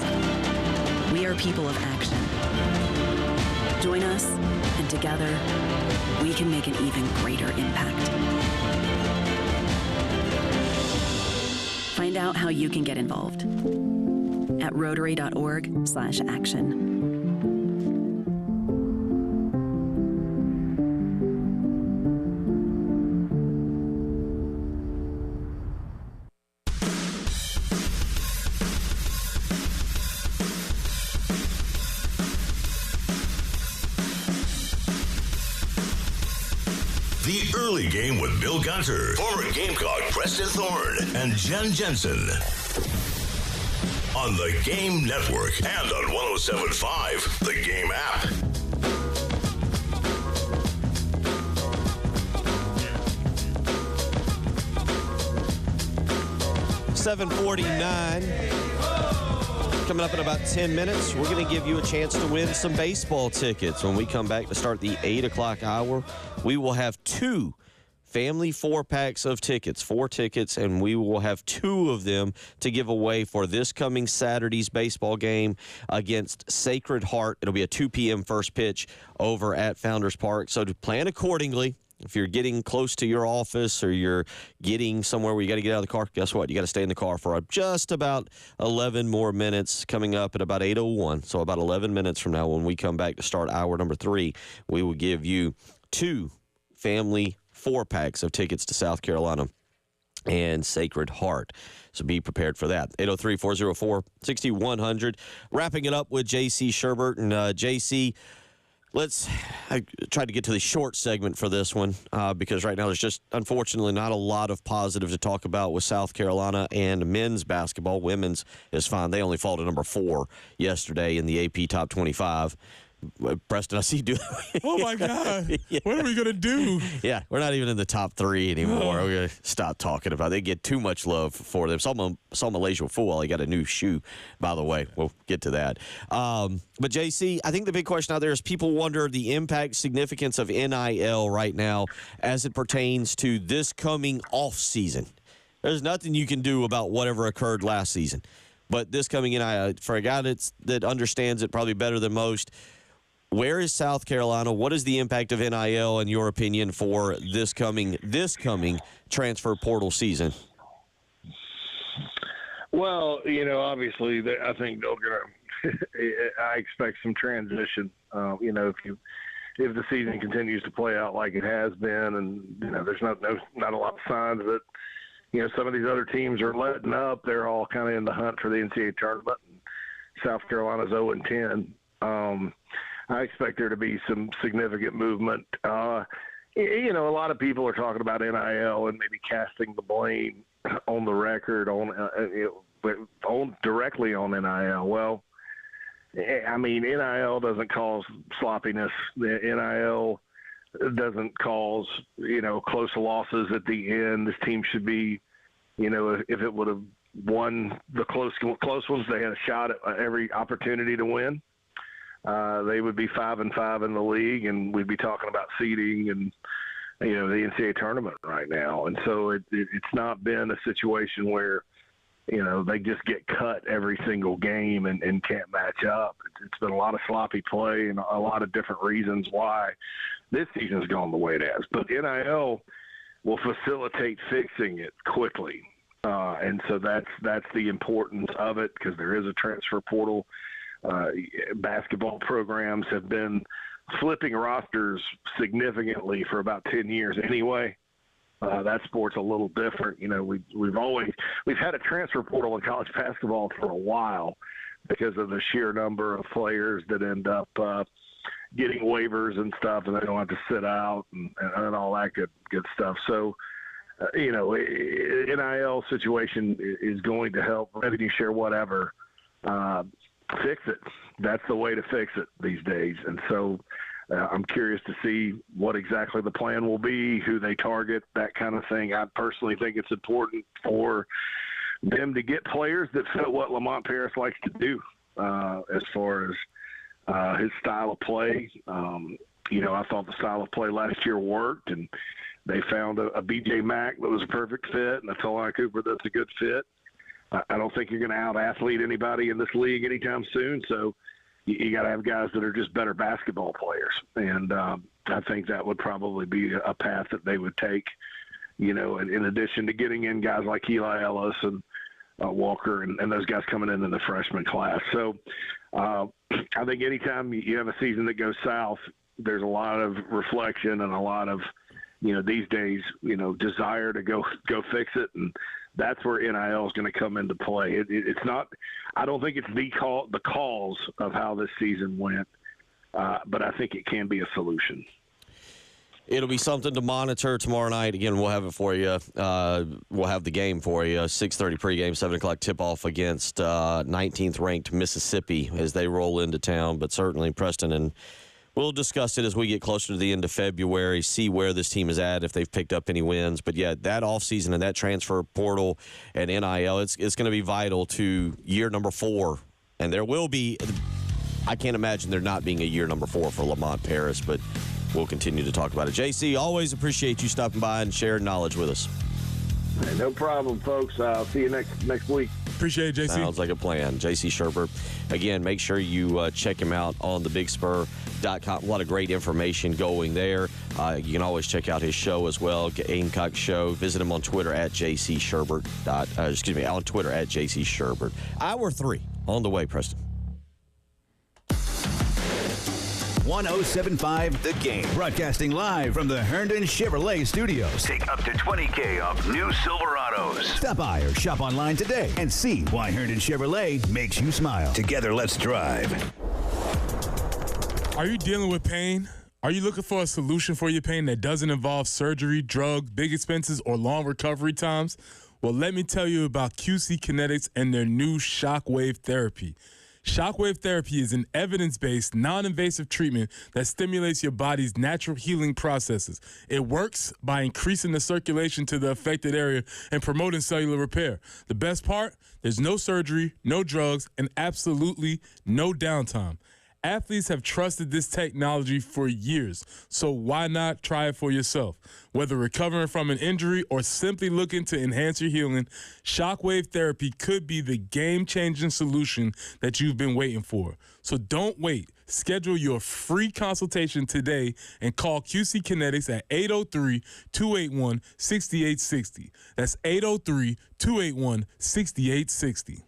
We are people of action. Join us, and together, we can make an even greater impact. Find out how you can get involved at rotary.org/action. The Early Game with Bill Gunter, former Gamecock Preston Thorne, and Jen Jensen. On the Game Network and on 107.5, the Game app. $7:49. Coming up in about 10 minutes, we're going to give you a chance to win some baseball tickets. When we come back to start the 8 o'clock hour, we will have 2 family 4-packs of tickets, 4 tickets, and we will have 2 of them to give away for this coming Saturday's baseball game against Sacred Heart. It'll be a 2 p.m. first pitch over at Founders Park. So to plan accordingly. If you're getting close to your office or you're getting somewhere where you got to get out of the car, guess what? You got to stay in the car for just about 11 more minutes, coming up at about 8:01. So about 11 minutes from now, when we come back to start hour number 3, we will give you 2 family 4-packs of tickets to South Carolina and Sacred Heart. So be prepared for that. 803-404-6100. Wrapping it up with J.C. Sherbert. And J.C., I tried to get to the short segment for this one because right now there's just, unfortunately, not a lot of positive to talk about with South Carolina and men's basketball. Women's is fine. They only fall to number 4 yesterday in the AP Top 25. Preston, I see you do. Oh, my God. Yeah. What are we going to do? Yeah, we're not even in the top 3 anymore. We're going to stop talking about it. They get too much love for them. Saw Malaysia football. He got a new shoe, by the way. We'll get to that. But, JC, I think the big question out there is people wonder the impact, significance of NIL right now as it pertains to this coming off season. There's nothing you can do about whatever occurred last season. But this coming NIL, for a guy that understands it probably better than most, where is South Carolina? What is the impact of NIL, in your opinion, for this coming transfer portal season? Well, obviously, I think they're going to. I expect some transition. If the season continues to play out like it has been, and there's not a lot of signs that some of these other teams are letting up. They're all kind of in the hunt for the NCAA tournament. South Carolina's 0-10. I expect there to be some significant movement. A lot of people are talking about NIL and maybe casting the blame on the record directly on NIL. Well, I mean, NIL doesn't cause sloppiness. The NIL doesn't cause close losses at the end. This team should be, if it would have won the close ones, they had a shot at every opportunity to win. They would be 5-5 in the league, and we'd be talking about seeding and the NCAA tournament right now. And so it's not been a situation where, they just get cut every single game and can't match up. It's been a lot of sloppy play and a lot of different reasons why this season's gone the way it has. But NIL will facilitate fixing it quickly. And so that's the importance of it, because there is a transfer portal. Basketball programs have been flipping rosters significantly for about 10 years anyway. That sport's a little different. We've had a transfer portal in college basketball for a while because of the sheer number of players that end up getting waivers and stuff, and they don't have to sit out and all that good stuff. So, NIL situation is going to help revenue share, whatever, fix it. That's the way to fix it these days. And so I'm curious to see what exactly the plan will be, who they target, that kind of thing. I personally think it's important for them to get players that fit what Lamont Paris likes to do as far as his style of play. I thought the style of play last year worked, and they found a B.J. Mack that was a perfect fit, and a Talon Cooper that's a good fit. I don't think you're going to out-athlete anybody in this league anytime soon, so you got to have guys that are just better basketball players. And I think that would probably be a path that they would take, in addition to getting in guys like Eli Ellis and Walker and those guys coming in the freshman class. So I think anytime you have a season that goes south, there's a lot of reflection and a lot of, these days, desire to go fix it. And that's where NIL is going to come into play. It's not – I don't think it's the cause of how this season went, but I think it can be a solution. It'll be something to monitor tomorrow night. Again, we'll have it for you. We'll have the game for you. 6:30 pregame, 7 o'clock tip-off against 19th-ranked Mississippi as they roll into town. But certainly Preston, and we'll discuss it as we get closer to the end of February, see where this team is at, if they've picked up any wins. But, yeah, that offseason and that transfer portal and NIL, it's going to be vital to year number 4. And there will be – I can't imagine there not being a year number 4 for Lamont Paris, but we'll continue to talk about it. JC, always appreciate you stopping by and sharing knowledge with us. Hey, no problem, folks. I'll see you next week. Appreciate it, JC. Sounds like a plan. JC Sherbert. Again, make sure you check him out on thebigspur.com. A lot of great information going there. You can always check out his show as well, Gamecock Show. Visit him on Twitter at JC Sherbert. On Twitter at JC Sherbert. Hour 3 on the way, Preston. 107.5 The Game. Broadcasting live from the Herndon Chevrolet Studios. Take up to $20,000 off new Silverados. Stop by or shop online today and see why Herndon Chevrolet makes you smile. Together, let's drive. Are you dealing with pain? Are you looking for a solution for your pain that doesn't involve surgery, drugs, big expenses, or long recovery times? Well, let me tell you about QC Kinetics and their new Shockwave Therapy. Shockwave therapy is an evidence-based, non-invasive treatment that stimulates your body's natural healing processes. It works by increasing the circulation to the affected area and promoting cellular repair. The best part? There's no surgery, no drugs, and absolutely no downtime. Athletes have trusted this technology for years, so why not try it for yourself? Whether recovering from an injury or simply looking to enhance your healing, Shockwave Therapy could be the game-changing solution that you've been waiting for. So don't wait. Schedule your free consultation today and call QC Kinetics at 803-281-6860. That's 803-281-6860.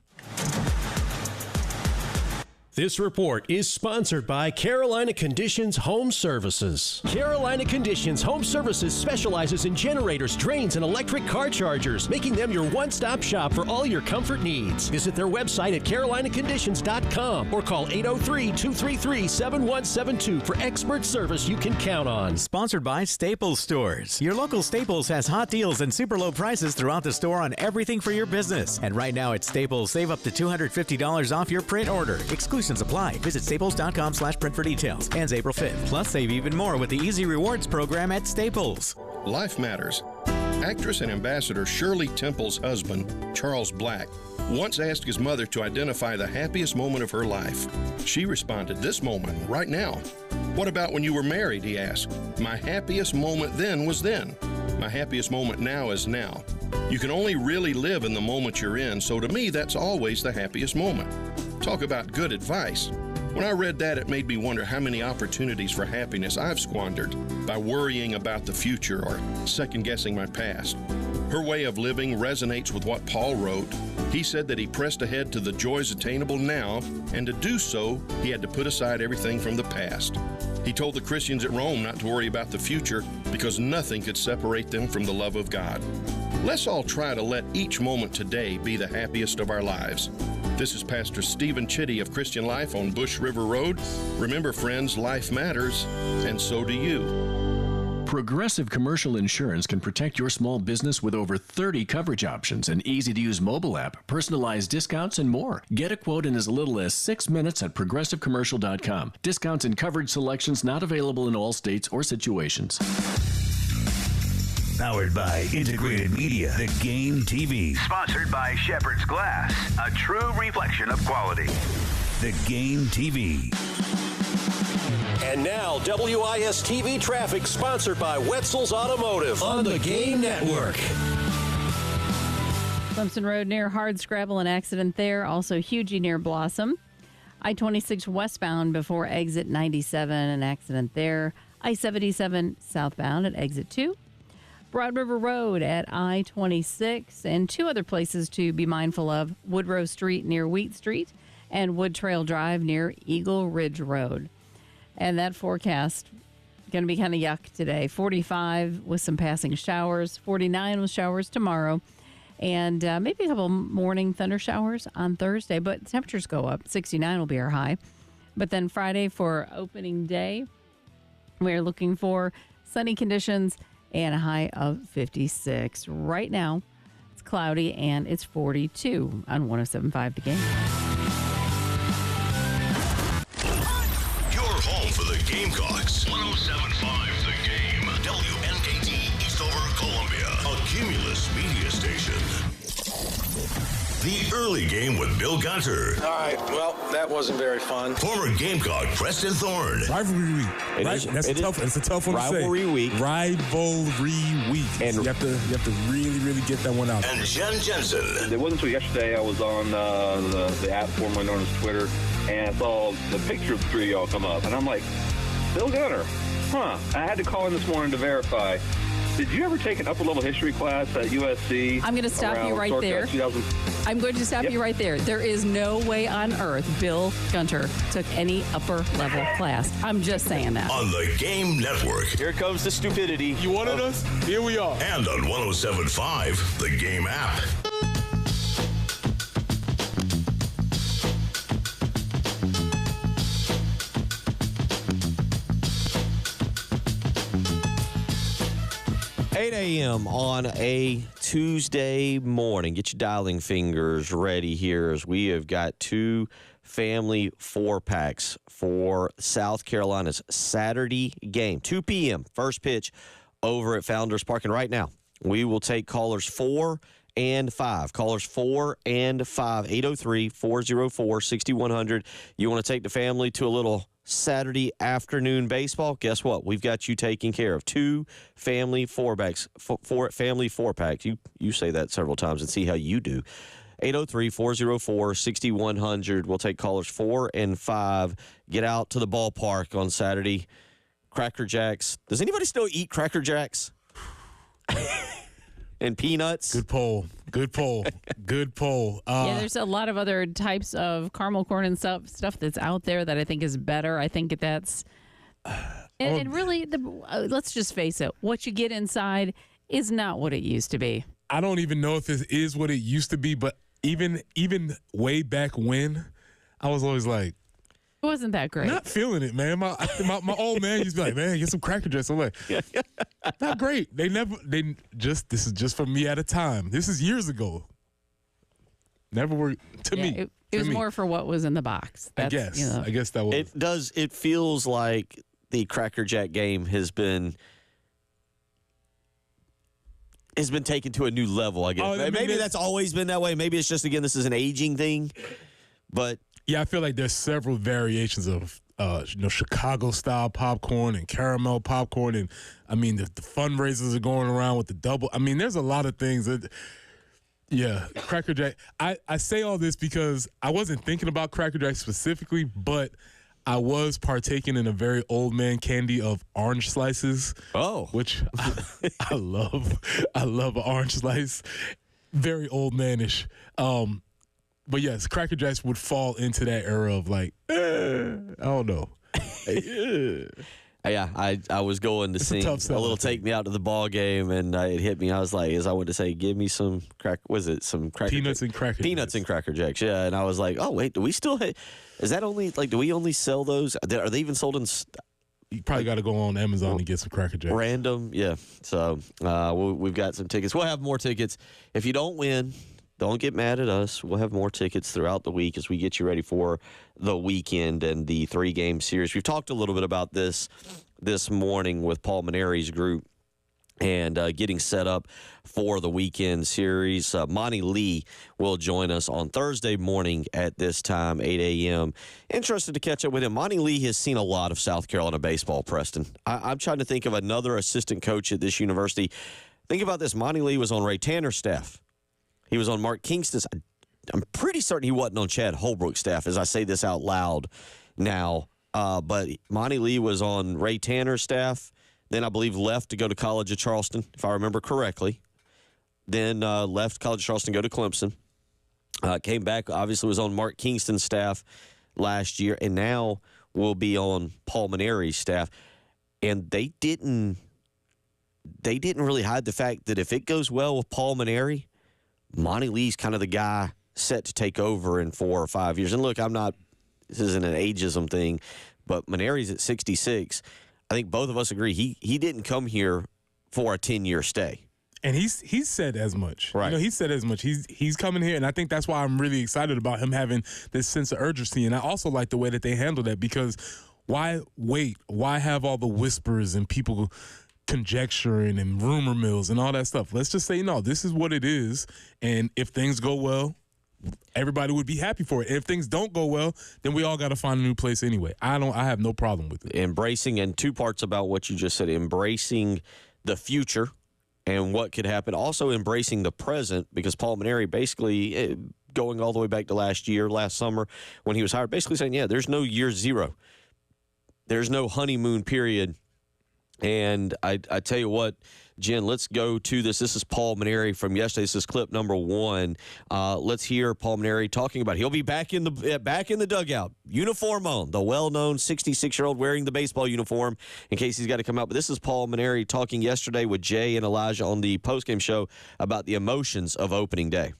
This report is sponsored by Carolina Conditions Home Services. Carolina Conditions Home Services specializes in generators, drains, and electric car chargers, making them your one-stop shop for all your comfort needs. Visit their website at carolinaconditions.com or call 803-233-7172 for expert service you can count on. Sponsored by Staples Stores. Your local Staples has hot deals and super low prices throughout the store on everything for your business. And right now at Staples, save up to $250 off your print order. Exclusions apply. Visit staples.com/print for details. Ends April 5th. Plus, save even more with the Easy Rewards program at Staples. Life matters. Actress and ambassador Shirley Temple's husband, Charles Black, once asked his mother to identify the happiest moment of her life. She responded, "This moment, right now." What about when you were married, he asked. My happiest moment then was then. My happiest moment now is now. You can only really live in the moment you're in, so to me, that's always the happiest moment. Talk about good advice. When I read that, it made me wonder how many opportunities for happiness I've squandered by worrying about the future or second-guessing my past. Her way of living resonates with what Paul wrote. He said that he pressed ahead to the joys attainable now, and to do so, he had to put aside everything from the past. He told the Christians at Rome not to worry about the future because nothing could separate them from the love of God. Let's all try to let each moment today be the happiest of our lives. This is Pastor Stephen Chitty of Christian Life on Bush River Road. Remember, friends, life matters, and so do you. Progressive Commercial Insurance can protect your small business with over 30 coverage options, an easy-to-use mobile app, personalized discounts, and more. Get a quote in as little as 6 minutes at progressivecommercial.com. Discounts and coverage selections not available in all states or situations. Powered by Integrated Media, The Game TV. Sponsored by Shepherd's Glass, a true reflection of quality. The Game TV. And now, WIS-TV traffic sponsored by Wetzel's Automotive on the Game Network. Clemson Road near Hardscrabble, an accident there. Also, Hugie near Blossom. I-26 westbound before exit 97, an accident there. I-77 southbound at exit 2. Broad River Road at I-26, and two other places to be mindful of: Woodrow Street near Wheat Street and Wood Trail Drive near Eagle Ridge Road. And that forecast going to be kind of yuck today. 45 with some passing showers, 49 with showers tomorrow, and maybe a couple morning thunder showers on Thursday, but temperatures go up. 69 will be our high. But then Friday for opening day, we're looking for sunny conditions and a high of 56. Right now, it's cloudy and it's 42 on 107.5 The Game. Your home for the Gamecocks. 107.5 The Game. WNKT Eastover, Columbia. A Cumulus media station. The early game with Bill Gunter. All right, well, that wasn't very fun. Former Gamecock Preston Thorne. Rivalry week. It's a tough one to say. Rivalry week. Rivalry week. And you have to really get that one out. And Jen Jensen. It wasn't until yesterday I was on the app formerly known as Twitter, and I saw the picture of the three of y'all come up, and I'm like, Bill Gunter. Huh. I had to call in this morning to verify. Did you ever take an upper-level history class at USC? I'm going to stop you right there. I'm going to stop you right there. There is no way on earth Bill Gunter took any upper-level class. I'm just saying that. On the Game Network. Here comes the stupidity. You wanted us? Here we are. And on 107.5, the Game app. A.m. on a Tuesday morning. Get your dialing fingers ready here as we have got two family four-packs for South Carolina's Saturday game. 2 p.m. first pitch over at Founders Park. And right now, we will take callers 4 and 5. Callers 4 and 5. 803-404-6100. You want to take the family to a little Saturday afternoon baseball? Guess what? We've got you taken care of. 2 family four-packs. Family four-packs. You say that several times and see how you do. 803-404-6100. We'll take callers 4 and 5. Get out to the ballpark on Saturday. Cracker Jacks. Does anybody still eat Cracker Jacks? And peanuts? Good poll. Yeah, there's a lot of other types of caramel corn and stuff that's out there that I think is better. I think that's... And really, let's just face it, what you get inside is not what it used to be. I don't even know if it is what it used to be, but even way back when, I was always like... It wasn't that great. Not feeling it, man. My old man used to be like, man, get some Cracker Jacks. I'm like, not great. This is just for me at a time. This is years ago. Never worked to me. It was more for what was in the box. I guess that was. It feels like the Cracker Jack game has been taken to a new level, I guess. Maybe that's always been that way. Maybe it's just, again, this is an aging thing. But yeah, I feel like there's several variations of Chicago-style popcorn and caramel popcorn. And, I mean, the fundraisers are going around with the double. I mean, there's a lot of things that – yeah, Cracker Jack. I say all this because I wasn't thinking about Cracker Jack specifically, but I was partaking in a very old man candy of orange slices. Oh. Which I love. I love an orange slice. Very old manish. But yes, Cracker Jacks would fall into that era of like, I don't know. Yeah, I was going to sing a little "Take Me Out to the Ball Game," and it hit me. I was like, as I went to say, "Give me some peanuts and Cracker Jacks. And Cracker Jacks." Yeah, and I was like, "Oh wait, do we still? Is that only like? Do we only sell those? Are they even sold in?" You probably got to go on Amazon and get some Cracker Jacks. Random, yeah. So we've got some tickets. We'll have more tickets. If you don't win, don't get mad at us. We'll have more tickets throughout the week as we get you ready for the weekend and the 3-game series. We've talked a little bit about this morning with Paul Maneri's group and getting set up for the weekend series. Monty Lee will join us on Thursday morning at this time, 8 a.m. Interested to catch up with him. Monty Lee has seen a lot of South Carolina baseball, Preston. I'm trying to think of another assistant coach at this university. Think about this. Monty Lee was on Ray Tanner's staff. He was on Mark Kingston's. I'm pretty certain he wasn't on Chad Holbrook's staff as I say this out loud now. But Monty Lee was on Ray Tanner's staff. Then I believe left to go to College of Charleston, if I remember correctly. Then left College of Charleston, go to Clemson. Came back, obviously was on Mark Kingston's staff last year, and now will be on Paul Maneri's staff. And they didn't really hide the fact that if it goes well with Paul Maneri, Monty Lee's kind of the guy set to take over in 4 or 5 years. And look, this isn't an ageism thing, but Maneri's at 66. I think both of us agree he didn't come here for a 10-year stay. And he's said as much. Right. He said as much. He's coming here, and I think that's why I'm really excited about him having this sense of urgency. And I also like the way that they handle that, because why wait? Why have all the whispers and people conjecturing and rumor mills and all that stuff? Let's just say, no, this is what it is. And if things go well, everybody would be happy for it. If things don't go well, then we all got to find a new place anyway. I have no problem with it. Embracing, and 2 parts about what you just said, embracing the future and what could happen. Also embracing the present, because Paul Maneri basically, going all the way back to last summer when he was hired, basically saying, yeah, there's no year zero. There's no honeymoon period. And I tell you what, Jen, let's go to this. This is Paul Maneri from yesterday. This is clip number 1. Let's hear Paul Maneri talking about he'll be back in the dugout, uniform on, the well-known 66-year-old wearing the baseball uniform in case he's got to come out. But this is Paul Maneri talking yesterday with Jay and Elijah on the postgame show about the emotions of opening day.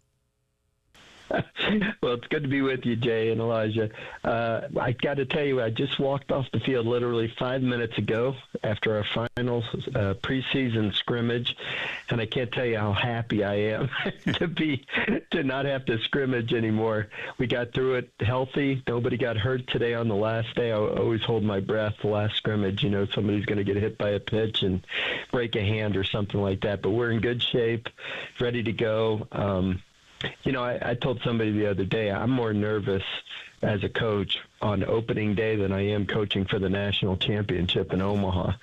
Well, it's good to be with you, Jay and Elijah. I got to tell you, I just walked off the field literally 5 minutes ago after our final preseason scrimmage, and I can't tell you how happy I am to not have to scrimmage anymore. We got through it healthy. Nobody got hurt today on the last day. I always hold my breath the last scrimmage. Somebody's going to get hit by a pitch and break a hand or something like that. But we're in good shape, ready to go. I told somebody the other day, I'm more nervous as a coach on opening day than I am coaching for the national championship in Omaha.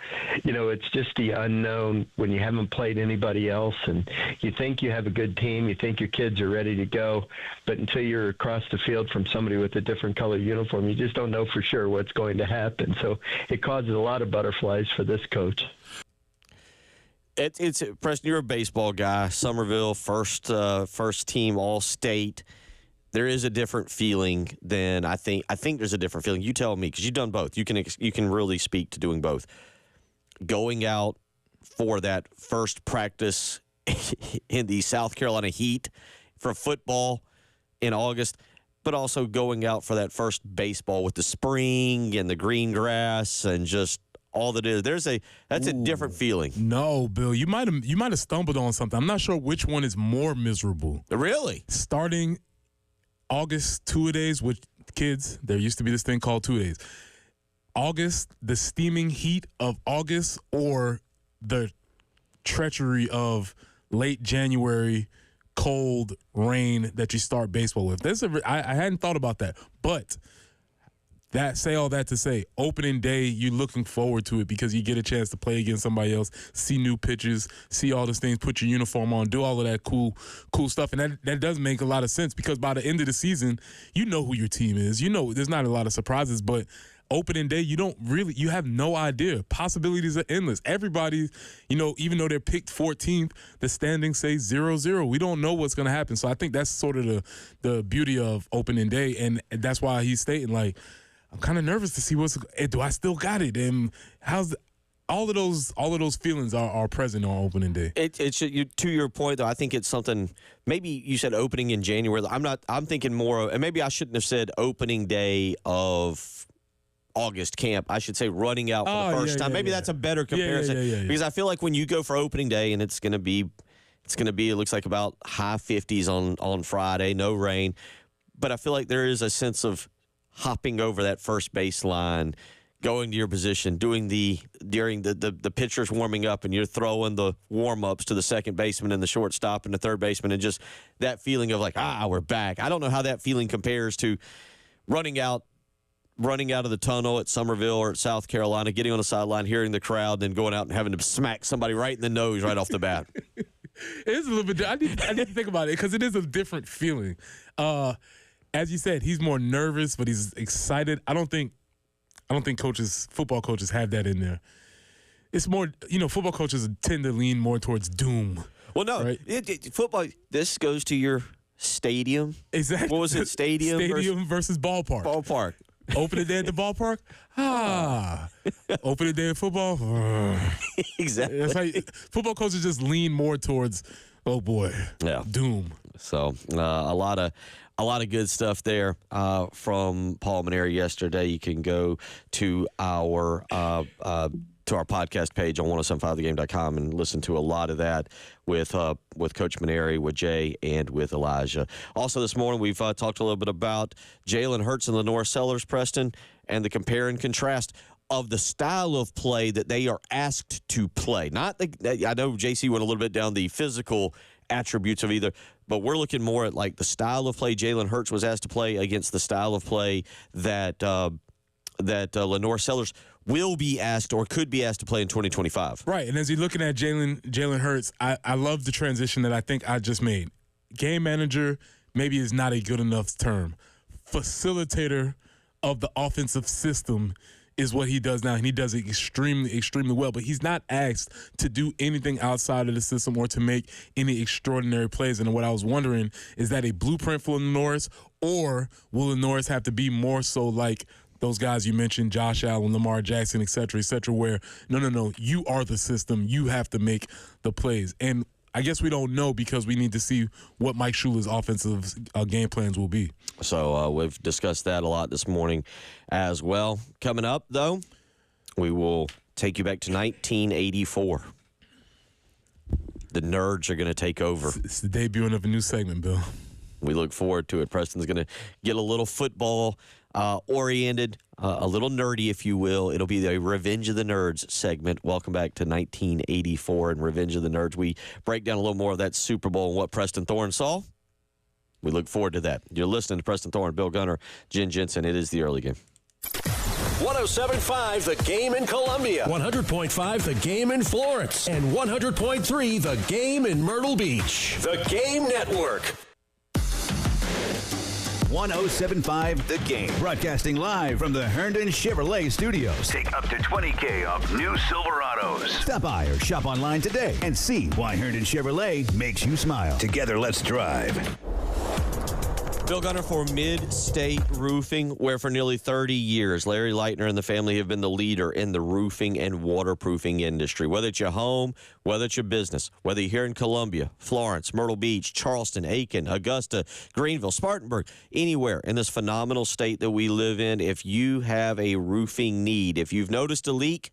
It's just the unknown when you haven't played anybody else, and you think you have a good team, you think your kids are ready to go, but until you're across the field from somebody with a different color uniform, you just don't know for sure what's going to happen. So it causes a lot of butterflies for this coach. It's Preston, you're a baseball guy. Summerville, first team All-State. There is a different feeling than I think there's a different feeling. You tell me, because you've done both. You can really speak to doing both. Going out for that first practice in the South Carolina heat for football in August, but also going out for that first baseball with the spring and the green grass and just all that is. That's a different feeling. No, Bill, you might have stumbled on something. I'm not sure which one is more miserable. Really? Starting August 2-a-days with kids, there used to be this thing called 2-a-days. August, the steaming heat of August, or the treachery of late January cold rain that you start baseball with. I hadn't thought about that, but say all that to say, opening day, you're looking forward to it because you get a chance to play against somebody else, see new pitches, see all those things, put your uniform on, do all of that cool stuff. And that does make a lot of sense because by the end of the season, you know who your team is. You know there's not a lot of surprises, but opening day, you have no idea. Possibilities are endless. Everybody, even though they're picked 14th, the standings say 0-0. We don't know what's going to happen. So I think that's sort of the beauty of opening day. And that's why he's stating, like, I'm kind of nervous to see do I still got it? And all of those feelings are present on opening day. To your point, though, I think it's something. Maybe you said opening in January. I'm thinking more, and maybe I shouldn't have said opening day of August camp. I should say running out for the first time. Maybe that's a better comparison because I feel like when you go for opening day and it's going to be it looks like about high 50s on Friday, no rain, but I feel like there is a sense of hopping over that first baseline, going to your position, during the pitcher's warming up, and you're throwing the warm-ups to the second baseman and the shortstop and the third baseman, and just that feeling of like, we're back. I don't know how that feeling compares to running out of the tunnel at Summerville or at South Carolina, getting on the sideline, hearing the crowd, then going out and having to smack somebody right in the nose right off the bat. It is a little bit. I need to think about it because it is a different feeling. As you said, he's more nervous, but he's excited. I don't think football coaches have that in there. It's more, football coaches tend to lean more towards doom. Well, no, right? Football. This goes to your stadium. Exactly. What was it? Stadium versus ballpark. Ballpark. Opening day at the ballpark? Opening day of football? Exactly. That's like, football coaches just lean more towards, oh boy, doom. So a lot of good stuff there from Paul Maneri yesterday. You can go to our podcast page on 1075thegame.com and listen to a lot of that with Coach Maneri, with Jay, and with Elijah. Also this morning, we've talked a little bit about Jalen Hurts and Lenore Sellers, Preston, and the compare and contrast of the style of play that they are asked to play. I know JC went a little bit down the physical attributes of either, but we're looking more at like the style of play Jalen Hurts was asked to play against the style of play that Lenore Sellers will be asked or could be asked to play in 2025. Right, and as you're looking at Jalen Hurts, I love the transition that I think I just made. Game manager maybe is not a good enough term. Facilitator of the offensive system is what he does now, and he does it extremely, extremely well. But he's not asked to do anything outside of the system or to make any extraordinary plays. And what I was wondering, is that a blueprint for Norris, or will the Norris have to be more so like those guys you mentioned, Josh Allen, Lamar Jackson, et cetera, where, no, you are the system. You have to make the plays. And I guess we don't know because we need to see what Mike Shula's offensive game plans will be. So we've discussed that a lot this morning as well. Coming up, though, we will take you back to 1984. The Nerds are going to take over. It's the debuting of a new segment, Bill. We look forward to it. Preston's going to get a little football oriented, a little nerdy, if you will. It'll be the Revenge of the Nerds segment. Welcome back to 1984 and Revenge of the Nerds. We break down a little more of that Super Bowl and what Preston Thorne saw. We look forward to that. You're listening to Preston Thorne, Bill Gunner, Jen Jensen. It is the early game. 107.5 The Game in Columbia, 100.5 The Game in Florence, and 100.3 The Game in Myrtle Beach. The Game Network. 107.5 The Game. Broadcasting live from the Herndon Chevrolet Studios. Take up to $20,000 off new Silverados. Stop by or shop online today and see why Herndon Chevrolet makes you smile. Together, let's drive. Bill Gunner for Mid-State Roofing, where for nearly 30 years, Larry Leitner and the family have been the leader in the roofing and waterproofing industry. Whether it's your home, whether it's your business, whether you're here in Columbia, Florence, Myrtle Beach, Charleston, Aiken, Augusta, Greenville, Spartanburg, anywhere in this phenomenal state that we live in, if you have a roofing need, if you've noticed a leak,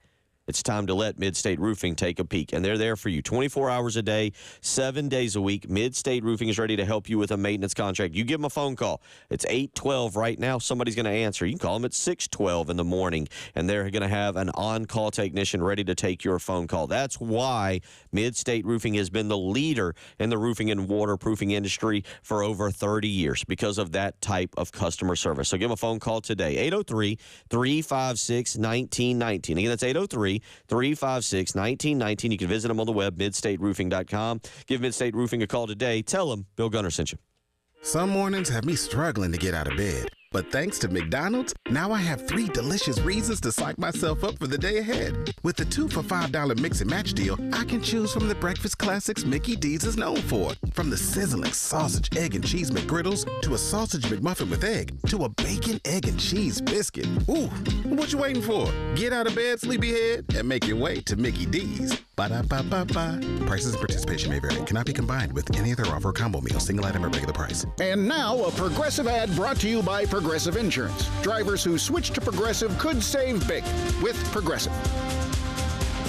it's time to let Mid-State Roofing take a peek. And they're there for you 24 hours a day, 7 days a week. Mid-State Roofing is ready to help you with a maintenance contract. You give them a phone call. It's 812 right now. Somebody's going to answer. You can call them at 612 in the morning, and they're going to have an on-call technician ready to take your phone call. That's why Mid-State Roofing has been the leader in the roofing and waterproofing industry for over 30 years because of that type of customer service. So give them a phone call today, 803-356-1919. Again, that's 803-356-1919. You can visit them on the web, midstateroofing.com. Give Mid-State Roofing a call today. Tell them Bill Gunner sent you. Some mornings have me struggling to get out of bed. But thanks to McDonald's, now I have 3 delicious reasons to psych myself up for the day ahead. With the 2 for $5 mix and match deal, I can choose from the breakfast classics Mickey D's is known for. From the sizzling sausage, egg, and cheese McGriddles, to a sausage McMuffin with egg, to a bacon, egg, and cheese biscuit. Ooh, what you waiting for? Get out of bed, sleepyhead, and make your way to Mickey D's. Ba-da-ba-ba-ba. Prices and participation may vary. Cannot be combined with any other offer or combo meal. Single item at regular price. And now a Progressive ad brought to you by Progressive Insurance. Drivers who switch to Progressive could save big with Progressive.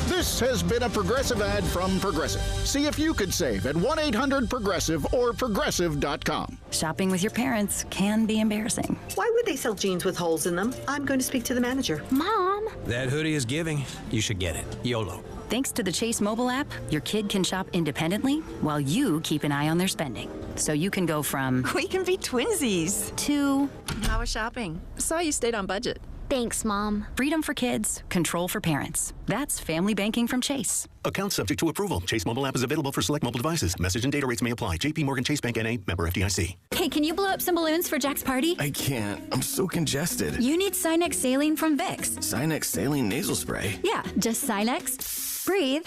This has been a Progressive ad from Progressive. See if you could save at 1-800-PROGRESSIVE or Progressive.com. Shopping with your parents can be embarrassing. Why would they sell jeans with holes in them? I'm going to speak to the manager. Mom! That hoodie is giving. You should get it. YOLO. Thanks to the Chase mobile app, your kid can shop independently while you keep an eye on their spending. So you can go from... We can be twinsies. ...to... How was shopping? Saw you stayed on budget. Thanks, Mom. Freedom for kids, control for parents. That's family banking from Chase. Account subject to approval. Chase mobile app is available for select mobile devices. Message and data rates may apply. JP Morgan Chase Bank N.A. member FDIC. Hey, can you blow up some balloons for Jack's party? I can't. I'm so congested. You need Sinex Saline from Vicks. Sinex Saline nasal spray? Yeah, just Sinex. Breathe.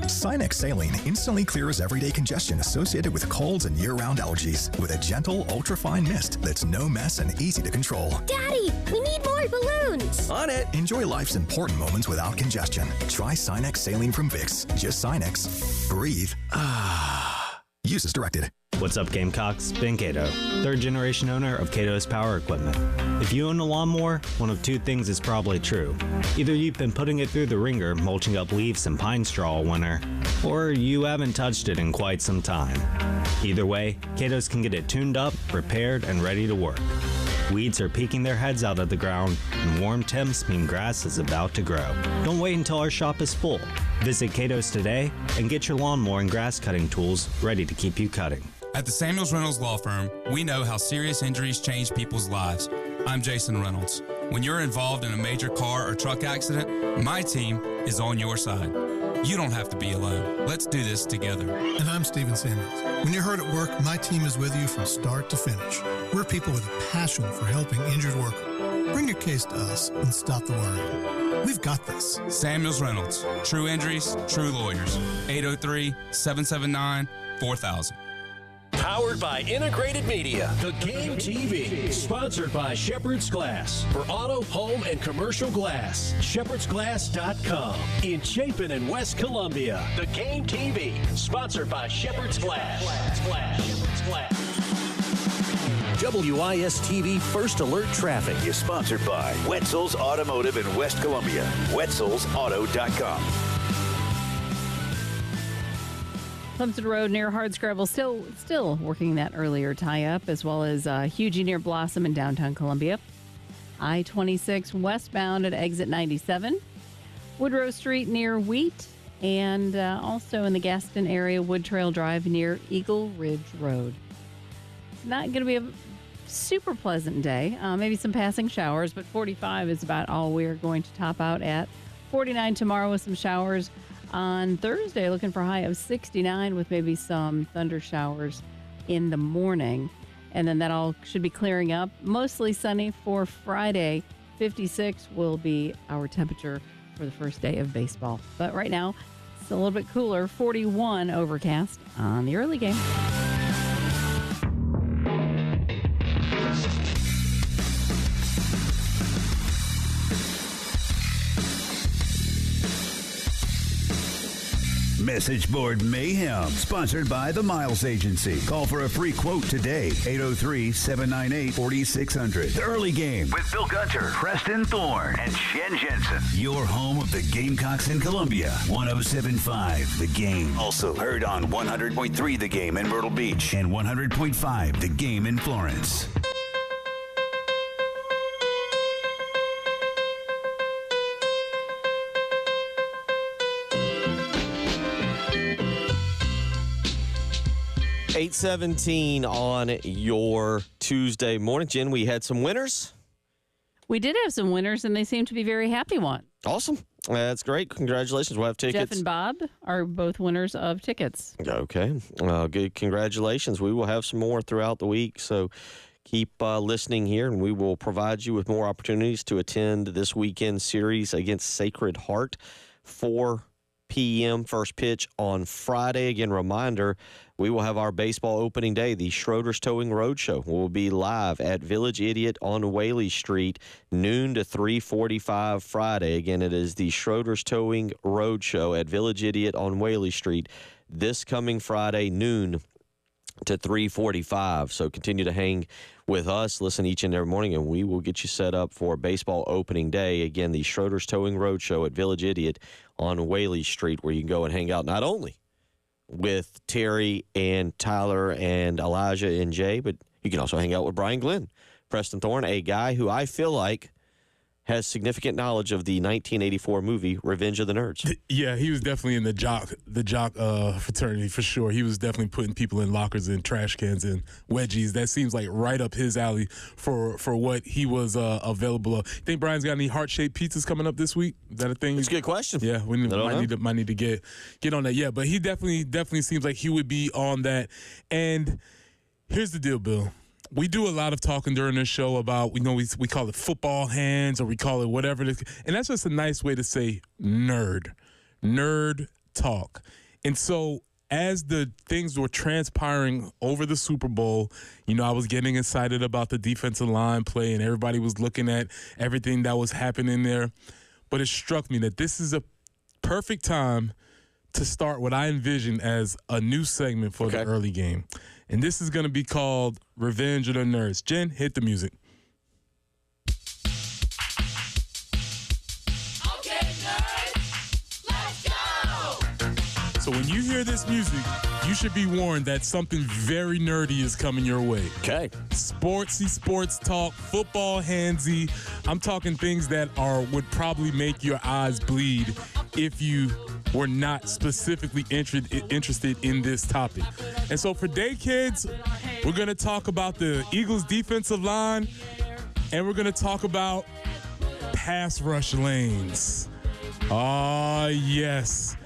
Sinex Saline instantly clears everyday congestion associated with colds and year-round allergies with a gentle, ultra-fine mist that's no mess and easy to control. Daddy, we need more balloons. On it. Enjoy life's important moments without congestion. Try Sinex Saline from Vicks. Just Sinex. Breathe. Use as directed. What's up, Gamecocks? Ben Cato, third-generation owner of Cato's Power Equipment. If you own a lawnmower, one of 2 things is probably true. Either you've been putting it through the ringer, mulching up leaves and pine straw all winter, or you haven't touched it in quite some time. Either way, Cato's can get it tuned up, repaired, and ready to work. Weeds are peeking their heads out of the ground, and warm temps mean grass is about to grow. Don't wait until our shop is full. Visit Cato's today and get your lawnmower and grass cutting tools ready to keep you cutting. At the Samuels Reynolds Law Firm, we know how serious injuries change people's lives. I'm Jason Reynolds. When you're involved in a major car or truck accident, my team is on your side. You don't have to be alone. Let's do this together. And I'm Steven Samuels. When you're hurt at work, my team is with you from start to finish. We're people with a passion for helping injured workers. Bring your case to us and stop the worrying. We've got this. Samuels Reynolds. True injuries, true lawyers. 803-779-4000. Powered by Integrated Media. The Game TV. Sponsored by Shepherd's Glass. For auto, home, and commercial glass. ShepherdsGlass.com. In Chapin and West Columbia. The Game TV. Sponsored by Shepherd's Glass. Shepherd's Glass. WIS-TV First Alert Traffic is sponsored by Wetzel's Automotive in West Columbia. Wetzel'sAuto.com. Clemson Road near Hardscrabble still working that earlier tie-up, as well as Hugie near Blossom in downtown Columbia. I-26 westbound at exit 97. Woodrow Street near Wheat, and also in the Gaston area, Wood Trail Drive near Eagle Ridge Road. Not going to be a super pleasant day. Maybe some passing showers, but 45 is about all we're going to top out at. 49 tomorrow with some showers. On Thursday, looking for a high of 69 with maybe some thunder showers in the morning. And then that all should be clearing up. Mostly sunny for Friday. 56 will be our temperature for the first day of baseball. But right now, it's a little bit cooler. 41 overcast on the early game. Message Board Mayhem, sponsored by the Miles Agency. Call for a free quote today, 803-798-4600. The Early Game. With Bill Gunter, Preston Thorne, and Jen Jensen. Your home of the Gamecocks in Columbia. 107.5 The Game. Also heard on 100.3 The Game in Myrtle Beach and 100.5 The Game in Florence. $8:17 on your Tuesday morning. Jen, we had some winners. We did have some winners, and they seem to be very happy one. Awesome. That's great. Congratulations. We'll have tickets. Jeff and Bob are both winners of tickets. Okay. Good. Congratulations. We will have some more throughout the week, so keep listening here, and we will provide you with more opportunities to attend this weekend series against Sacred Heart. 4 p.m. first pitch on Friday. Again, reminder, we will have our baseball opening day. The Schroeder's Towing Roadshow will be live at Village Idiot on Whaley Street, noon to 3:45 Friday. Again, it is the Schroeder's Towing Roadshow at Village Idiot on Whaley Street this coming Friday, noon to 3:45. So continue to hang with us, listen each and every morning, and we will get you set up for baseball opening day. Again, the Schroeder's Towing Roadshow at Village Idiot on Whaley Street, where you can go and hang out not only with Terry and Tyler and Elijah and Jay, but you can also hang out with Brian Glenn, Preston Thorne, a guy who I feel like has significant knowledge of the 1984 movie Revenge of the Nerds. Yeah, he was definitely in the jock fraternity for sure. He was definitely putting people in lockers and trash cans and wedgies. That seems like right up his alley for what he was available of. Think Brian's got any heart-shaped pizzas coming up this week? Is that a thing? It's a good question. Yeah, we might need to get on that. Yeah, but he definitely seems like he would be on that. And here's the deal, Bill. We do a lot of talking during this show about, we call it football hands, or we call it whatever it is. And that's just a nice way to say nerd talk. And so as the things were transpiring over the Super Bowl, I was getting excited about the defensive line play, and everybody was looking at everything that was happening there. But it struck me that this is a perfect time to start what I envision as a new segment for the early game. And this is going to be called Revenge of the Nerds. Jen, hit the music. Okay, nerds, let's go! So when you hear this music, you should be warned that something very nerdy is coming your way. Okay. Sportsy sports talk, football handsy. I'm talking things that would probably make your eyes bleed if you were not specifically interested in this topic. And so for day kids, we're going to talk about the Eagles defensive line, and we're going to talk about pass rush lanes. Ah, yes.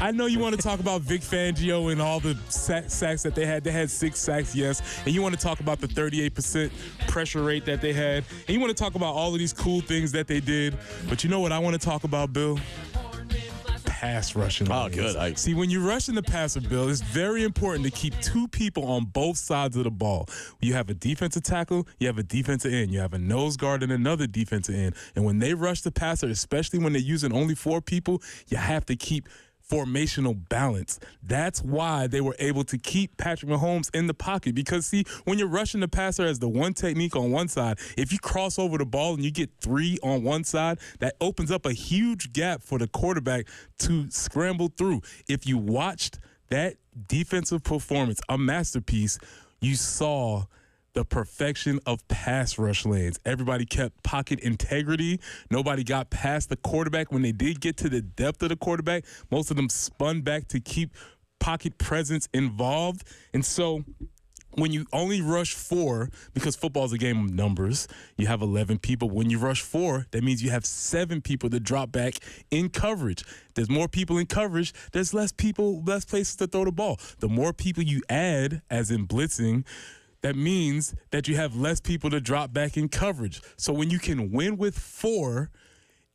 I know you want to talk about Vic Fangio and all the sacks that they had. They had 6 sacks, yes. And you want to talk about the 38% pressure rate that they had. And you want to talk about all of these cool things that they did. But you know what I want to talk about, Bill? Pass rushing. Oh, good. See, when you're rushing the passer, Bill, it's very important to keep 2 people on both sides of the ball. You have a defensive tackle, you have a defensive end, you have a nose guard and another defensive end. And when they rush the passer, especially when they're using only 4 people, you have to keep formational balance. That's why they were able to keep Patrick Mahomes in the pocket, because see, when you're rushing the passer as the one technique on one side, if you cross over the ball and you get 3 on one side, that opens up a huge gap for the quarterback to scramble through. If you watched that defensive performance, a masterpiece, you saw the perfection of pass rush lanes. Everybody kept pocket integrity. Nobody got past the quarterback. When they did get to the depth of the quarterback, most of them spun back to keep pocket presence involved. And so when you only rush 4, because football is a game of numbers, you have 11 people. When you rush 4, that means you have 7 people to drop back in coverage. There's more people in coverage, there's less places to throw the ball. The more people you add, as in blitzing, that means that you have less people to drop back in coverage. So when you can win with 4,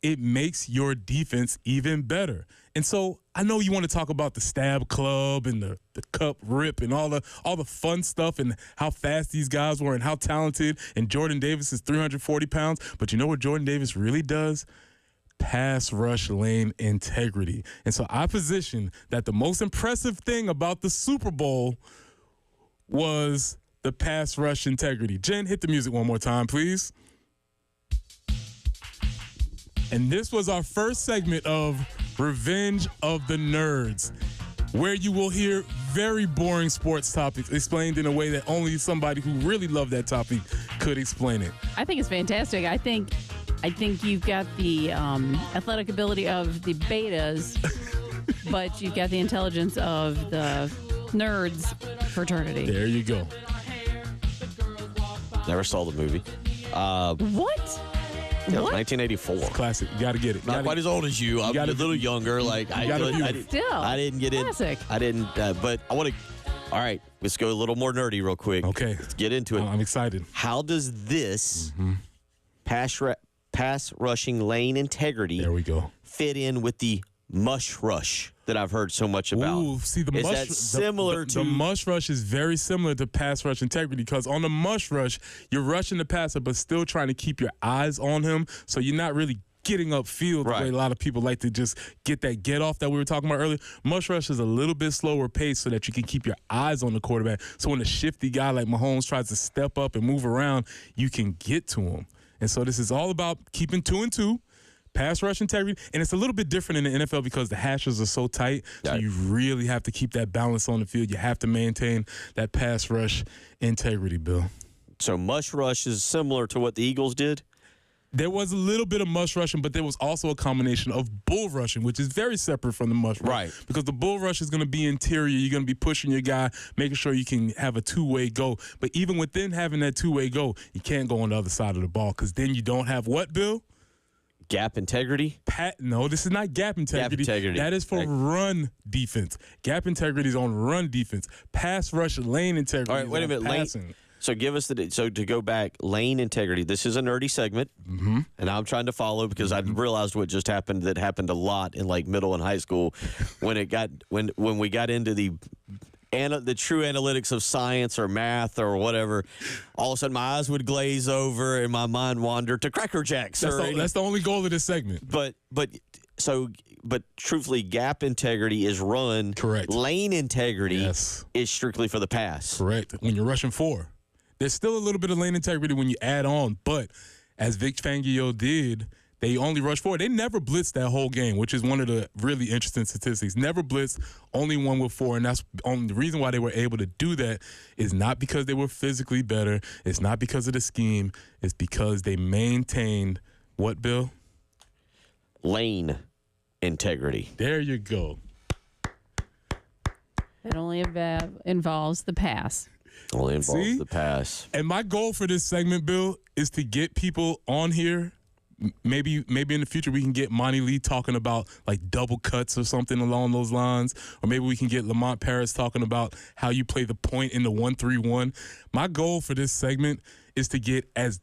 it makes your defense even better. And so I know you want to talk about the stab club and the cup rip and all the fun stuff and how fast these guys were and how talented. And Jordan Davis is 340 pounds. But you know what Jordan Davis really does? pass rush lane integrity. And so I position that the most impressive thing about the Super Bowl was the pass rush integrity. Jen, hit the music one more time, please. And this was our first segment of Revenge of the Nerds, where you will hear very boring sports topics explained in a way that only somebody who really loved that topic could explain it. I think it's fantastic. I think you've got the athletic ability of the betas, but you've got the intelligence of the nerds fraternity. There you go. Never saw the movie. What? Yeah, 1984. It's classic. You got to get it. Not quite as old as you. I'm a little younger. Like I didn't get it. Classic. I didn't. But I want to. All right, let's go a little more nerdy real quick. Okay. Let's get into it. I'm excited. How does this pass rushing lane integrity there we go fit in with the mush rush that I've heard so much about? Ooh, see, the is mush, that similar to the mush rush is very similar to pass rush integrity, because on the mush rush, you're rushing the passer but still trying to keep your eyes on him, so you're not really getting upfield the way a lot of people like to just get that get off that we were talking about earlier. Mush rush is a little bit slower pace so that you can keep your eyes on the quarterback. So when a shifty guy like Mahomes tries to step up and move around, you can get to him. And so this is all about keeping 2 and 2. Pass rush integrity, and it's a little bit different in the NFL because the hashes are so tight, so you really have to keep that balance on the field. You have to maintain that pass rush integrity, Bill. So mush rush is similar to what the Eagles did? There was a little bit of mush rushing, but there was also a combination of bull rushing, which is very separate from the mush rush. Right. Because the bull rush is going to be interior. You're going to be pushing your guy, making sure you can have a two-way go. But even within having that two-way go, you can't go on the other side of the ball, because then you don't have what, Bill? Gap integrity? No, this is not gap integrity. Gap integrity. That is for run defense. Gap integrity is on run defense. Pass rush lane integrity. All right, wait a minute. Passing. So give us so to go back, lane integrity. This is a nerdy segment, and I'm trying to follow because I realized what just happened. That happened a lot in like middle and high school when we got into the true analytics of science or math or whatever. All of a sudden, my eyes would glaze over and my mind wander to Cracker Jacks. That's the only goal of this segment. But truthfully, gap integrity is run. Correct. Lane integrity is strictly for the pass. Correct. When you're rushing 4. There's still a little bit of lane integrity when you add on, but as Vic Fangio did, they only rushed 4. They never blitzed that whole game, which is one of the really interesting statistics. Never blitzed, only won with 4, and that's only the reason why they were able to do that is not because they were physically better. It's not because of the scheme. It's because they maintained what, Bill? Lane integrity. There you go. It only involves the pass. Only involves the pass. And my goal for this segment, Bill, is to get people on here. Maybe in the future we can get Monty Lee talking about like double cuts or something along those lines. Or maybe we can get Lamont Paris talking about how you play the point in the 1-3-1. My goal for this segment is to get as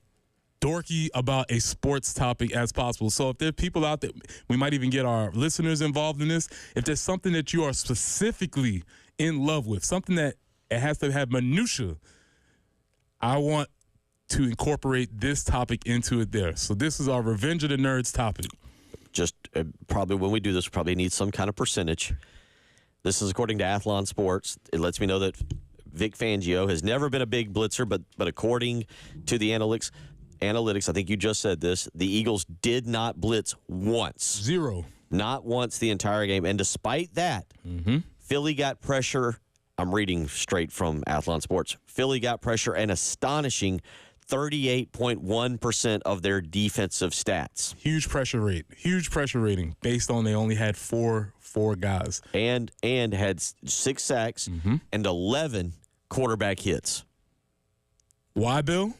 dorky about a sports topic as possible. So if there are people out there, we might even get our listeners involved in this. If there's something that you are specifically in love with, something that it has to have minutia, I want to incorporate this topic into it there. So this is our Revenge of the Nerds topic. Just probably when we do this, we probably need some kind of percentage. This is according to Athlon Sports. It lets me know that Vic Fangio has never been a big blitzer, but according to the analytics, I think you just said this, the Eagles did not blitz once. 0. Not once the entire game. And despite that, Philly got pressure. I'm reading straight from Athlon Sports. Philly got pressure an astonishing 38.1% of their defensive stats. Huge pressure rating based on they only had four guys. And had 6 sacks and 11 quarterback hits. Why, Bill?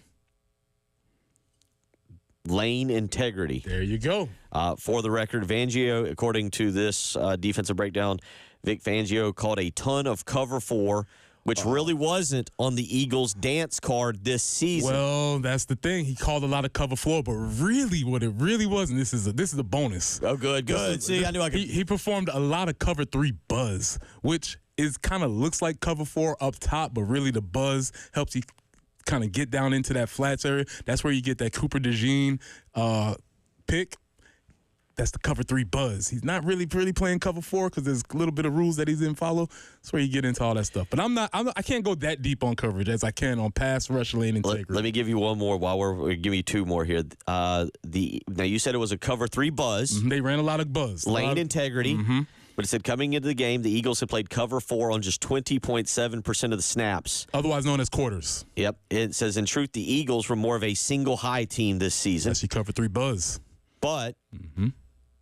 Lane integrity. There you go. For the record, Fangio, according to this defensive breakdown, Vic Fangio called a ton of cover 4, which really wasn't on the Eagles' dance card this season. Well, that's the thing. He called a lot of cover 4, but really what it really wasn't, this is a bonus. Oh, good. See, I knew I could. He performed a lot of cover 3 buzz, which is kind of looks like cover 4 up top, but really the buzz helps you kind of get down into that flats area. That's where you get that Cooper DeJean pick. that's the cover 3 buzz. He's not really playing cover 4 because there's a little bit of rules that he didn't follow. That's where you get into all that stuff. But I can't go that deep on coverage as I can on pass rush lane integrity. Let me give you one more give me 2 more here. Now you said it was a cover 3 buzz. Mm-hmm. They ran a lot of buzz. Lane integrity. Mm-hmm. But it said coming into the game, the Eagles had played cover 4 on just 20.7% of the snaps. Otherwise known as quarters. Yep. It says, in truth, the Eagles were more of a single high team this season. Yes, you cover 3 buzz. But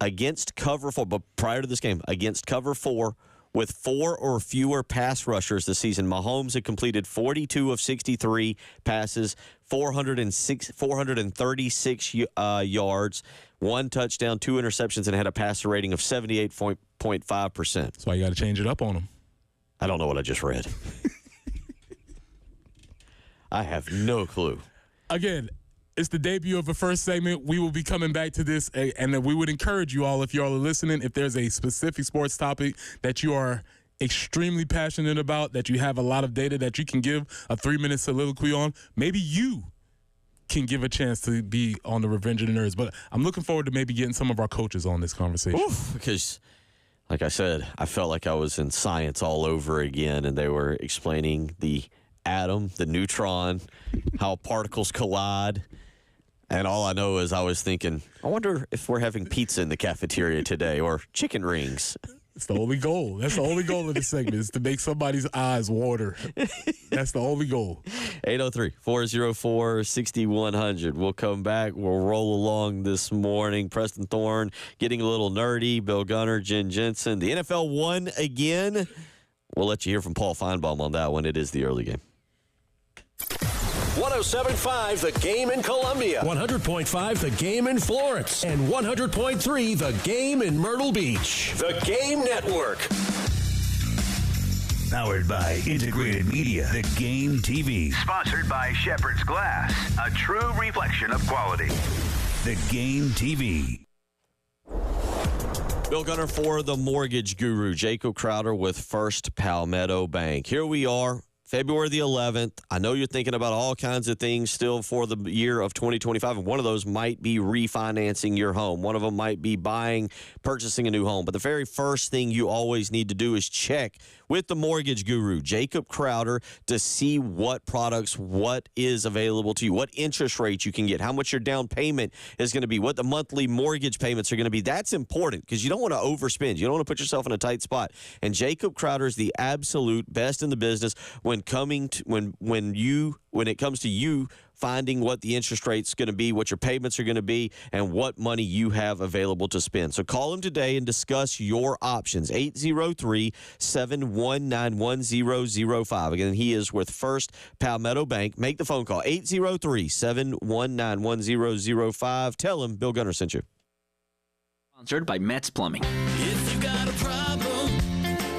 against cover 4, but prior to this game, against cover 4, with 4 or fewer pass rushers this season, Mahomes had completed 42 of 63 passes, 436 yards, 1 touchdown, 2 interceptions, and had a passer rating of 78.5%. That's why you got to change it up on him. I don't know what I just read. I have no clue. Again, it's the debut of the first segment. We will be coming back to this, and we would encourage you all, if you all are listening, if there's a specific sports topic that you are extremely passionate about, that you have a lot of data that you can give a 3-minute soliloquy on, maybe you can give a chance to be on the Revenge of the Nerds. But I'm looking forward to maybe getting some of our coaches on this conversation. Because, like I said, I felt like I was in science all over again, and they were explaining the atom, the neutron, how particles collide. And all I know is I was thinking, I wonder if we're having pizza in the cafeteria today or chicken rings. It's the only goal. That's the only goal of this segment, is to make somebody's eyes water. That's the only goal. 803-404-6100. We'll come back. We'll roll along this morning. Preston Thorne getting a little nerdy. Bill Gunner, Jen Jensen. The NFL won again. We'll let you hear from Paul Feinbaum on that one. It is the early game. 107.5 The Game in Columbia, 100.5 The Game in Florence, and 100.3 The Game in Myrtle Beach. The Game Network. Powered by Integrated Media, The Game TV. Sponsored by Shepherd's Glass, a true reflection of quality. The Game TV. Bill Gunner for the Mortgage Guru, Jacob Crowder with First Palmetto Bank. Here we are, February the 11th. I know you're thinking about all kinds of things still for the year of 2025, and one of those might be refinancing your home. One of them might be purchasing a new home. But the very first thing you always need to do is check with the Mortgage Guru, Jacob Crowder, to see what products, what is available to you, what interest rates you can get, how much your down payment is going to be, what the monthly mortgage payments are going to be. That's important because you don't want to overspend. You don't want to put yourself in a tight spot. And Jacob Crowder is the absolute best in the business when it comes to you finding what the interest rate's going to be, what your payments are going to be, and what money you have available to spend. So call him today and discuss your options. 803-719-1005. Again, he is with First Palmetto Bank. Make the phone call, 803-719-1005. Tell him Bill Gunner sent you. Sponsored by Metz Plumbing. If you got a problem,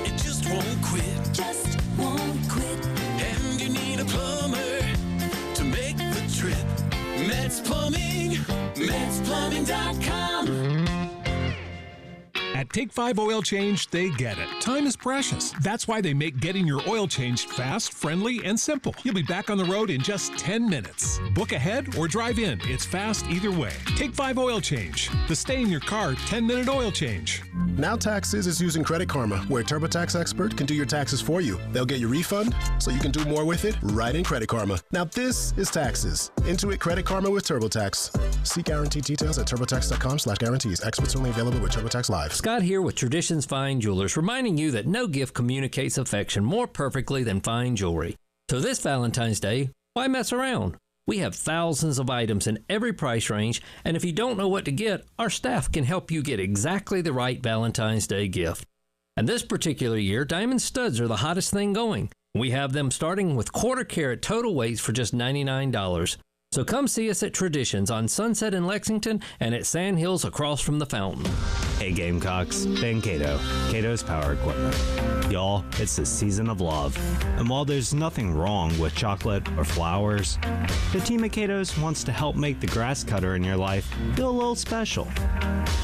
it just won't quit. Just won't quit. And you need a plumber to make the trip. Metz Plumbing, MetzPlumbing.com. At Take 5 Oil Change, they get it. Time is precious. That's why they make getting your oil changed fast, friendly, and simple. You'll be back on the road in just 10 minutes. Book ahead or drive in. It's fast either way. Take 5 Oil Change. The stay in your car 10-minute oil change. Now Taxes is using Credit Karma, where a TurboTax expert can do your taxes for you. They'll get your refund so you can do more with it right in Credit Karma. Now this is taxes. Intuit Credit Karma with TurboTax. See guaranteed details at turbotax.com/guarantees. Experts only available with TurboTax Live. Scott here with Traditions Fine Jewelers, reminding you that no gift communicates affection more perfectly than fine jewelry. So this Valentine's Day, why mess around? We have thousands of items in every price range, and if you don't know what to get, our staff can help you get exactly the right Valentine's Day gift. And this particular year, diamond studs are the hottest thing going. We have them starting with quarter-carat total weights for just $99. So come see us at Traditions on Sunset in Lexington and at Sand Hills across from the fountain. Hey Gamecocks, Ben Cato, Cato's Power Equipment. Y'all, it's the season of love. And while there's nothing wrong with chocolate or flowers, the team at Cato's wants to help make the grass cutter in your life feel a little special.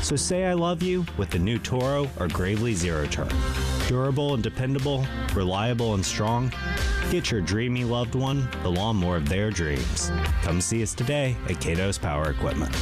So say I love you with the new Toro or Gravely Zero Turn. Durable and dependable, reliable and strong. Get your dreamy loved one the lawnmower of their dreams. Come see us today at Cato's Power Equipment.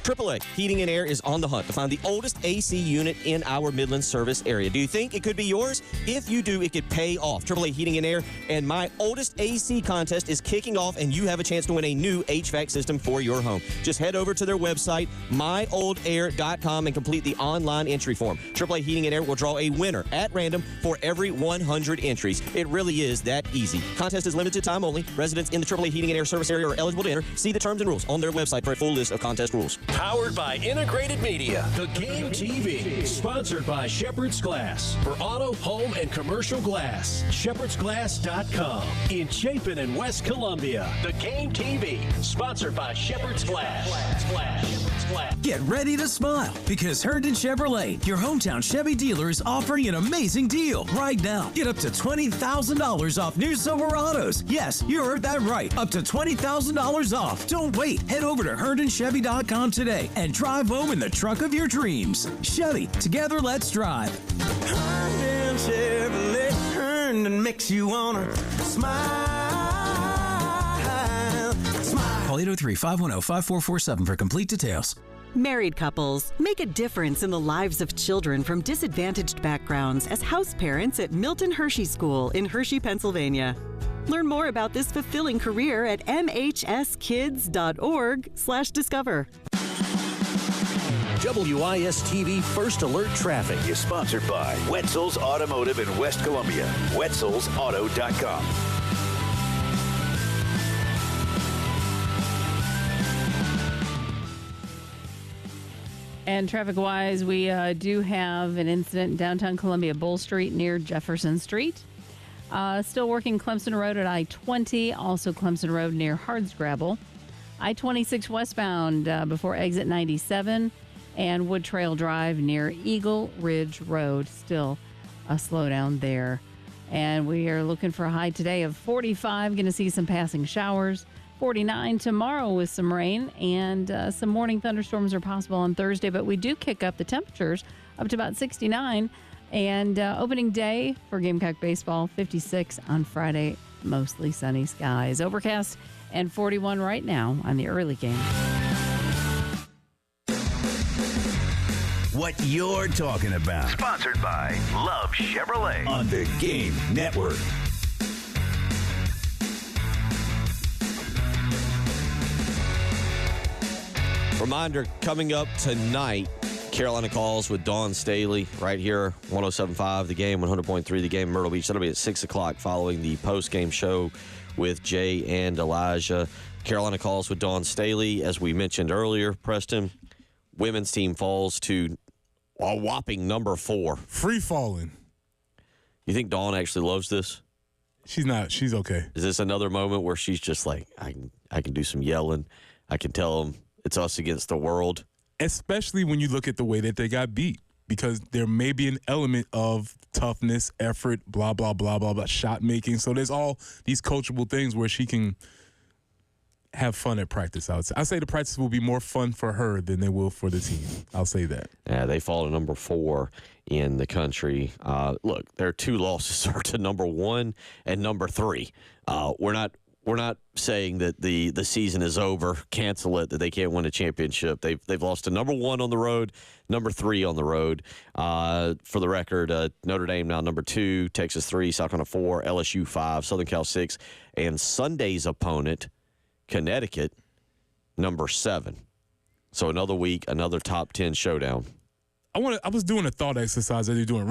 AAA Heating and Air is on the hunt to find the oldest AC unit in our Midland service area. Do you think it could be yours? If you do, it could pay off. AAA Heating and Air and My Oldest AC contest is kicking off, and you have a chance to win a new HVAC system for your home. Just head over to their website, myoldair.com, and complete the online entry form. AAA Heating and Air will draw a winner at random for every 100 entries. It really is that easy. Contest is limited time only. Residents in the AAA Heating and Air service area are eligible to enter. See the terms and rules on their website for a full list of contest rules. Powered by Integrated Media. The Game TV. Sponsored by Shepherd's Glass. For auto, home, and commercial glass. ShepherdsGlass.com. In Chapin and West Columbia. The Game TV. Sponsored by Shepherd's Glass. Shepherd's Glass. Get ready to smile because Herndon Chevrolet, your hometown Chevy dealer, is offering an amazing deal right now. Get up to $20,000 off new Silverados. Yes, you heard that right. Up to $20,000 off. Don't wait. Head over to HerndonChevy.com today and drive home in the truck of your dreams. Chevy, together let's drive. Herndon Chevrolet, Herndon makes you wanna smile. Smile. Call 803-510-5447 for complete details. Married couples make a difference in the lives of children from disadvantaged backgrounds as house parents at Milton Hershey School in Hershey, Pennsylvania. Learn more about this fulfilling career at mhskids.org/discover. WIS-TV First Alert Traffic is sponsored by Wetzel's Automotive in West Columbia. Wetzel'sAuto.com. And traffic-wise, we do have an incident in downtown Columbia, Bull Street near Jefferson Street. Still working Clemson Road at I-20, also Clemson Road near Hardscrabble. I-26 westbound before exit 97, and Wood Trail Drive near Eagle Ridge Road. Still a slowdown there. And we are looking for a high today of 45. Going to see some passing showers. 49 tomorrow with some rain, and some morning thunderstorms are possible on Thursday, but we do kick up the temperatures up to about 69. And opening day for Gamecock Baseball, 56 on Friday, mostly sunny skies. Overcast and 41 right now on the early game. What you're talking about. Sponsored by Love Chevrolet On the Game Network. Reminder, coming up tonight, Carolina Calls with Dawn Staley right here, 107.5 The Game, 100.3 The Game, Myrtle Beach. That'll be at 6 o'clock following the post-game show with Jay and Elijah. Carolina Calls with Dawn Staley. As we mentioned earlier, Preston, women's team falls to a whopping number 4. Free falling. You think Dawn actually loves this? She's not. She's okay. Is this another moment where she's just like, I can do some yelling. I can tell them it's us against the world. Especially when you look at the way that they got beat, because there may be an element of toughness, effort, blah, blah, blah, blah, blah, shot making. So there's all these coachable things where she can have fun at practice. I say the practice will be more fun for her than they will for the team. I'll say that. Yeah, they fall to number 4 in the country. Look, their 2 losses are to number 1 and number 3. We're not saying that the season is over, cancel it, that they can't win a championship. They've lost to number 1 on the road, number 3 on the road. For the record, Notre Dame now number 2, Texas 3, South Carolina 4, LSU 5, Southern Cal 6, and Sunday's opponent, Connecticut, number 7. So another week, another top 10 showdown. I was doing a thought exercise as you're doing.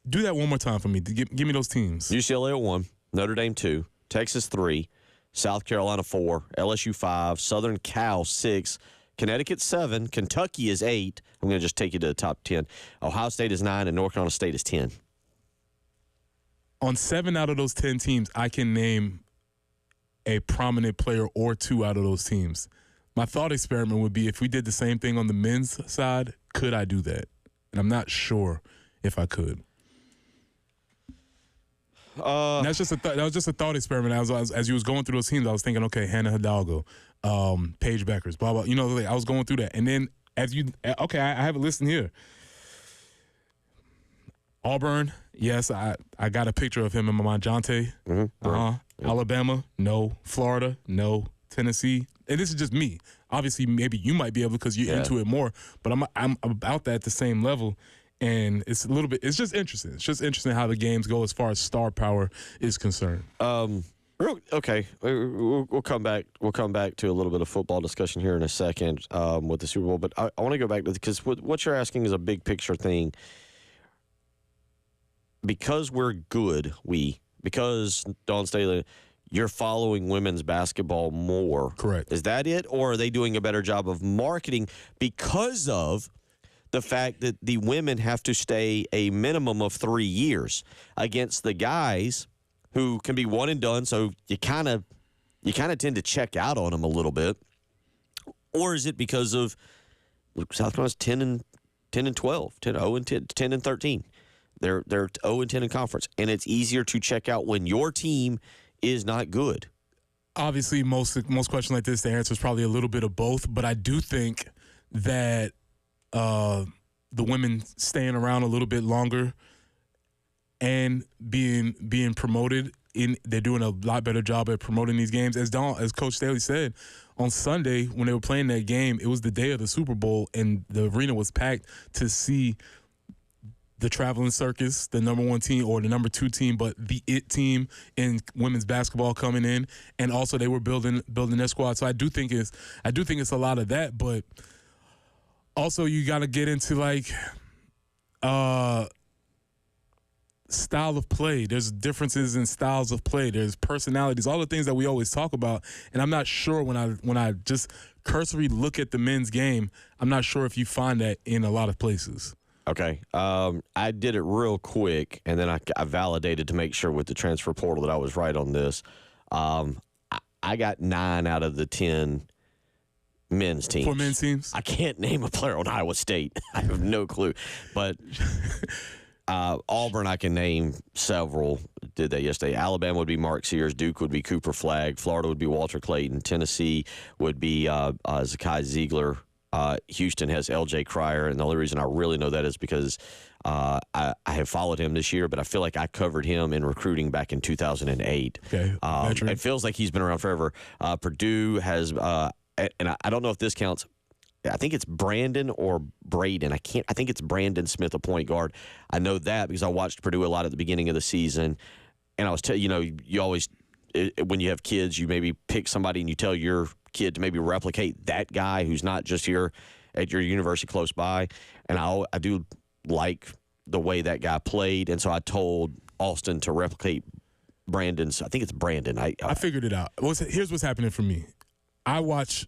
Do that one more time for me. Give me those teams. UCLA at 1, Notre Dame 2. Texas 3, South Carolina 4, LSU 5, Southern Cal 6, Connecticut 7, Kentucky is 8. I'm going to just take you to the top 10. Ohio State is 9, and North Carolina State is 10. On 7 out of those 10 teams, I can name a prominent player or 2 out of those teams. My thought experiment would be if we did the same thing on the men's side, could I do that? And I'm not sure if I could. That was just a thought experiment. As you was going through those teams, I was thinking, okay, Hannah Hidalgo, Paige Beckers, blah blah. I was going through that, and then I have it listed here. Auburn, yes, I got a picture of him in my mind. Jonte, Right. Alabama, no. Florida, no. Tennessee, and this is just me. Obviously, maybe you might be able because you're into it more, but I'm about that at the same level. And it's just interesting. It's just interesting how the games go as far as star power is concerned. Okay, we'll come back. We'll come back to a little bit of football discussion here in a second with the Super Bowl. But I want to go back to because what you're asking is a big picture thing. Because we're good, because Dawn Staley, you're following women's basketball more. Correct. Is that it, or are they doing a better job of marketing because of the fact that the women have to stay a minimum of 3 years against the guys who can be one and done? So you kind of tend to check out on them a little bit, or is it because of South Carolina's 10 and 12, 0 and 10 and 13? They're 0 and 10 in conference, and it's easier to check out when your team is not good. Obviously, most questions like this, the answer is probably a little bit of both. But I do think that the women staying around a little bit longer and being promoted, they're doing a lot better job at promoting these games. As Coach Staley said, on Sunday when they were playing that game, it was the day of the Super Bowl, and the arena was packed to see the traveling circus, the number 1 team or the number 2 team, but the it team in women's basketball coming in, and also they were building their squad. So I do think it's a lot of that, but also you got to get into like style of play. There's differences in styles of play. There's personalities, all the things that we always talk about. And I'm not sure when I just cursory look at the men's game, I'm not sure if you find that in a lot of places. Okay. I did it real quick, and then I validated to make sure with the transfer portal that I was right on this. I got 9 out of the 10 men's teams. For men's teams? I can't name a player on Iowa State. I have no clue. But Auburn, I can name several. Did that yesterday. Alabama would be Mark Sears. Duke would be Cooper Flagg. Florida would be Walter Clayton. Tennessee would be Zakai Ziegler. Houston has L.J. Cryer, and the only reason I really know that is because I have followed him this year, but I feel like I covered him in recruiting back in 2008. Okay, it feels like he's been around forever. Purdue has, and I don't know if this counts. I think it's Brandon or Braden. I think it's Brandon Smith, a point guard. I know that because I watched Purdue a lot at the beginning of the season, and I was you always when you have kids, you maybe pick somebody and you tell your kid to maybe replicate that guy who's not just here at your university close by. And I do like the way that guy played, and so I told Austin to replicate Brandon's. I think it's Brandon. I figured it out. Here's what's happening for me. I watch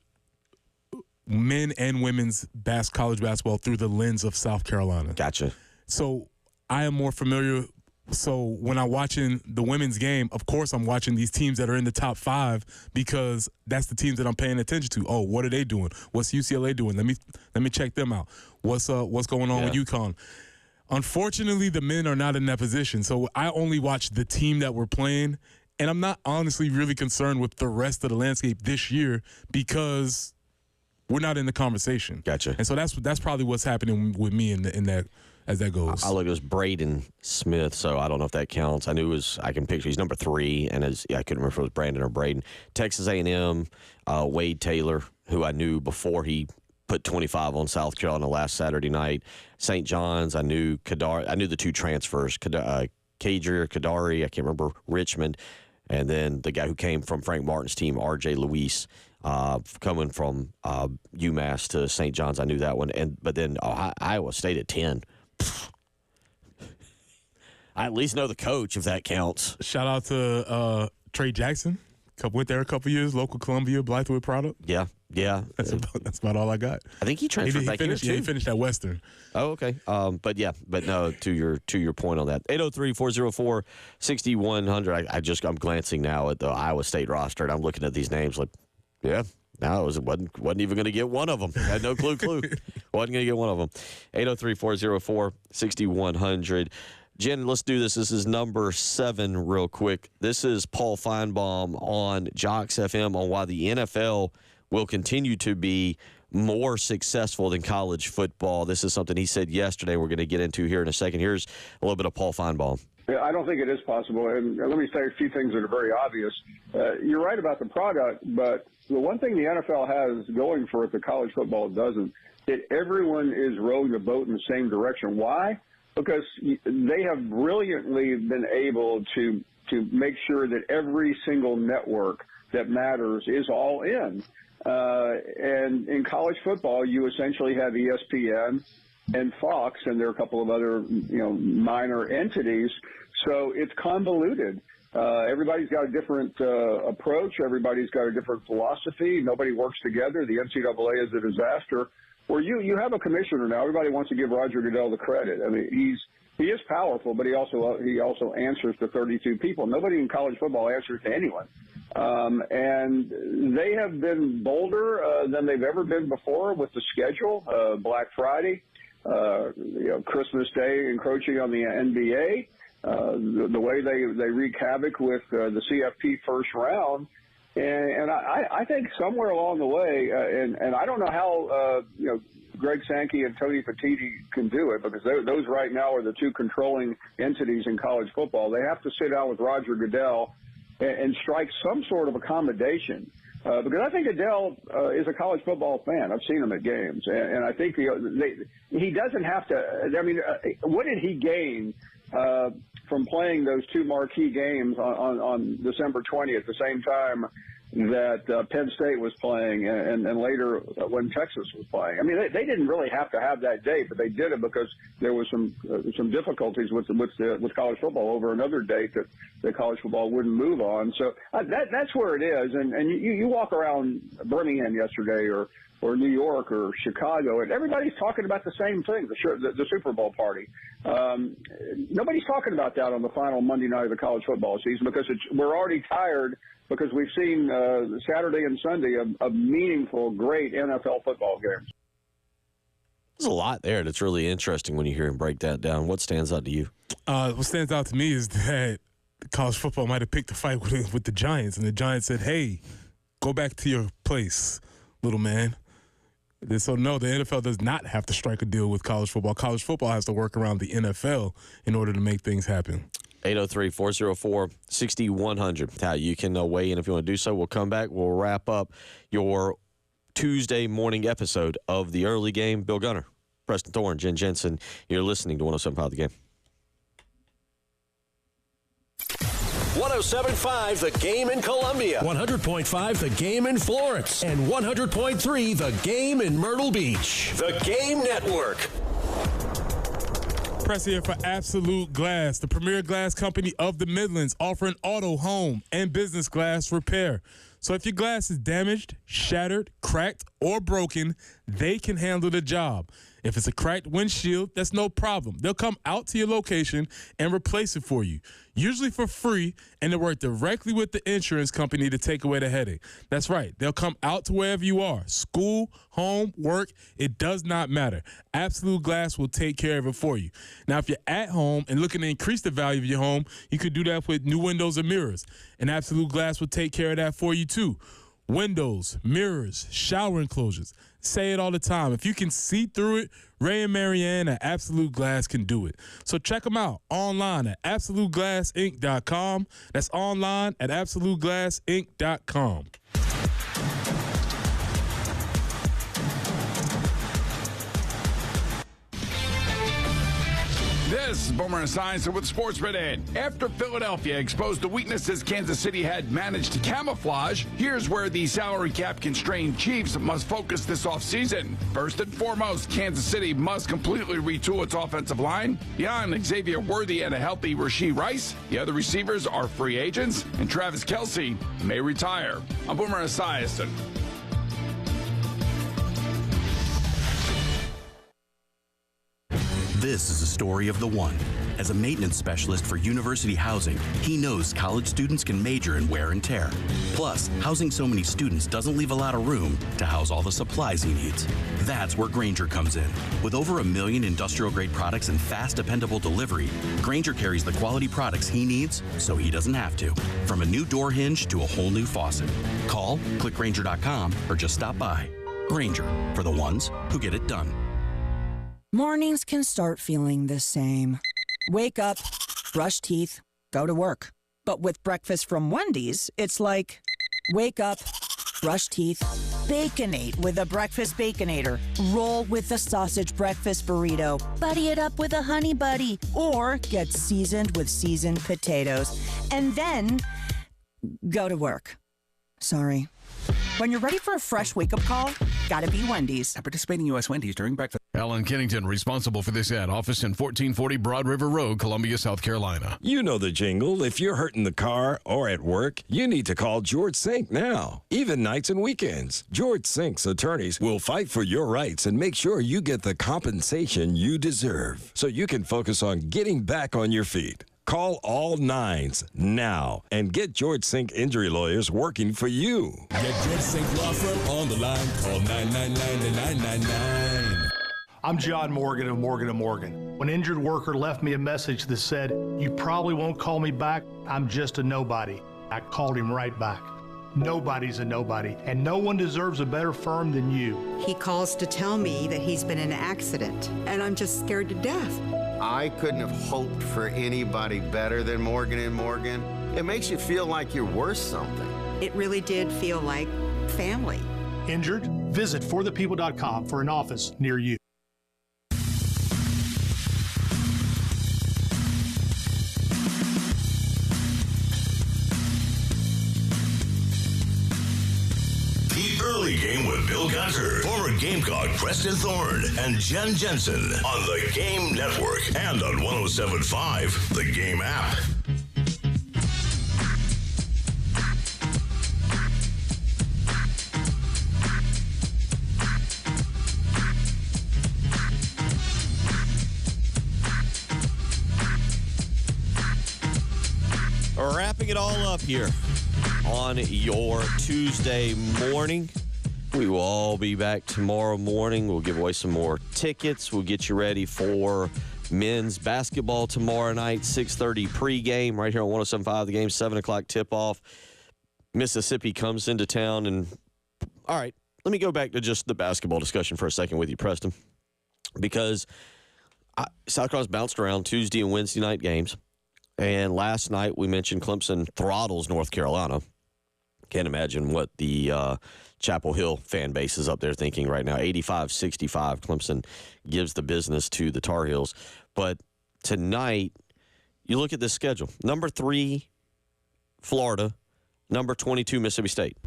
men and women's college basketball through the lens of South Carolina. Gotcha. So I am more familiar. So when I'm watching the women's game, of course I'm watching these teams that are in the top 5 because that's the teams that I'm paying attention to. Oh, what are they doing? What's UCLA doing? Let me check them out. What's going on with UConn? Unfortunately, the men are not in that position. So I only watch the team that we're playing, and I'm not honestly really concerned with the rest of the landscape this year because we're not in the conversation. Gotcha. And so that's probably what's happening with me in that. As that goes, I look, it was Braden Smith, so I don't know if that counts. I knew I can picture he's number 3, and I couldn't remember if it was Brandon or Braden. Texas A&M, Wade Taylor, who I knew before he put 25 on South Carolina last Saturday night. St. John's, I knew Kadari. I knew the 2 transfers, Kadari, I can't remember, Richmond, and then the guy who came from Frank Martin's team, R.J. Luis. Coming from UMass to St. John's, I knew that one. But then Iowa State at 10. I at least know the coach, if that counts. Shout out to Trey Jackson. Went there a couple years, local Columbia, Blythewood product. Yeah. That's about all I got. I think he transferred back here, too. Yeah, he finished at Western. Oh, okay. But no, to your point on that. 803-404-6100. I'm glancing now at the Iowa State roster, and I'm looking at these names like, yeah. No, wasn't even going to get one of them. Had no clue. Wasn't going to get one of them. 803-404-6100. Jen, let's do this. This is number 7 real quick. This is Paul Feinbaum on Jocks FM on why the NFL will continue to be more successful than college football. This is something he said yesterday we're going to get into here in a second. Here's a little bit of Paul Feinbaum. I don't think it is possible. And let me say a few things that are very obvious. You're right about the product, but the one thing the NFL has going for it that college football doesn't, that everyone is rowing the boat in the same direction. Why? Because they have brilliantly been able to make sure that every single network that matters is all in. And in college football, you essentially have ESPN and Fox, and there are a couple of other, minor entities. So it's convoluted. Everybody's got a different approach. Everybody's got a different philosophy. Nobody works together. The NCAA is a disaster. Where you have a commissioner now. Everybody wants to give Roger Goodell the credit. I mean, he is powerful, but he also answers to 32 people. Nobody in college football answers to anyone. And they have been bolder than they've ever been before with the schedule. Black Friday, Christmas Day encroaching on the NBA, the way they wreak havoc with the CFP first round. And I think somewhere along the way, and I don't know how, Greg Sankey and Tony Petitti can do it, because those right now are the two controlling entities in college football. They have to sit down with Roger Goodell and strike some sort of accommodation. Because I think Goodell is a college football fan. I've seen him at games. And I think he doesn't have to – I mean, what did he gain from playing those two marquee games on December 20th at the same time that Penn State was playing and later when Texas was playing? I mean, they didn't really have to have that date, but they did it because there was some difficulties with college football over another date that college football wouldn't move on. So that's where it is. And you walk around Birmingham yesterday or New York or Chicago, and everybody's talking about the same thing, the Super Bowl party. Nobody's talking about that on the final Monday night of the college football season because we're already tired because we've seen Saturday and Sunday of meaningful, great NFL football games. There's a lot there that's really interesting when you hear him break that down. What stands out to you? What stands out to me is that college football might have picked a fight with the Giants, and the Giants said, hey, go back to your place, little man. So, no, the NFL does not have to strike a deal with college football. College football has to work around the NFL in order to make things happen. 803-404-6100. How you can weigh in if you want to do so. We'll come back. We'll wrap up your Tuesday morning episode of The Early Game. Bill Gunner, Preston Thorne, Jen Jensen. You're listening to 107.5 The Game. 107.5 The Game in Columbia, 100.5 The Game in Florence, and 100.3 The Game in Myrtle Beach. The Game Network. Press here for Absolute Glass, the premier glass company of the Midlands, offering auto, home, and business glass repair. So if your glass is damaged, shattered, cracked, or broken, they can handle the job. If it's a cracked windshield, that's no problem. They'll come out to your location and replace it for you, usually for free, and they work directly with the insurance company to take away the headache. That's right. They'll come out to wherever you are, school, home, work, it does not matter. Absolute Glass will take care of it for you. Now, if you're at home and looking to increase the value of your home, you could do that with new windows and mirrors, and Absolute Glass will take care of that for you too. Windows, mirrors, shower enclosures. Say it all the time. If you can see through it, Ray and Marianne at Absolute Glass can do it. So check them out online at AbsoluteGlassInc.com. That's online at AbsoluteGlassInc.com. This is Boomer Esiason with Sports Minute. After Philadelphia exposed the weaknesses Kansas City had managed to camouflage, here's where the salary cap constrained Chiefs must focus this offseason. First and foremost, Kansas City must completely retool its offensive line. Beyond Xavier Worthy and a healthy Rashee Rice, the other receivers are free agents, and Travis Kelce may retire. I'm Boomer Esiason. This is the story of the one. As a maintenance specialist for university housing, he knows college students can major in wear and tear. Plus, housing so many students doesn't leave a lot of room to house all the supplies he needs. That's where Grainger comes in. With over 1 million industrial-grade products and fast, dependable delivery, Grainger carries the quality products he needs so he doesn't have to. From a new door hinge to a whole new faucet. Call, click Grainger.com, or just stop by. Grainger, for the ones who get it done. Mornings can start feeling the same. Wake up, brush teeth, go to work. But with breakfast from Wendy's, it's like, wake up, brush teeth, Baconate with a breakfast Baconator. Roll with the sausage breakfast burrito. Buddy it up with a honey buddy. Or get seasoned with seasoned potatoes. And then go to work. Sorry. When you're ready for a fresh wake-up call, gotta be Wendy's. At participating U.S. Wendy's during breakfast. Alan Kennington, responsible for this ad. Office in 1440 Broad River Road, Columbia, South Carolina. You know the jingle. If you're hurting the car or at work, you need to call George Sink now. Even nights and weekends. George Sink's attorneys will fight for your rights and make sure you get the compensation you deserve so you can focus on getting back on your feet. Call all nines now and get George Sink injury lawyers working for you. Get George Sink Law Firm on the line. Call 999-9999. I'm John Morgan of Morgan & Morgan. When an injured worker left me a message that said, "You probably won't call me back, I'm just a nobody," I called him right back. Nobody's a nobody, and no one deserves a better firm than you. He calls to tell me that he's been in an accident, and I'm just scared to death. I couldn't have hoped for anybody better than Morgan & Morgan. It makes you feel like you're worth something. It really did feel like family. Injured? Visit forthepeople.com for an office near you. Early Game with Bill Gunter, former Gamecock Preston Thorne, and Jen Jensen on the Game Network and on 107.5, the Game app. Wrapping it all up here on your Tuesday morning. We will all be back tomorrow morning. We'll give away some more tickets. We'll get you ready for men's basketball tomorrow night, 6:30 pregame right here on 107.5. The Game, 7 o'clock tip-off. Mississippi comes into town. And all right, let me go back to just the basketball discussion for a second with you, Preston, because South Carolina's bounced around Tuesday and Wednesday night games. And last night we mentioned Clemson throttles North Carolina. Can't imagine what the Chapel Hill fan base is up there thinking right now. 85-65, Clemson gives the business to the Tar Heels. But tonight, you look at this schedule. Number 3, Florida. Number 22, Mississippi State.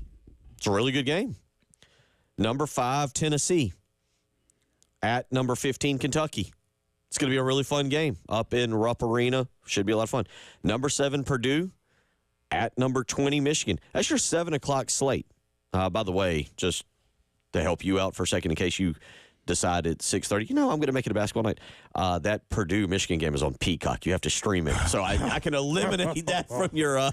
It's a really good game. Number 5, Tennessee. At number 15, Kentucky. It's going to be a really fun game up in Rupp Arena. Should be a lot of fun. Number 7, Purdue. At number 20, Michigan. That's your 7 o'clock slate. By the way, just to help you out for a second in case you decide at 6:30, I'm going to make it a basketball night. That Purdue-Michigan game is on Peacock. You have to stream it. So I can eliminate that from your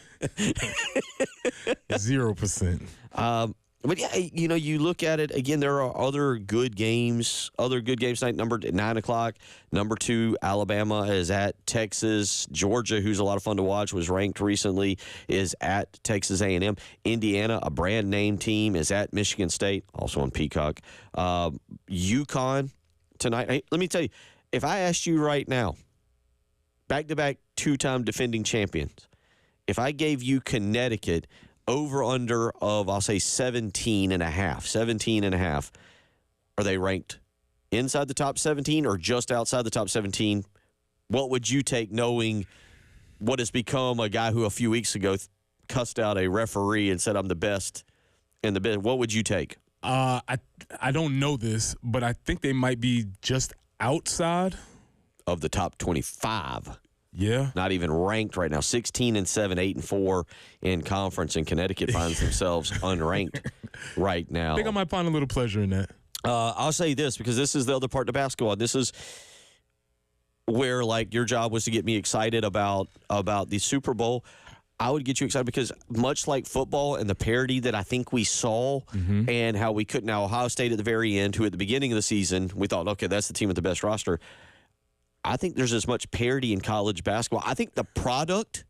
0%. But yeah, you look at it again. There are other good games tonight. Number 9 o'clock. Number 2, Alabama is at Texas. Georgia, who's a lot of fun to watch, was ranked recently, is at Texas A&M. Indiana, a brand name team, is at Michigan State, also on Peacock. UConn tonight. Hey, let me tell you, if I asked you right now, back-to-back 2-time defending champions, if I gave you Connecticut over-under of, I'll say, 17.5. Are they ranked inside the top 17 or just outside the top 17? What would you take knowing what has become a guy who a few weeks ago cussed out a referee and said, "I'm the best in the biz"? What would you take? I don't know this, but I think they might be just outside of the top 25. Yeah. Not even ranked right now. 16-7, 8-4 in conference, and Connecticut finds themselves unranked right now. I think I might find a little pleasure in that. I'll say this, because this is the other part of basketball. This is where, your job was to get me excited about the Super Bowl. I would get you excited because much like football and the parity that I think we saw and how we couldn't. Now, Ohio State at the very end, who at the beginning of the season, we thought, okay, that's the team with the best roster. I think there's as much parity in college basketball. I think the product,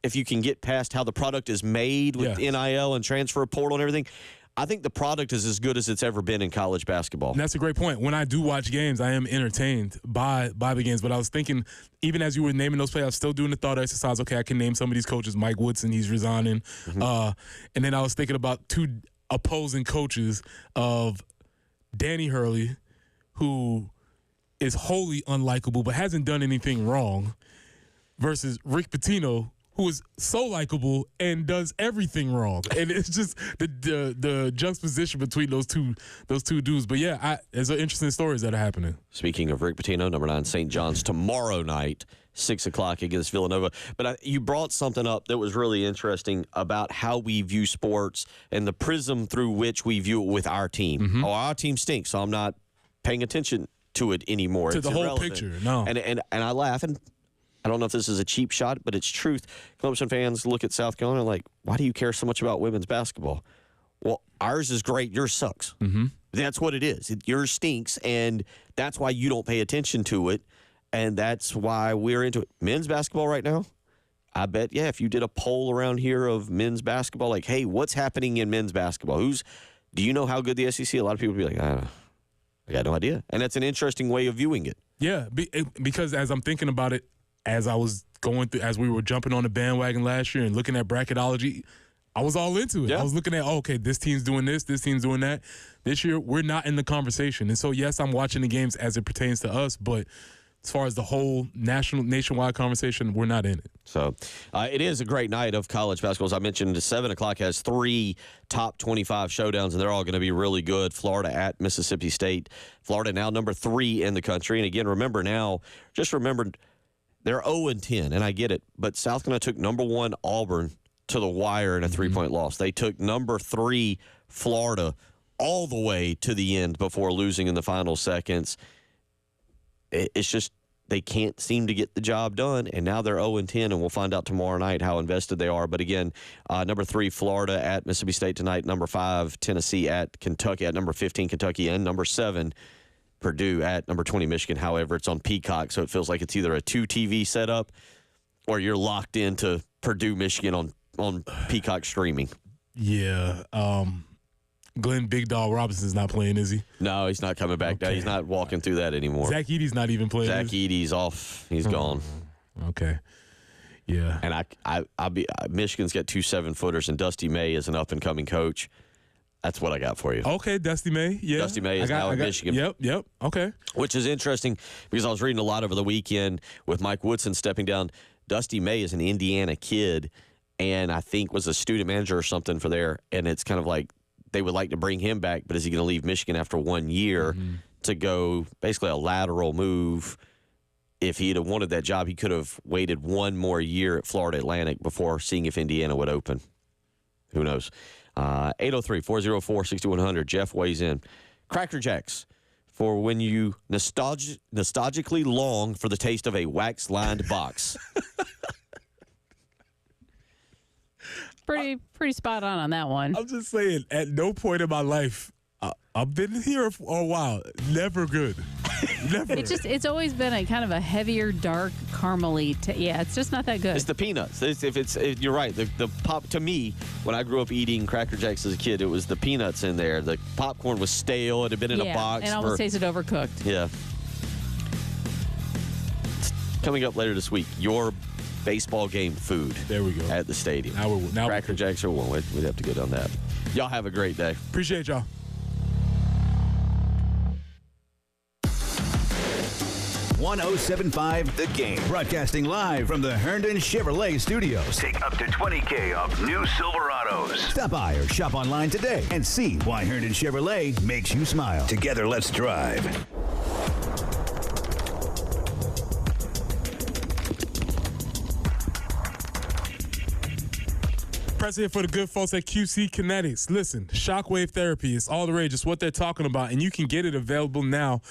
if you can get past how the product is made with NIL and transfer portal and everything, I think the product is as good as it's ever been in college basketball. And that's a great point. When I do watch games, I am entertained by the games. But I was thinking, even as you were naming those players, I was still doing the thought exercise. Okay, I can name some of these coaches. Mike Woodson, he's resigning. And then I was thinking about two opposing coaches of Danny Hurley, who is wholly unlikable but hasn't done anything wrong, versus Rick Pitino, who is so likable and does everything wrong. And it's just the juxtaposition between those two dudes. But yeah, there's interesting stories that are happening. Speaking of Rick Pitino, number 9, St. John's tomorrow night, 6 o'clock against Villanova. But you brought something up that was really interesting about how we view sports and the prism through which we view it with our team. Oh, our team stinks, so I'm not paying attention to it anymore. To the whole picture, no. And I laugh, and I don't know if this is a cheap shot, but it's truth. Clemson fans look at South Carolina like, why do you care so much about women's basketball? Well, ours is great. Yours sucks. That's what it is. Yours stinks, and that's why you don't pay attention to it, and that's why we're into it. Men's basketball right now, I bet, if you did a poll around here of men's basketball, like, hey, what's happening in men's basketball? Do you know how good the SEC? A lot of people would be like, I got no idea. And that's an interesting way of viewing it. Yeah, because as I'm thinking about it, as I was going through, as we were jumping on the bandwagon last year and looking at bracketology, I was all into it. I was looking at, okay, this team's doing this team's doing that. This year, we're not in the conversation. And so, yes, I'm watching the games as it pertains to us, but as far as the whole nationwide conversation, we're not in it. So it is a great night of college basketball. As I mentioned, 7 o'clock has 3 top 25 showdowns, and they're all going to be really good. Florida at Mississippi State. Florida now number 3 in the country. And again, remember, they're 0-10, and I get it. But South Carolina took number 1 Auburn to the wire in a 3-point loss. They took number 3 Florida all the way to the end before losing in the final seconds. It's just they can't seem to get the job done, and now they're 0-10, and we'll find out tomorrow night how invested they are. But again, number 3 Florida at Mississippi State tonight, number 5 Tennessee at Kentucky, at number 15 Kentucky, and number 7 Purdue at number 20 Michigan. However, it's on Peacock, so it feels like it's either a 2 TV setup or you're locked into Purdue, Michigan on Peacock streaming. Yeah. Glenn Big Dog Robinson's not playing, is he? No, he's not coming back. Okay. He's not walking through that anymore. Zach Edey's not even playing. Zach Edey's off. He's gone. Okay. Yeah. And Michigan's got 2 7-footers, and Dusty May is an up-and-coming coach. That's what I got for you. Okay, Dusty May. Yeah. Dusty May is now at Michigan. Yep. Okay. Which is interesting because I was reading a lot over the weekend with Mike Woodson stepping down. Dusty May is an Indiana kid, and I think was a student manager or something for there. And it's kind of like they would like to bring him back, but is he going to leave Michigan after 1 year to go basically a lateral move? If he'd have wanted that job, he could have waited 1 more year at Florida Atlantic before seeing if Indiana would open. Who knows? 803-404-6100. Jeff weighs in. Cracker Jacks, for when you nostalgically long for the taste of a wax-lined box. Pretty spot on that one. I'm just saying, at no point in my life, I've been here for a while. Never good. Never. It's always been a kind of a heavier, dark, caramely. It's just not that good. It's the peanuts. You're right. The pop, to me, when I grew up eating Cracker Jacks as a kid, it was the peanuts in there. The popcorn was stale. It had been in a box. And almost tasted overcooked. Yeah. Coming up later this week, your baseball game food. There we go. At the stadium. Now Cracker Jacks are one. We'd have to go down that. Y'all have a great day. Appreciate y'all. 107.5 The Game. Broadcasting live from the Herndon Chevrolet Studios. Take up to $20K off new Silverados. Stop by or shop online today and see why Herndon Chevrolet makes you smile. Together, let's drive. Preston here for the good folks at QC Kinetics. Listen, shockwave therapy is all the rage. It's what they're talking about, and you can get it available now.